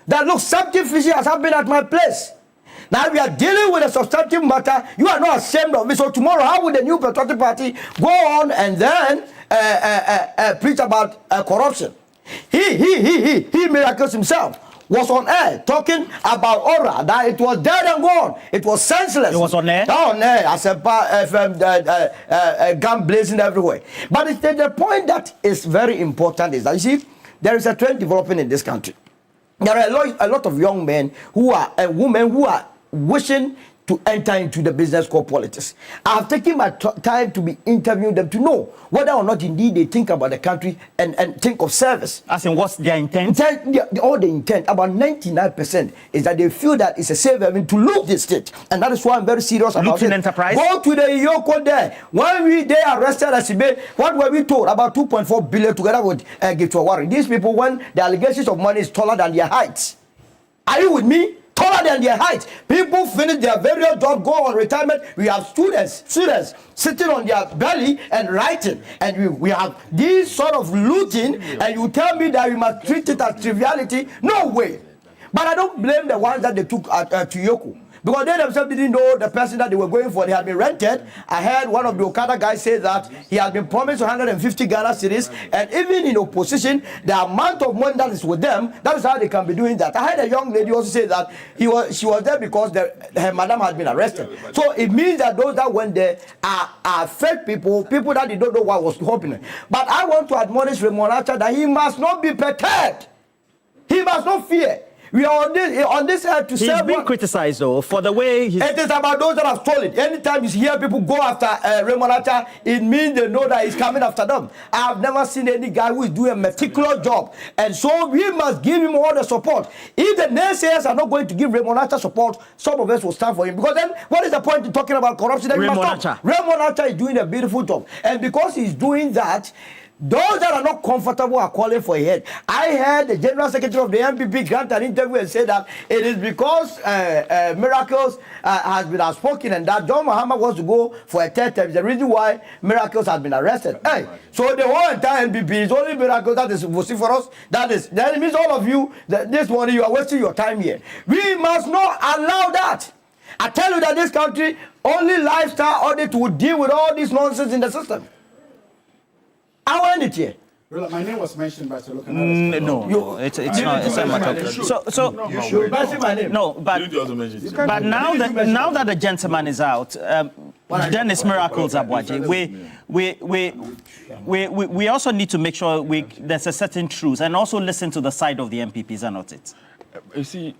that, look, something fishy has happened at my place. Now we are dealing with a substantive matter. You are not ashamed of it. So tomorrow, how would the New Patriotic Party go on and then preach about corruption? He Miracles himself was on air talking about Aura, that it was dead and gone. It was senseless. It was on air? On air, as a gun blazing everywhere. But it's the point that is very important is that, you see, there is a trend developing in this country. There are a lot of young men who are and women who are wishing to enter into the business called politics. I have taken my time to be interviewing them to know whether or not indeed they think about the country and think of service. As in, what's their intent? All the intent, about 99%, is that they feel that it's a safe haven to loot the state. And that is why I'm very serious about it. Enterprise? Go to the Yoko there. When they arrested Asibe, what were we told? About 2.4 billion together with Gifto Warren. These people, when the allegations of money is taller than their heights. Are you with me? Taller than their height. People finish their various jobs, go on retirement. We have students sitting on their belly and writing. And we have this sort of looting, and you tell me that we must treat it as triviality? No way. But I don't blame the ones that they took to Yoko. Because they themselves didn't know the person that they were going for. They had been rented. I heard one of the Okada guys say that he had been promised 150 Ghana cedis, and even in opposition, the amount of money that is with them, that is how they can be doing that. I heard a young lady also say that she was there because her madam had been arrested. So it means that those that went there are fake people that they don't know what was happening. But I want to admonish Raymond Archer that he must not be perturbed. He must not fear. We are on this earth to serve. He's been criticized though for the way he's... It is about those that have stolen. Anytime you hear people go after Raymond Archer, it means they know that he's coming after them. I have never seen any guy who is doing a meticulous job. And so we must give him all the support. If the naysayers are not going to give Raymond Archer support, some of us will stand for him. Because then, what is the point in talking about corruption? Raymond Archer is doing a beautiful job. And because he's doing that, those that are not comfortable are calling for a head. I heard the General Secretary of the MPP grant an interview and say that it is because Miracles has been outspoken and that John Mahama wants to go for a third term. The reason why Miracles has been arrested. Hey, so the whole entire MPP is only Miracles that is vociferous. That means all of you, this morning you are wasting your time here. We must not allow that. I tell you that this country, only lifestyle audit would deal with all this nonsense in the system. I want it here. Well, my name was mentioned by Sir No, it's not. It's not matter. So you should mention my name. No, but now that the gentleman is out, Dennis Miracles Abuaje, we also need to make sure there's a certain truth and also listen to the side of the MPPs, are not it? You see,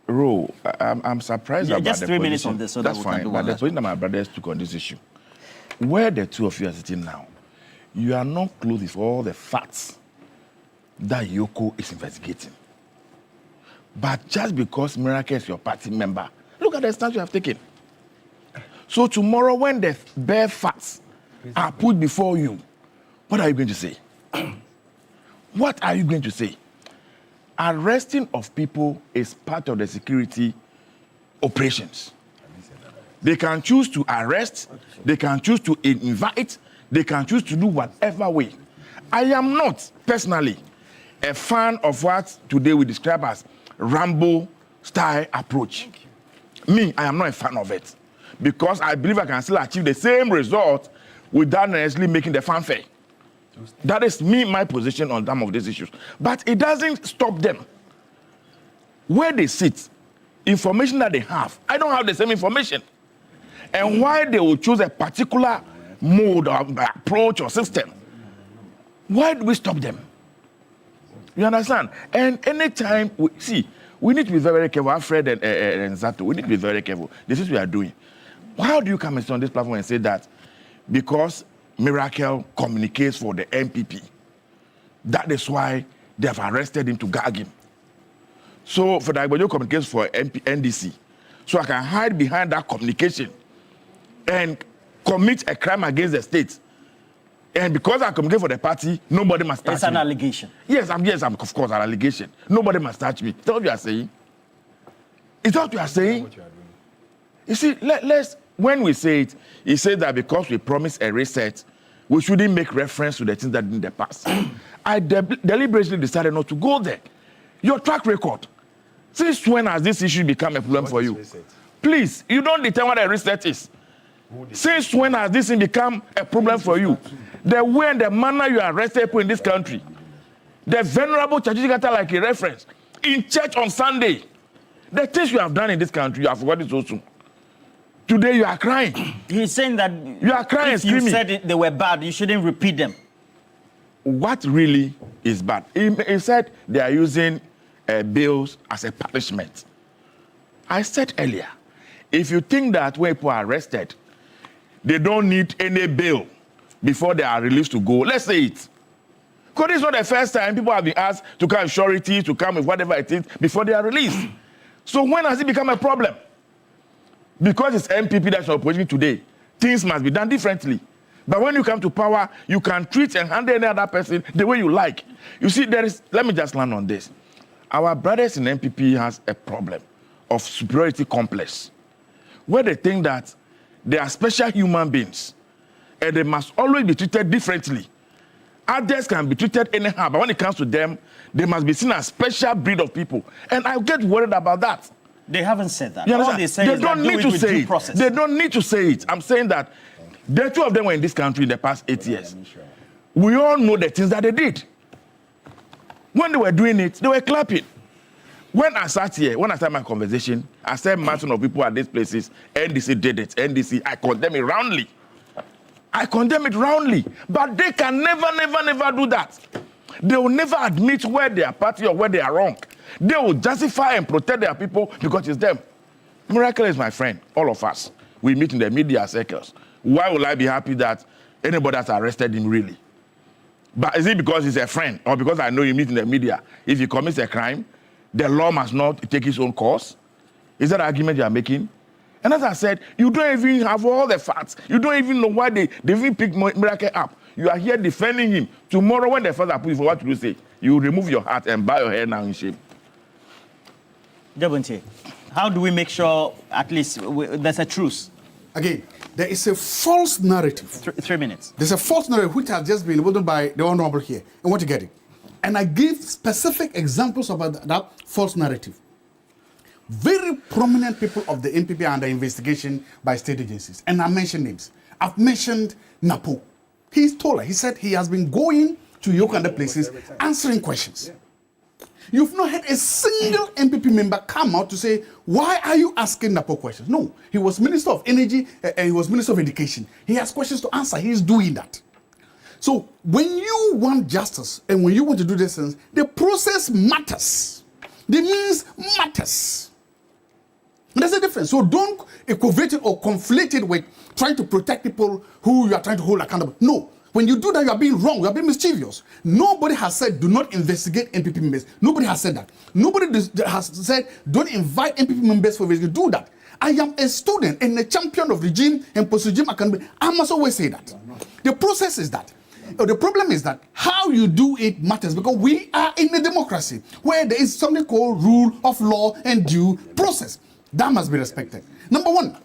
Ro, I'm surprised about just the 3 minutes position. on this, so that's that we fine. can do But the position that my brothers took on this issue, where the two of you are sitting now, you are not close with all the facts that Yoko is investigating. But just because Miracle is your party member, look at the stance you have taken. So tomorrow when the bare facts are put before you, what are you going to say? What are you going to say? Arresting of people is part of the security operations. They can choose to arrest, they can choose to invite, they can choose to do whatever way. I am not, personally, a fan of what today we describe as Rambo-style approach. Me, I am not a fan of it. Because I believe I can still achieve the same result without necessarily making the fanfare. That is my position on some of these issues. But it doesn't stop them. Where they sit, information that they have, I don't have the same information. And why they will choose a particular mode or approach or system, why do we stop them? You understand? And anytime, we need to be very, very careful. Alfred and Zato, we need to be very careful. This is what we are doing. How do you come on this platform and say that because Miracle communicates for the MPP, that is why they have arrested him to gag him? So for the Agbajo communicates for NDC, so I can hide behind that communication and commit a crime against the state. And because I communicate for the party, nobody must touch me. It's an allegation. Yes, I'm of course an allegation. Nobody must touch me. That's what you are saying. Is that what you are saying? You see, when we say it, he said that because we promised a reset, we shouldn't make reference to the things that did in the past. I deliberately decided not to go there. Your track record. Since when has this issue become a problem for you? Please, you don't determine what a reset is. Since when has this thing become a problem for you? The way and the manner you arrest people in this country. The venerable Chachikata like a reference. In church on Sunday. The things you have done in this country, you have forgotten so soon. Today you are crying. He's saying that you are crying and screaming. You said they were bad, you shouldn't repeat them. What really is bad? He said they are using bills as a punishment. I said earlier, if you think that when people are arrested, they don't need any bail before they are released to go, let's say it. Because it's not the first time people have been asked to come with surety, to come with whatever it is before they are released. So when has it become a problem? Because it's MPP that's opposition today, things must be done differently. But when you come to power, you can treat and handle any other person the way you like. You see, let me just land on this. Our brothers in MPP has a problem of superiority complex, where they think that they are special human beings and they must always be treated differently. Others can be treated anyhow, but when it comes to them, they must be seen as special breed of people. And I get worried about that. They haven't said that. All they don't need to say it. They don't need to say it. I'm saying that the two of them were in this country in the past 8 years. We all know the things that they did. When they were doing it, they were clapping. When I sat here, when I started my conversation, I said mountain of people at these places, NDC did it, NDC, I condemn it roundly. I condemn it roundly. But they can never do that. They will never admit where they are party or where they are wrong. They will justify and protect their people because it's them. Miracle is my friend, all of us. We meet in the media circles. Why will I be happy that anybody has arrested him really? But is it because he's a friend or because I know you meet in the media? If he commits a crime, the law must not take its own course? Is that the argument you are making? And as I said, you don't even have all the facts. You don't even know why they even picked Miracle up. You are here defending him. Tomorrow when the father put you for what you say, you remove your hat and bow your head now in shame. Jabunti, how do we make sure at least there's a truce? Again, there is a false narrative. 3 minutes. There's a false narrative which has just been voted by the honorable here. And what you get it? And I give specific examples about that false narrative. Very prominent people of the NPP are under investigation by state agencies. And I mentioned names. I've mentioned Napo. He's taller. He said he has been going to York and other places answering questions. You've not had a single MPP member come out to say, why are you asking Napo questions? No, he was Minister of Energy and he was Minister of Education. He has questions to answer. He's doing that. So when you want justice and when you want to do these things, the process matters. The means matters. There's a difference. So don't equate it or conflate it with trying to protect people who you are trying to hold accountable. No. When you do that, you are being wrong. You are being mischievous. Nobody has said do not investigate MPP members. Nobody has said that. Nobody has said don't invite MPP members for investigation. Do that. I am a student and a champion of regime and post-regime accountability. I must always say that. The process is that. The problem is that how you do it matters because we are in a democracy where there is something called rule of law and due process. That must be respected. Number one,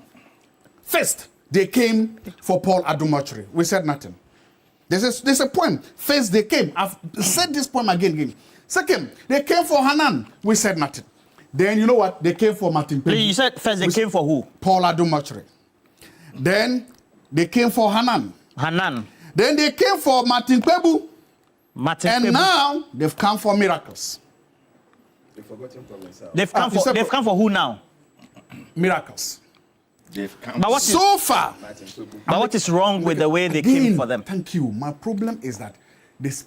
first, they came for Paul Adumochiri. We said nothing. There's a poem. First, they came. I've said this poem again. Second, they came for Hanan. We said nothing. Then, you know what? They came for Martin Peggy. You said first they came for who? Paul Adumochiri. Then, they came for Hanan. Hanan. Then they came for Martin Kpebu. And now they've come for miracles. They've come for who now? Miracles. But what is wrong with the way they came for them? Thank you. My problem is that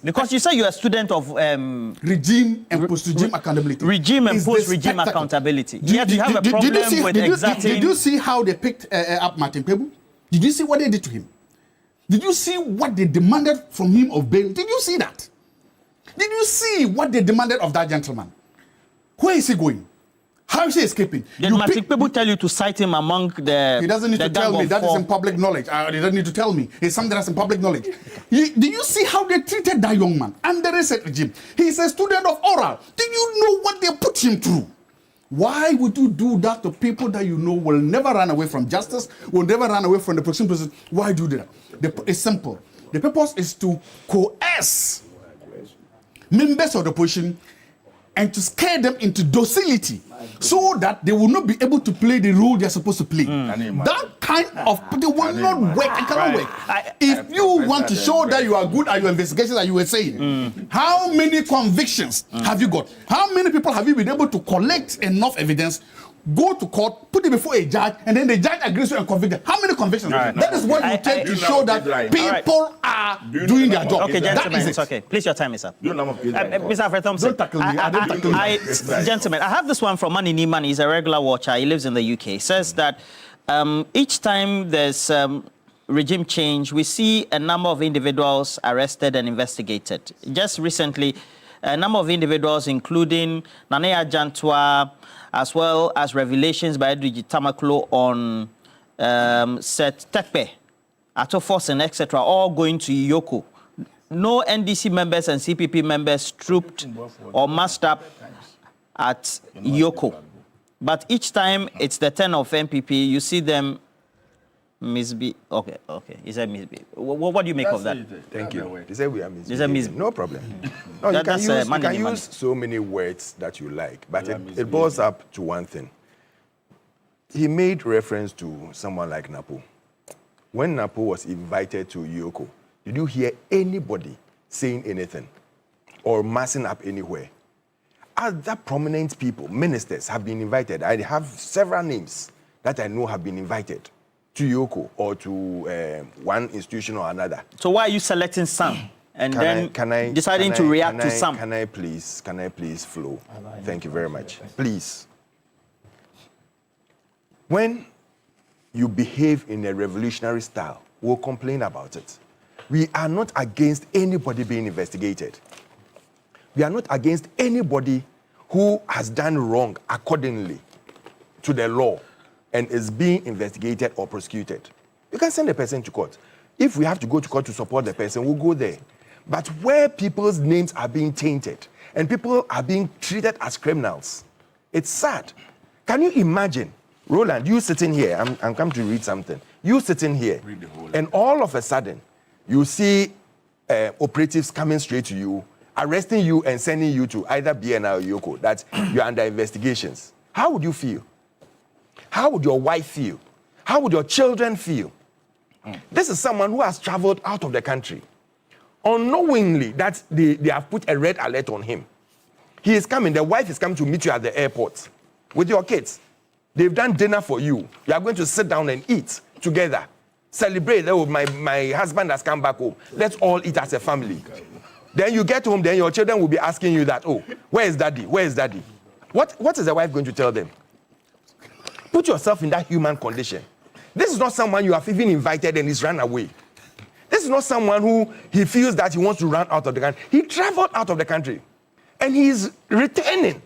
because you say you're a student of regime and post-regime accountability. Regime and post-regime accountability. Yet you have a problem with exacting. Did you see how they picked up Martin Kpebu? Did you see what they did to him? Did you see what they demanded from him of bail? Did you see that? Did you see what they demanded of that gentleman? Where is he going? How is he escaping? Did Martin Kpebu tell you to cite him among the... He doesn't need to tell me. That is in public knowledge. He doesn't need to tell me. It's something that's in public knowledge. Did you see how they treated that young man under the reset regime? He's a student of oral. Did you know what they put him through? Why would you do that to people that you know will never run away from justice, will never run away from the prosecution process? Why do you do that? It's simple. The purpose is to coerce members of the opposition and to scare them into docility so that they will not be able to play the role they're supposed to play. That kind of people will not work. It cannot work. If you want to show that you are good at your investigations, as you were saying, how many convictions have you got? How many people have you been able to collect enough evidence, go to court, put it before a judge, and then the judge agrees with and convict them? How many convictions? That is what you take to show that people are doing their job. Okay, gentlemen, it's okay. Please, your time is up. Mr. Alfred Thompson. Don't tackle me. Gentlemen, I have this one from Manny Nieman. He's a regular watcher. He lives in the UK. He says that each time there's regime change, we see a number of individuals arrested and investigated. Just recently, a number of individuals, including Nanea Jantwa, as well as revelations by Edwigi Tamaklo on Seth Tekpe, Ato Forsen, etc., all going to Yoko. No NDC members and CPP members trooped or massed up at Yoko. But each time it's the 10 of MPP, you see them misbe. Okay. He said misbe. What do you make of that? Thank you. He said we are misbehaving. He said misbe. No problem. No, you can use so many words that you like, but it boils up to one thing. He made reference to someone like Napo. When Napo was invited to Yoko, did you hear anybody saying anything or massing up anywhere? Other prominent people, ministers, have been invited. I have several names that I know have been invited to Yoko or to one institution or another. So why are you selecting some and deciding to react to some? Can I please flow? Thank you very much. Please. When you behave in a revolutionary style, we'll complain about it. We are not against anybody being investigated. We are not against anybody who has done wrong accordingly to the law and is being investigated or prosecuted. You can send the person to court. If we have to go to court to support the person, we'll go there. But where people's names are being tainted and people are being treated as criminals, it's sad. Can you imagine, Roland, you sitting here, I'm coming to read something. You sitting here, and all of a sudden, you see operatives coming straight to you, arresting you and sending you to either BNI or Yoko, that you're under investigations. How would you feel? How would your wife feel? How would your children feel? This is someone who has traveled out of the country, unknowingly that they have put a red alert on him. He is coming, the wife is coming to meet you at the airport with your kids. They've done dinner for you. You are going to sit down and eat together. Celebrate. Oh, my husband has come back home. Let's all eat as a family. Then you get home, then your children will be asking you that, oh, where is daddy? Where is daddy? What is the wife going to tell them? Put yourself in that human condition. This is not someone you have even invited and he's run away. This is not someone who he feels that he wants to run out of the country. He traveled out of the country and he's returning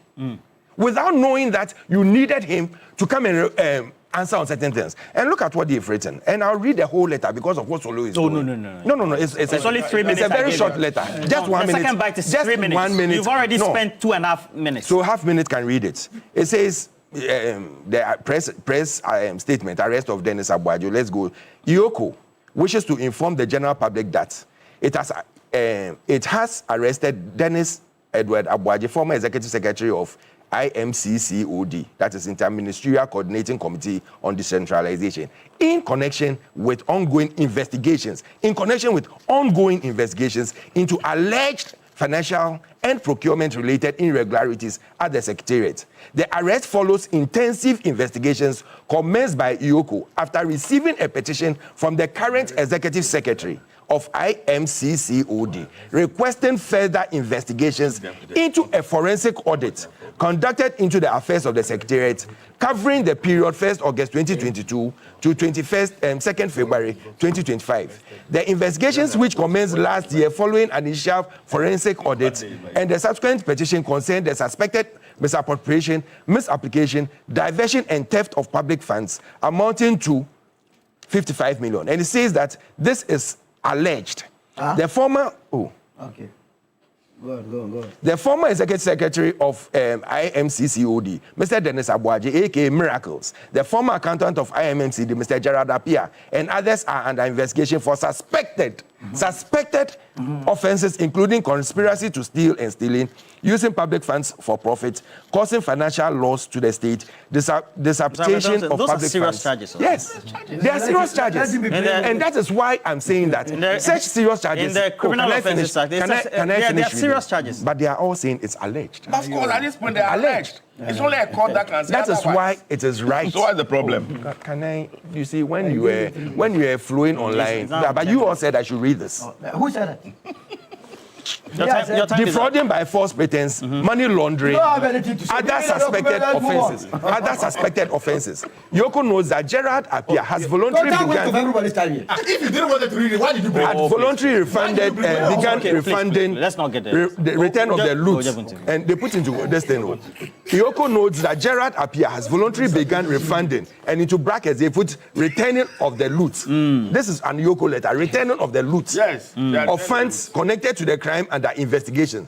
without knowing that you needed him to come and answer on certain things. And look at what they've written. And I'll read the whole letter because of what Solo is doing. No. It's only 3 minutes. It's a very short letter. Just 1 minute. The second bite is just 3 minutes. 1 minute. You've already spent 2.5 minutes. So half minute can read it. It says, the press statement, arrest of Dennis Abuajo. Let's go. Yoko wishes to inform the general public that it has arrested Dennis Edward Abuajo, former executive secretary of IMCCOD, that is Interministerial Coordinating Committee on Decentralization, in connection with ongoing investigations into alleged financial and procurement-related irregularities at the Secretariat. The arrest follows intensive investigations commenced by IOCO after receiving a petition from the current Executive Secretary of IMCCOD requesting further investigations into a forensic audit conducted into the affairs of the Secretariat covering the period 1st August 2022 to 2nd February 2025. The investigations, which commenced last year following an initial forensic audit and the subsequent petition, concerned the suspected misappropriation, misapplication, diversion and theft of public funds amounting to 55 million. And it says that this is alleged. The former The former Executive Secretary of IMCCOD, Mr. Dennis Abuaje, aka Miracles, the former accountant of IMMCD, Mr. Gerard Appiah, and others are under investigation for suspected offenses, including conspiracy to steal and stealing, using public funds for profit, causing financial loss to the state, disapplication of public funds. Charges. Yes, they are serious charges, and that is why I'm saying that such serious charges. In the criminal offences act, they are serious charges, but they are all saying it's alleged. Of course, at this point they are alleged. It's only a court that can say that otherwise. is why it is right. So what's the problem? Can I? You see, when you were flowing online, but you all said I should read this. Who said it? Your time defrauding by false pretense, money laundering, other suspected offenses. Yoko knows that Gerard Appiah has voluntarily begun. If you didn't want to read it, why did you bring it? Voluntarily refunded, began refunding Let's not get there. the return of the loot, and they put into this thing. Yoko notes that Gerard Appiah has voluntarily begun refunding, and into brackets they put returning of the loot. This is an Yoko letter, returning of the loot of funds connected to the crime under investigation.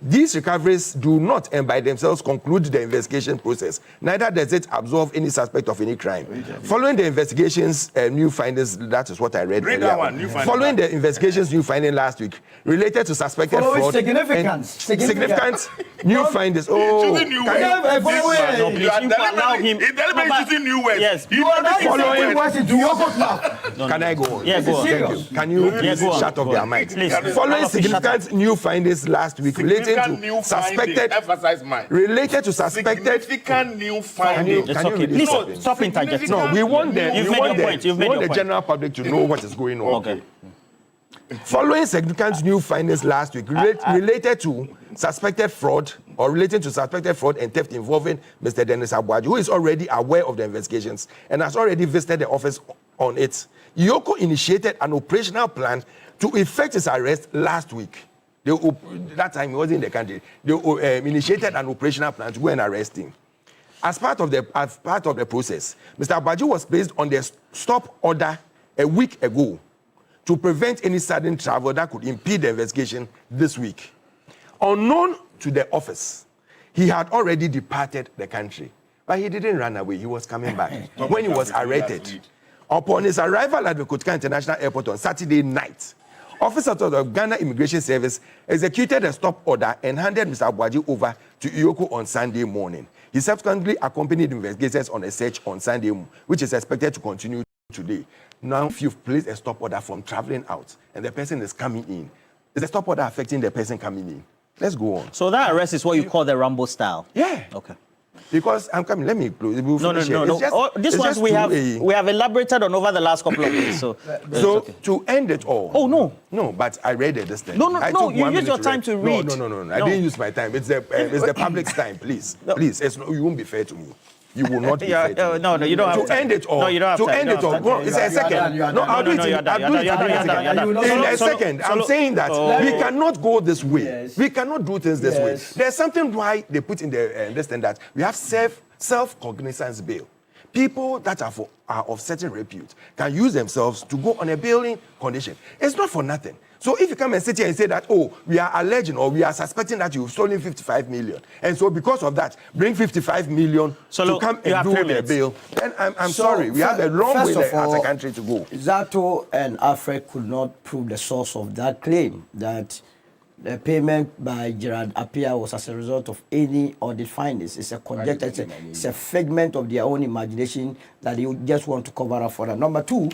These recoveries do not and by themselves conclude the investigation process. Neither does it absolve any suspect of any crime. Following the investigations, new findings, that is what I read earlier. Following the investigations, new findings last week related to suspected fraud. Significant new findings. You are using new words. Yes. Can I go on? Yeah, go on. Thank you. Can you please shut off their mics? Following significant new findings last week related to suspected new findings. Please stop interjecting. No, we want the general public to know what is going on. Okay. Following significant new findings last week related to suspected fraud and theft involving Mr. Dennis Abuaje, who is already aware of the investigations and has already visited the office on it, Yoko initiated an operational plan to effect his arrest last week. That time he was in the country. They initiated an operational plan to go and arrest him. As part of the process, Mr. Abuaje was placed on the stop order a week ago to prevent any sudden travel that could impede the investigation this week. Unknown to the office, he had already departed the country, but he didn't run away. He was coming back when he was arrested. Upon his arrival at the Kotka International Airport on Saturday night, officers of the Ghana Immigration Service executed a stop order and handed Mr. Abuaje over to Yoko on Sunday morning. He subsequently accompanied investigators on a search on Sunday, which is expected to continue today. Now, if you've placed a stop order from traveling out and the person is coming in, is the stop order affecting the person coming in? Let's go on. So that arrest is what you call the Rambo style? Yeah. Okay. Because I'm coming, let me close. No. This one we have elaborated on over the last couple of days. So okay. To end it all. Oh, no. No, but I read it this time. No, you used your time to read. No. I didn't use my time. It's the public's time, please. No. Please, you won't be fair to me. You will not be fair to me. No, you don't have to end it all. No, you don't have to end it all. No, it's a second. No, I'll do it in a second. I'm saying that we cannot go this way. Yes. We cannot do things this way. There's something why they put in the understand that we have self-cognizance bail. People that are of certain repute can use themselves to go on a bailing condition. It's not for nothing. So if you come and sit here and say that, oh, we are alleging or we are suspecting that you've stolen 55 million, and so because of that, bring 55 million to come and do the bail, then I'm sorry. We have a long way as a country to go. Zato and Alfred could not prove the source of that claim that the payment by Gerard Appiah was as a result of any audit findings. It's a conjecture, it's a figment of their own imagination that you just want to cover up for that. Number two,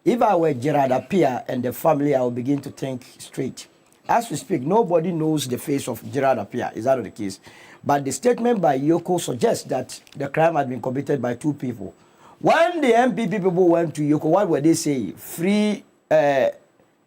if I were Gerard Appiah and the family, I would begin to think straight. As we speak, nobody knows the face of Gerard Appiah. Is that not the case? But the statement by Yoko suggests that the crime had been committed by two people. When the MPP people went to Yoko, what were they saying? Free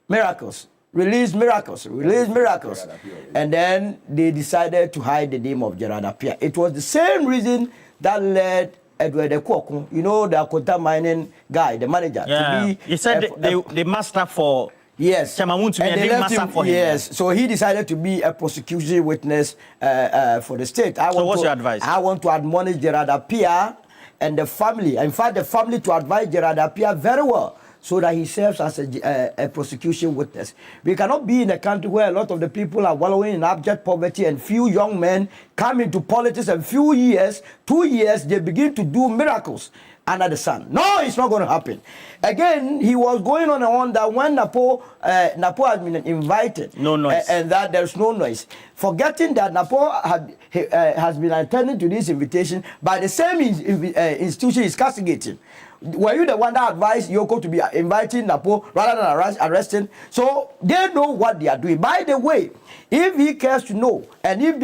miracles. Release miracles, release miracles. And then they decided to hide the name of Gerard Appiah. It was the same reason that led Edward Ekwoku, you know, the Akota mining guy, the manager, to be... He said they master for... Yes. Chamamun to be, and they left him, for him. Yes. So he decided to be a prosecution witness for the state. So what's your advice? I want to admonish Gerard Appiah and the family. In fact, the family to advise Gerard Appiah very well, so that he serves as a prosecution witness. We cannot be in a country where a lot of the people are wallowing in abject poverty and few young men come into politics and few years, 2 years, they begin to do miracles under the sun. No, it's not going to happen. Again, he was going on that when Napo had been invited, no noise, and that there's no noise. Forgetting that Napo has been attending to this invitation by the same institution is castigating. Were you the one that advised Yoko to be inviting Napo rather than arresting? So they know what they are doing. By the way, if he cares to know, and if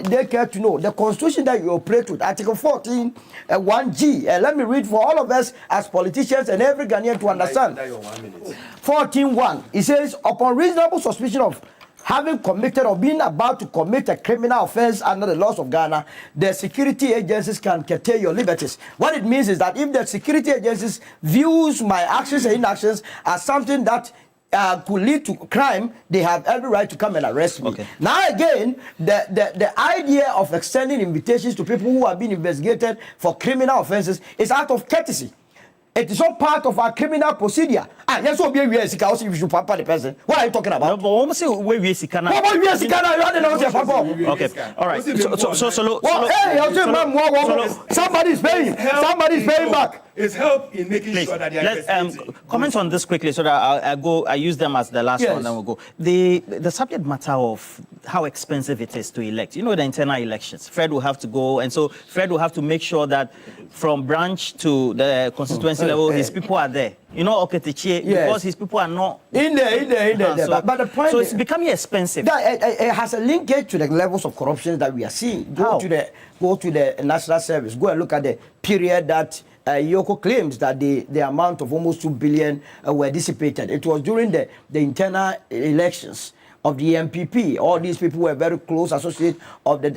they care to know, the constitution that you operate with, Article 14, 1G, let me read for all of us as politicians and every Ghanaian to understand. 14.1, it says, upon reasonable suspicion of having committed or being about to commit a criminal offense under the laws of Ghana, the security agencies can curtail your liberties. What it means is that if the security agencies views my actions and inactions as something that could lead to crime, they have every right to come and arrest me. Okay. Now again, the idea of extending invitations to people who are being investigated for criminal offenses is out of courtesy. It is all part of our criminal procedure. Yes, we you should pamper the person. What are you talking about? No, but almost say we Sikana. What we Sikana? You don't know what okay, all right. Somebody's paying. Somebody's paying back. It's help in making sure that they are let's comment on this quickly so that I use them as the last one, then we'll go. The subject matter of how expensive it is to elect. You know, the internal elections. Fred will have to go, and so Fred will have to make sure that from branch to the constituency level, his people are there. You know, Oketiche, because his people are not in there. So, but the point so it's becoming expensive. It has a linkage to the levels of corruption that we are seeing. Go to the national service. Go and look at the period that Yoko claims that the amount of almost 2 billion were dissipated. It was during the internal elections of the MPP. All these people were very close associates of the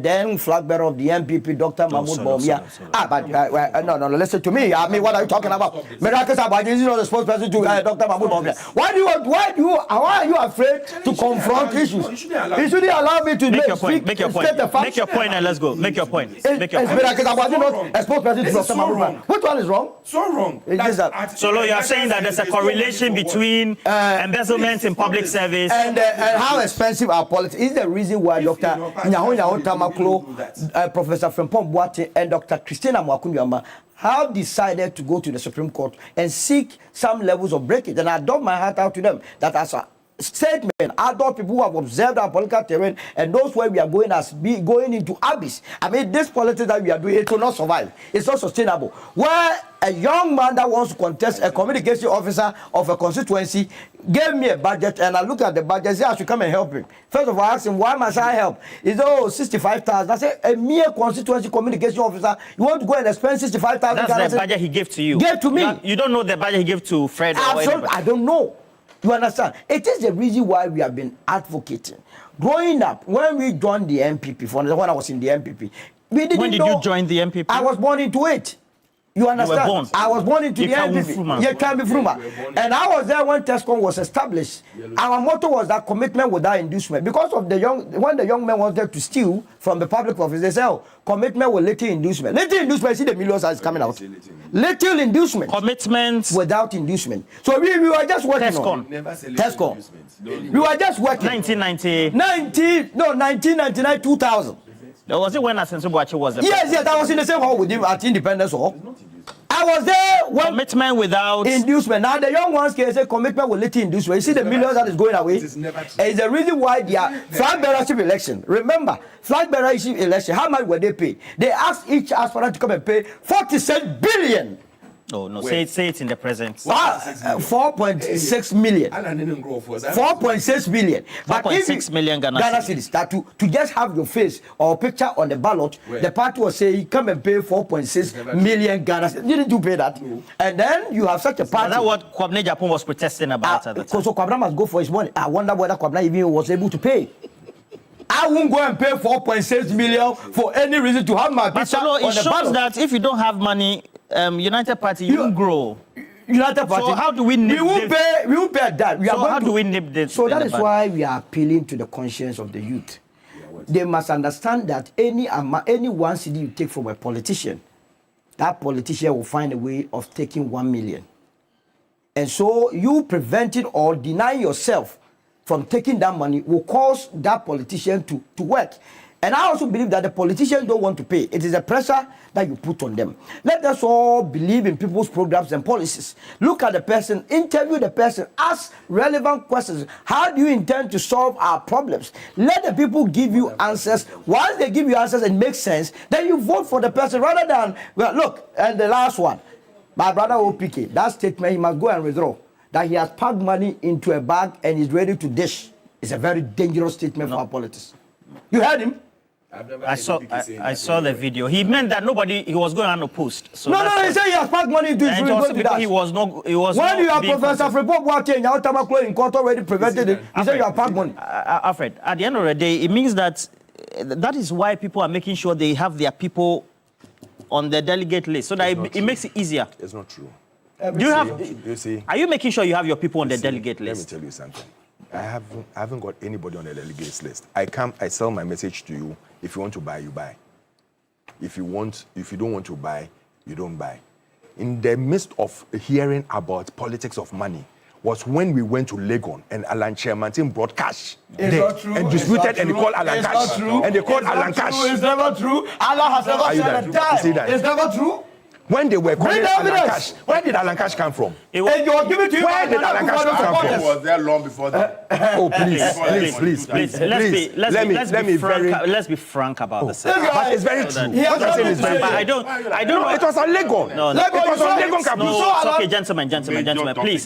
then flag bearer of the MPP, Dr. Mahmoud Bawumia. No, listen to me. I mean, what are you talking about? Miracles are is not the spokesperson to Dr. Mahmoud Bawumia. Why are you afraid to confront issues? You shouldn't allow me to make your point. Make your point and let's go. Make your point. Make your point. Miracles are not a spokesperson to Dr. Mahmoud Bawumia. Which one is wrong? So wrong. So you are saying that there's a correlation between embezzlement in public service and how expensive our politics is. The reason why Dr. Nyaho Tamaklo, Professor Frempong Boate, and Dr. Christina Mwakunyama have decided to go to the Supreme Court and seek some levels of breakage. And I dump my heart out to them that as a statement, adult people who have observed our political terrain and those where we are going going into abyss. I mean, this politics that we are doing, it will not survive. It's not sustainable. Where a young man that wants to contest a communication officer of a constituency gave me a budget, and I look at the budget and say I should come and help him. First of all, I asked him, why must I help? He said, 65,000. I said, a mere constituency communication officer, you want to go and spend 65,000? That's the budget he gave to you. Gave to me. You don't know the budget he gave to Fred or anybody. I don't know. You understand? It is the reason why we have been advocating. Growing up, when we joined the MPP, when I was in the MPP, we didn't know. When did you join the MPP? I was born into it. You understand? You were born. I was born into the MPP. And I was there when TESCOM was established. Our motto was that commitment without inducement. Because of when the young men wanted to steal from the public office, they said, oh, commitment with little inducement. Little inducement, see the millions are coming out. Little inducement. Commitments without inducement. So we were just working on TESCOM. We were just working. 1999, 2000. Was it when Asenso Boachi was there? Yes, I was in the same hall with him at Independence Hall. I was there when commitment without inducement. Now the young ones can say commitment with little inducement. You see the millions that is going away. It's the reason why they are flag bearership election. Remember, flag bearership election. How much were they pay? They asked each aspirant to come and pay 47 billion. Oh no, say it in the present. 4.6 million. 4.6 million. But 4.6 million Ghana cedis. That to just have your face or picture on the ballot, the party was saying come and pay 4.6 million Ghana cedis. Didn't you pay that? No. And then you have such a party. That's what Kwabena Japan was protesting about at the time. So Kwabena must go for his money. I wonder whether Kwabena even was able to pay. I won't go and pay 4.6 million for any reason to have my picture on the ballot. It shows that if you don't have money, United Party, you won't grow. United Party. So how do we nip we won't pay that. How do we nip this? So that is why we are appealing to the conscience of the youth. They must understand that any 1 cedi you take from a politician, that politician will find a way of taking 1 million. And so you preventing or denying yourself from taking that money will cause that politician to work. And I also believe that the politicians don't want to pay. It is a pressure that you put on them. Let us all believe in people's programs and policies. Look at the person, interview the person, ask relevant questions. How do you intend to solve our problems? Let the people give you answers. Once they give you answers and make sense, then you vote for the person rather than, well, look, and the last one, my brother OPK, that statement, he must go and withdraw. That he has packed money into a bag and is ready to dish. It's a very dangerous statement for our politics. You heard him? I saw the video. He meant that he was going unopposed. So no, he said he has packed money into his because he was not. When you are Professor Freeport Boateng, you have in court already prevented it. He said you have packed money. Alfred, at the end of the day, it means that is why people are making sure they have their people on the delegate list, so that it makes it easier. It's not true. Are you making sure you have your people on the delegate list? Let me tell you something. I haven't got anybody on the delegates list. I sell my message to you. If you want to buy, you buy. If you don't want to buy, you don't buy. In the midst of hearing about politics of money was when we went to Legon and Alan Chairman brought cash there and disputed and they called Alan Cash. And they called Alan Cash. It's never true. Allah has never said that. It's never true. When they were calling Alan Cash, where did Alan Cash come from? Where did Alan Cash come from? He was there long before that. Oh, please. Let's be frank about this. But it's very true. What I'm saying is very true. I don't know. It was on Legon. No, it was on Legon Capital. No, it's okay, gentlemen, please.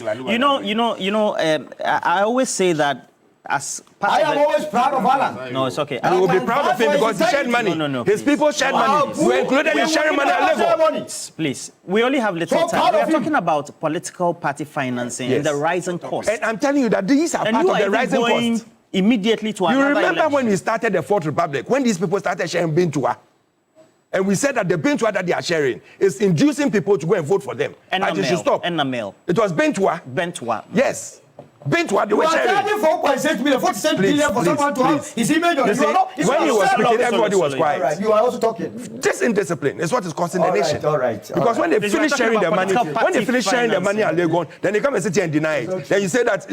I always say that as I am always proud of Alan. No, it's okay. And we will be proud of him because he shared money. No. His people shared money. We included in sharing money at level. Please, we only have little time. We are talking about political party financing and the rising cost. And I'm telling you that these are part of the rising cost. Immediately to another remember election. When we started the Fourth Republic, when these people started sharing Bintua, and we said that the Bintua that they are sharing is inducing people to go and vote for them. And they should stop. And mail. It was Bintua. Yes. Bintua, they were sharing. 4.6 million, 47 billion for someone to have his image on you. When you were speaking, everybody was quiet. Right, you are also talking. This indiscipline is what is costing the nation. All right. Because when they finish sharing their money, at Legon, then they come and sit here and deny it. Then you say that,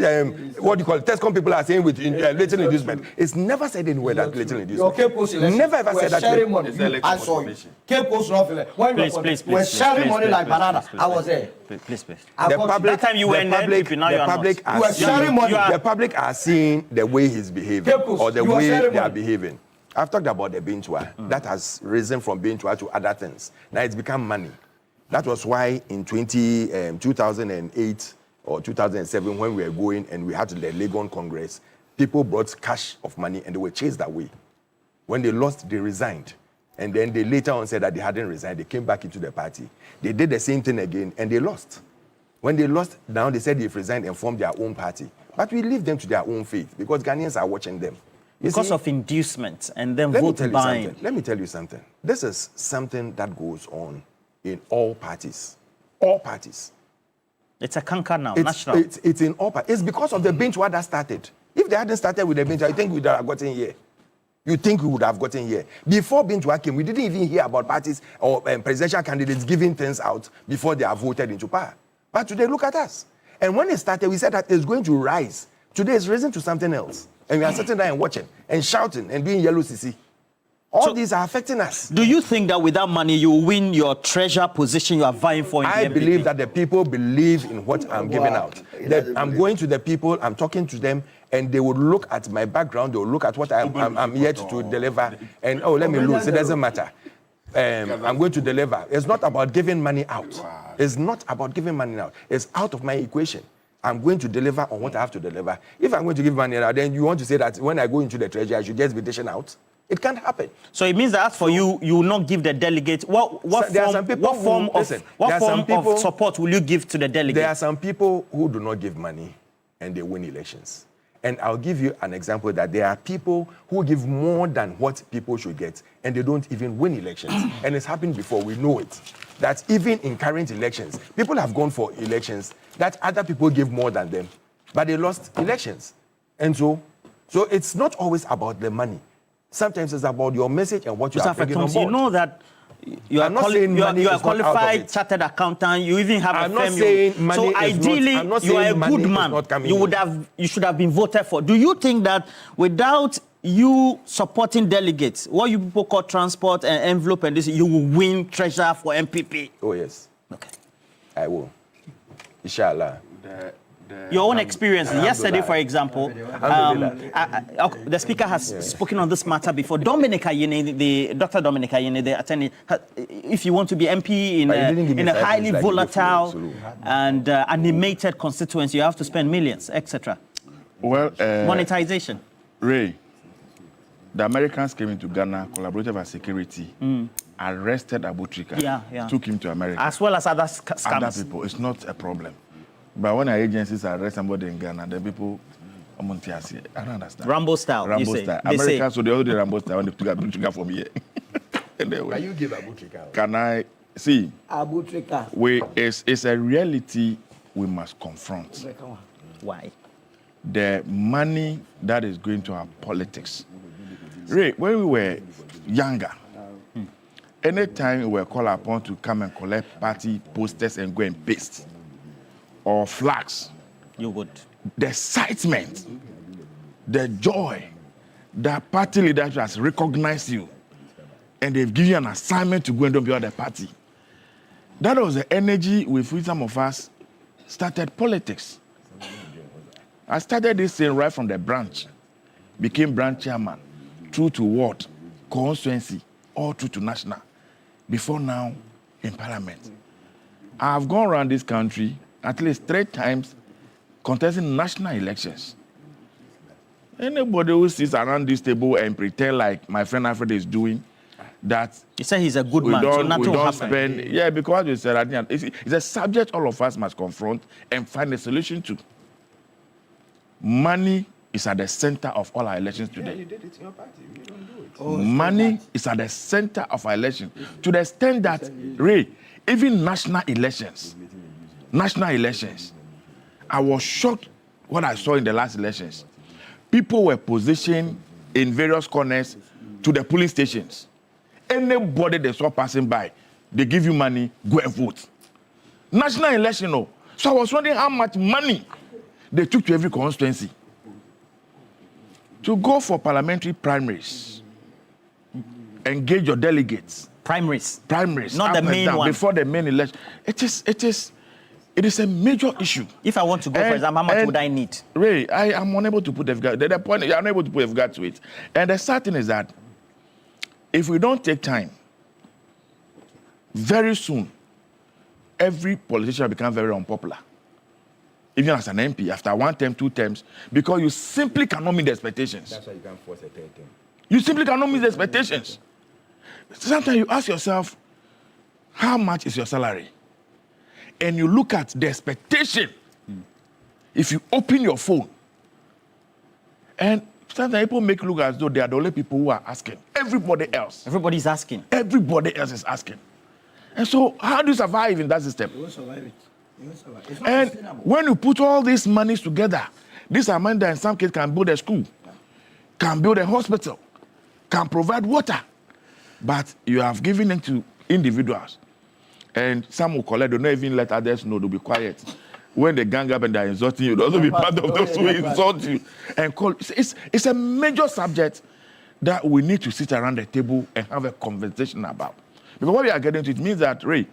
what do you call it, Tescom people are saying with little inducement. It's never said anywhere that little inducement. Never ever said that. Sharing money. I saw you. Please. We're sharing money like banana. I was there. Please. The public are seeing the way he's behaving or the way they are behaving. I've talked about the Bintua. That has risen from Bintua to other things. Now it's become money. That was why in 2008 or 2007 when we were going and we had the Legon Congress, people brought cash of money and they were chased away. When they lost, they resigned. And then they later on said that they hadn't resigned. They came back into the party. They did the same thing again and they lost. When they lost, now they said they've resigned and formed their own party. But we leave them to their own fate because Ghanaians are watching them. Because of inducement and then vote buying. Let me tell you something. This is something that goes on in all parties. All parties. It's a canker now, national. It's in all parties. It's because of the Bintua that started. If they hadn't started with the Bintua, I think we would have gotten here. You think we would have gotten here. Before Bintua came, we didn't even hear about parties or presidential candidates giving things out before they are voted into power. But today, look at us. And when it started, we said that it's going to rise. Today, it's risen to something else. And we are sitting there and watching and shouting and doing yellow CC. All these are affecting us. Do you think that without money you will win your treasure position you are vying for in I the believe MPP? that the people believe in what I'm giving out. I'm going to the people, I'm talking to them, and they will look at my background, they will look at what I'm yet to deliver, and let me lose. It doesn't matter. I'm going to deliver. It's not about giving money out. It's not about giving money out. It's out of my equation. I'm going to deliver on what I have to deliver. If I'm going to give money out, then you want to say that when I go into the treasury, I should just be dishing out? It can't happen. So it means that as for you will not give the delegates. What form of support will you give to the delegates? There are some people who do not give money and they win elections. And I'll give you an example that there are people who give more than what people should get and they don't even win elections. And it's happened before, we know it. That even in current elections, people have gone for elections that other people give more than them, but they lost elections. And so it's not always about the money. Sometimes it's about your message and what you are bringing on board. You know that you are a qualified chartered accountant. You even have a firm. So ideally, you are a good man. You should have been voted for. Do you think that without you supporting delegates, what you people call transport and envelope and this, you will win treasure for MPP? Oh yes. Okay. I will. Inshallah. Your own experience. Yesterday, for example, the speaker has spoken on this matter before. Dr. Dominica Yene, the attorney, if you want to be MP in a highly volatile and animated constituency, you have to spend millions, etc. Well, monetization. Ray, the Americans came into Ghana, collaborated with security, arrested Abu Trika, took him to America. As well as other scams. Other people. It's not a problem. But when our agencies arrest somebody in Ghana, the people, I don't understand. Rambo style, Rambo style. America, so they all do Rambo style when they took Abu Trika from here. Can you give Abu Trika? Can I see? Abu Trika. It's a reality we must confront. Why? The money that is going to our politics. Ray, when we were younger, anytime we were called upon to come and collect party posters and go and paste, or flags, you would. The excitement, the joy, that party leadership has recognized you and they've given you an assignment to go and do beyond the party. That was the energy with which some of us started politics. I started this thing right from the branch, became branch chairman, through to ward, constituency, all through to national, before now in parliament. I've gone around this country at least 3 times contesting national elections. Anybody who sits around this table and pretend like my friend Alfred is doing that. He said he's a good man, so nothing will happen. Yeah, because we said it's a subject all of us must confront and find a solution to. Money is at the center of all our elections today. Yeah, you did it in your party. You don't do it. Money is at the center of our election to the extent that, Ray, even national elections, I was shocked what I saw in the last elections. People were positioned in various corners to the polling stations. Anybody they saw passing by, they give you money, go and vote. National election, no. So I was wondering how much money they took to every constituency. To go for parliamentary primaries, engage your delegates. Primaries. Not the main one. Before the main election. It is a major issue. If I want to go for example, how much would I need? Ray, I am unable to put the point. You are unable to put regard to it. And the sad thing is that if we don't take time, very soon, every politician will become very unpopular. Even as an MP, after 1 term, 2 terms, because you simply cannot meet the expectations. That's why you can't force a 3rd term. You simply cannot meet the expectations. Sometimes you ask yourself, how much is your salary? And you look at the expectation. If you open your phone, and sometimes people make it look as though they are the only people who are asking. Everybody else. Everybody's asking. Everybody else is asking. And so, how do you survive in that system? You won't survive it. And when you put all these monies together, this amount that in some cases can build a school, can build a hospital, can provide water, but you have given it to individuals. And some will collect, they'll not even let others know, they'll be quiet. When they gang up and they're insulting you, they'll also be part of those who insult you. And call. It's a major subject that we need to sit around the table and have a conversation about. Because what we are getting to, it means that, Ray,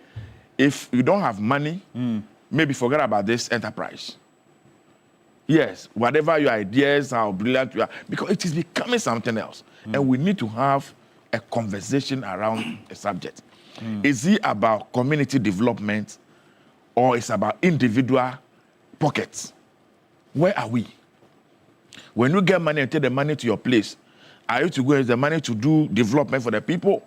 if you don't have money, maybe forget about this enterprise. Yes, whatever your ideas, how brilliant you are, because it is becoming something else. And we need to have a conversation around a subject. Is it about community development or it's about individual pockets? Where are we? When you get money and take the money to your place, are you to go use the money to do development for the people?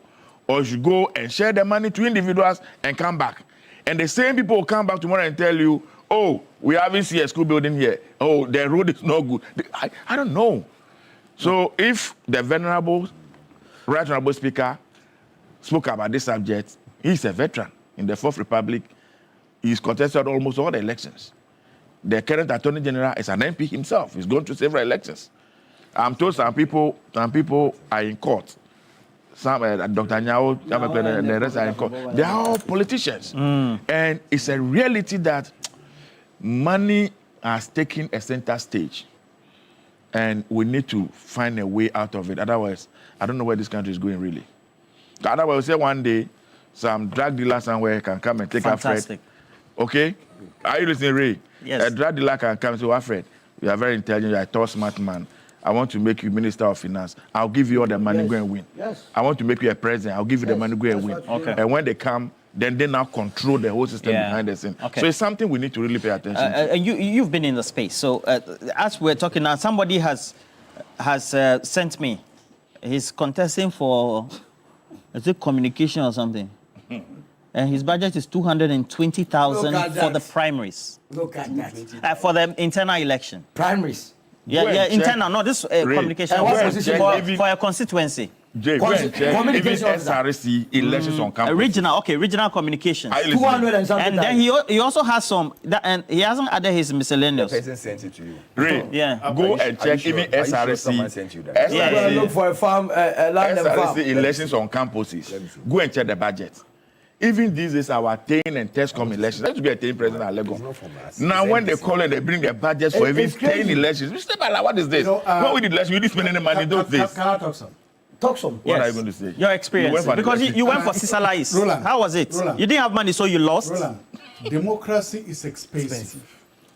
Or you should go and share the money to individuals and come back? And the same people will come back tomorrow and tell you, oh, we haven't seen a school building here. Oh, the road is not good. I don't know. So if the right honorable speaker spoke about this subject, he's a veteran in the Fourth Republic. He's contested almost all the elections. The current Attorney General is an MP himself. He's gone through several elections. I'm told some people are in court. Some, Dr. Nyao, the rest are in court. They are all politicians. And it's a reality that money has taken a center stage. And we need to find a way out of it. Otherwise, I don't know where this country is going, really. Otherwise, we'll say one day, some drug dealer somewhere can come and take Alfred. Okay? Are you listening, Ray? Yes. A drug dealer can come and say, Alfred, you are very intelligent, you are a tall, smart man. I want to make you Minister of Finance. I'll give you all the money, go and win. Yes. I want to make you a president. I'll give you the money, go and win. Okay. And when they come, then they now control the whole system behind the scene. Okay. So it's something we need to really pay attention to. And you've been in the space. So as we're talking now, somebody has sent me. He's contesting for, is it communication or something? And his budget is 220,000 for the primaries. Look at that. For the internal election. Primaries. Yeah, internal. No, this communication for a constituency. Jay, even SRC elections on campus. Regional communications. 200 and something. And then he also has some, and he hasn't added his miscellaneous. The person sent it to you. Ray, go and check even SRC. Someone sent you that? Look for a farm, land and farm. SRC elections on campuses. Go and check the budget. Even these is our TAIN and TESCOM elections. There should be a TAIN president at Lagos. Now, when they call and they bring the budgets for even TAIN elections, we say, what is this? When we did election, we didn't spend any money. Those days. Can I talk some? Talk some. What are you going to say? Your experience. Because you went for Sisala East. Roland. How was it? Roland. You didn't have money, so you lost? Roland, democracy is expensive.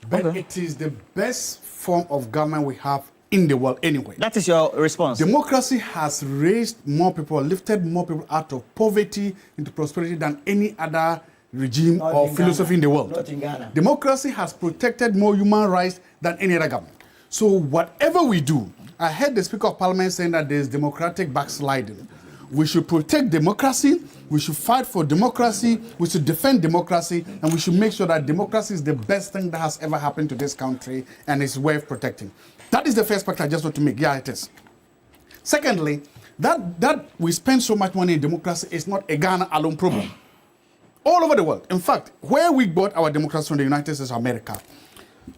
But it is the best form of government we have in the world anyway. That is your response. Democracy has raised more people, lifted more people out of poverty into prosperity than any other regime or philosophy in the world. Not in Ghana. Democracy has protected more human rights than any other government. So whatever we do, I heard the Speaker of Parliament saying that there is democratic backsliding. We should protect democracy, we should fight for democracy, we should defend democracy, and we should make sure that democracy is the best thing that has ever happened to this country and is worth protecting. That is the first point I just want to make. Yeah, it is. Secondly, that we spend so much money in democracy is not a Ghana alone problem. All over the world. In fact, where we bought our democracy from the United States of America,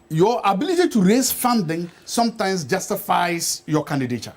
your ability to raise funding sometimes justifies your candidature.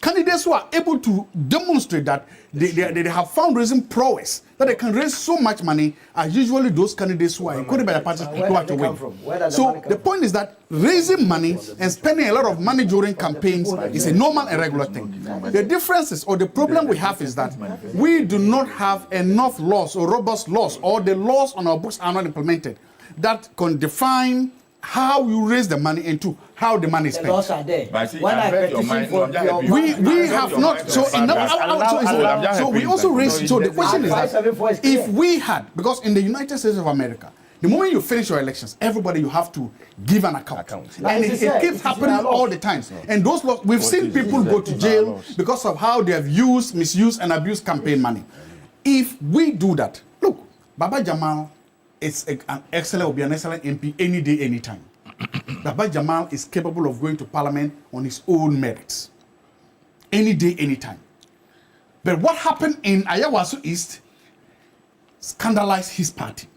Candidates who are able to demonstrate that they have fundraising prowess, that they can raise so much money, are usually those candidates who are encouraged by the parties who are to win. So the point is that raising money and spending a lot of money during campaigns is a normal and regular thing. The difference is, or the problem we have is that we do not have enough laws or robust laws, or the laws on our books are not implemented, that can define how you raise the money into how the money is spent. The laws are there. When I petition for we have not. So we also raise. So the question is that if we had, because in the United States of America, the moment you finish your elections, everybody you have to give an account. And it keeps happening all the time. And those laws, we've seen people go to jail because of how they have used, misused, and abused campaign money. If we do that, look, Baba Jamal is an excellent MP any day, anytime. Baba Jamal is capable of going to parliament on his own merits. Any day, anytime. But what happened in Ayawaso East scandalized his party,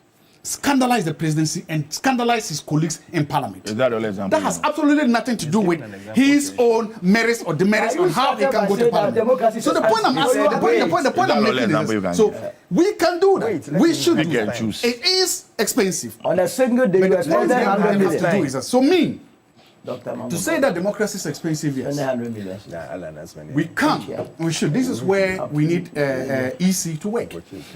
scandalized the presidency, and scandalized his colleagues in parliament. Is that all example? That has absolutely nothing to do with his own merits or demerits on how he can go to parliament. So the point I'm asking, the point I'm making is, so we can do that. We should do that. It is expensive. On a single day, but the point we have to do is that, so To say that democracy is expensive, yes. We can, we should. This is where we need EC to work.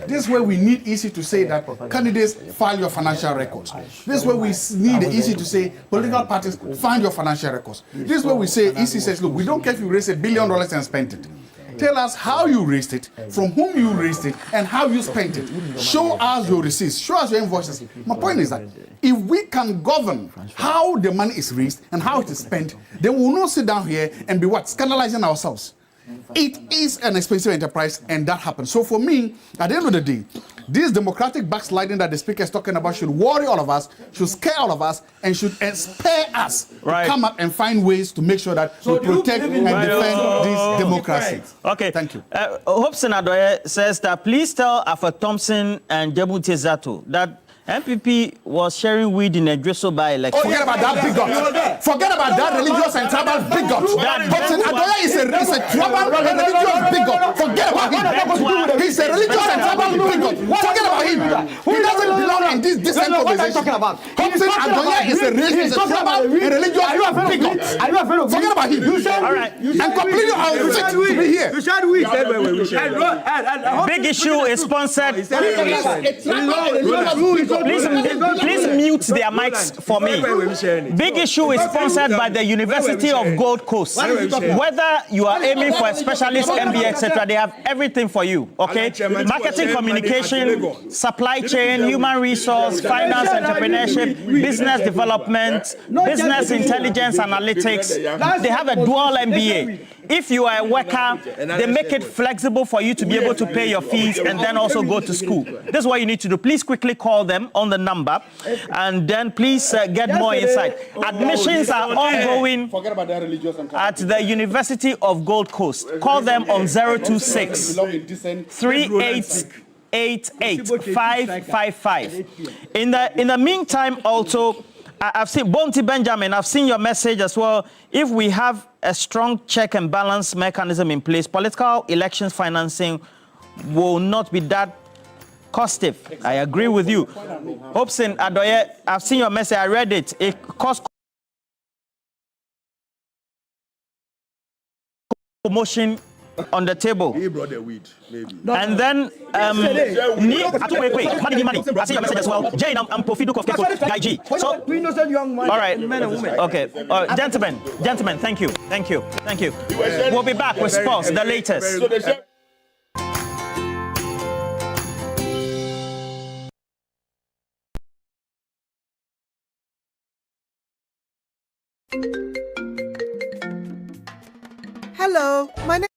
This is where we need EC to say that candidates file your financial records. This is where we need the EC to say political parties find your financial records. This is where we say EC says, look, we don't care if you raise $1 billion and spend it. Tell us how you raised it, from whom you raised it, and how you spent it. Show us your receipts, show us your invoices. My point is that if we can govern how the money is raised and how it is spent, then we will not sit down here and be what? Scandalizing ourselves. It is an expensive enterprise, and that happens. So for me, at the end of the day, this democratic backsliding that the speaker is talking about should worry all of us, should scare all of us, and should spare us to come up and find ways to make sure that we protect and defend this democracy. Okay. Thank you. Hobson Adoye says that please tell Alpha Thompson and Jebute Zato that MPP was sharing weed in a Dreso by-election. Forget about that bigot. Forget about that religious and tribal bigot. Hobson Adoye is a tribal and religious bigot. Forget about him. He's a religious and tribal bigot. Forget about him. He doesn't belong in this decent conversation. Hobson Adoye is a tribal and religious bigot. Forget about him. All right. And completely unfit to be here. Big issue is sponsored. Please mute their mics for me. Big issue is sponsored by the University of Gold Coast. Whether you are aiming for a specialist MBA, etc., they have everything for you. Okay, marketing, communication, supply chain, human resource, finance, entrepreneurship, business development, business intelligence, analytics. They have a dual MBA. If you are a worker, they make it flexible for you to be able to pay your fees and then also go to school. This is what you need to do. Please quickly call them on the number and then please get more insight. Admissions are ongoing at the University of Gold Coast. Call them on 026 3888 555. In the meantime, also, I've seen Bonti Benjamin, I've seen your message as well. If we have a strong check and balance mechanism in place, political elections financing will not be that costive. I agree with you. Hobson Adoye, I've seen your message, I read it. It costs promotion on the table. He brought the weed, maybe. And then, wait, money. I see your message as well. Jane, I'm Profidu of Guy G. So, all right, okay. Gentlemen, thank you. We'll be back with sports, the latest. Hello, my name